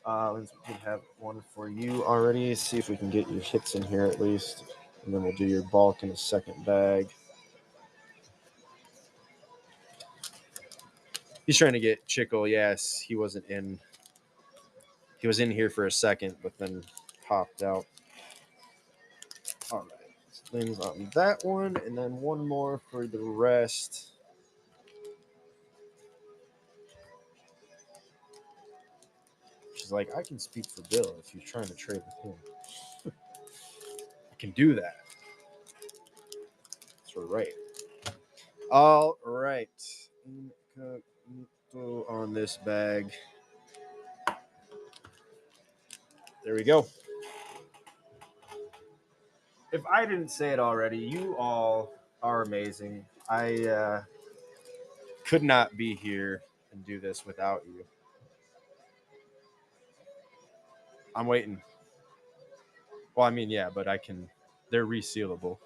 C: We have one for you already. See if we can get your hits in here at least. And then we'll do your bulk in the second bag. He's trying to get Chickle. Yes, he wasn't in. He was in here for a second, but then popped out. All right. Things on that one. And then one more for the rest. She's like, I can speak for Bill if you're trying to trade with him. I can do that. That's right. All right. On this bag. There we go. If I didn't say it already, you all are amazing. I could not be here and do this without you. I'm waiting. Well, I mean, yeah, but I can. They're resealable.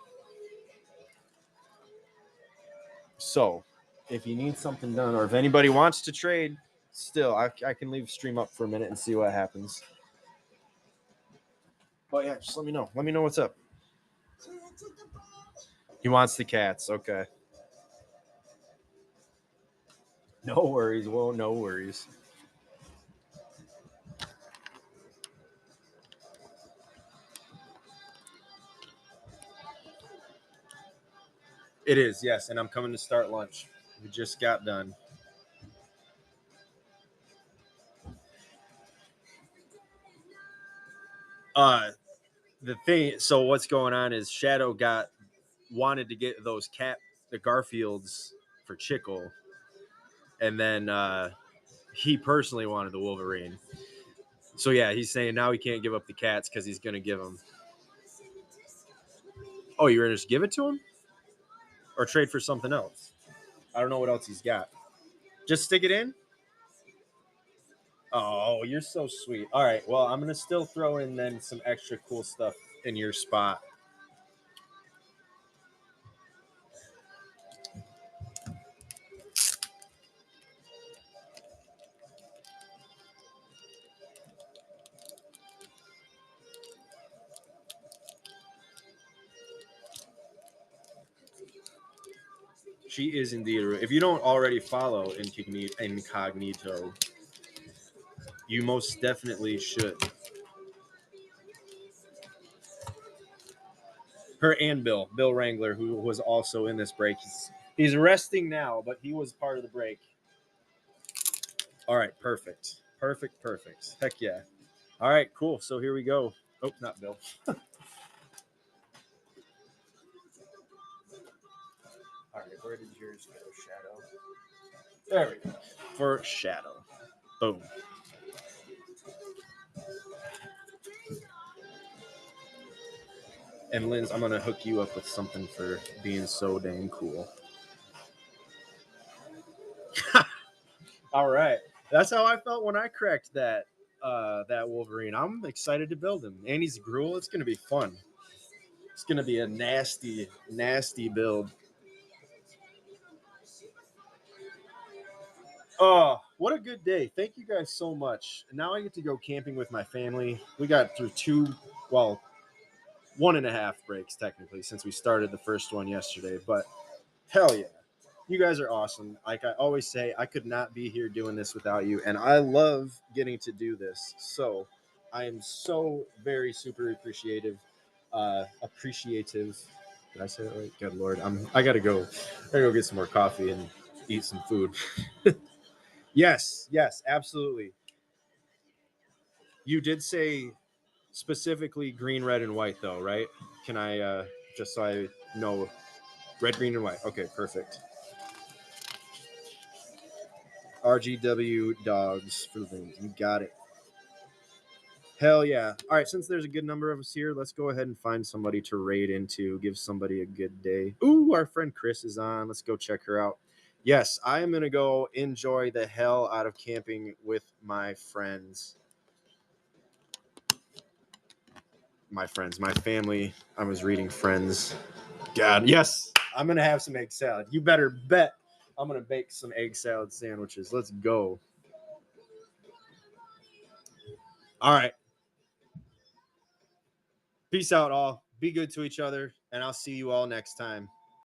C: So, if you need something done, or if anybody wants to trade, still, I can leave stream up for a minute and see what happens. But yeah, just let me know. Let me know what's up. He wants the cats. Okay. No worries. Well, no worries. It is, yes, and I'm coming to start lunch. We just got done. The thing, so what's going on is Shadow wanted to get the Garfields for Chickle, and then he personally wanted the Wolverine. So yeah, he's saying now he can't give up the cats because he's gonna give them. Oh, you're gonna just give it to him, or trade for something else? I don't know what else he's got. Just stick it in. Oh, you're so sweet. All right, well, I'm gonna still throw in then some extra cool stuff in your spot. She is indeed. If you don't already follow Incognito, you most definitely should. Her and Bill Wrangler, who was also in this break. He's resting now, but he was part of the break.
A: All right, perfect. Heck yeah. All right, cool. So here we go. Oh, not Bill. All right, where did yours go, Shadow? There we go. For Shadow. Boom. And Linz, I'm gonna hook you up with something for being so dang cool. All right, that's how I felt when I cracked that Wolverine. I'm excited to build him. And he's Gruul. It's gonna be fun. It's gonna be a nasty build. Oh, what a good day. Thank you guys so much. Now I get to go camping with my family. We got through 1.5 breaks technically since we started the first one yesterday, but hell yeah. You guys are awesome. Like I always say, I could not be here doing this without you, and I love getting to do this. So I am so very super appreciative. Did I say that right? Good Lord. I gotta go get some more coffee and eat some food. Yes, absolutely. You did say specifically green, red, and white, though, right? Can I just so I know, red, green, and white? Okay, perfect. RGW dogs for the you got it. Hell yeah! All right, since there's a good number of us here, let's go ahead and find somebody to raid into. Give somebody a good day. Ooh, our friend Chris is on. Let's go check her out. Yes, I am gonna go enjoy the hell out of camping with my friends. My family. I was reading Friends. God, yes, I'm gonna have some egg salad. You better bet I'm gonna bake some egg salad sandwiches. Let's go. All right. Peace out, all. Be good to each other, and I'll see you all next time.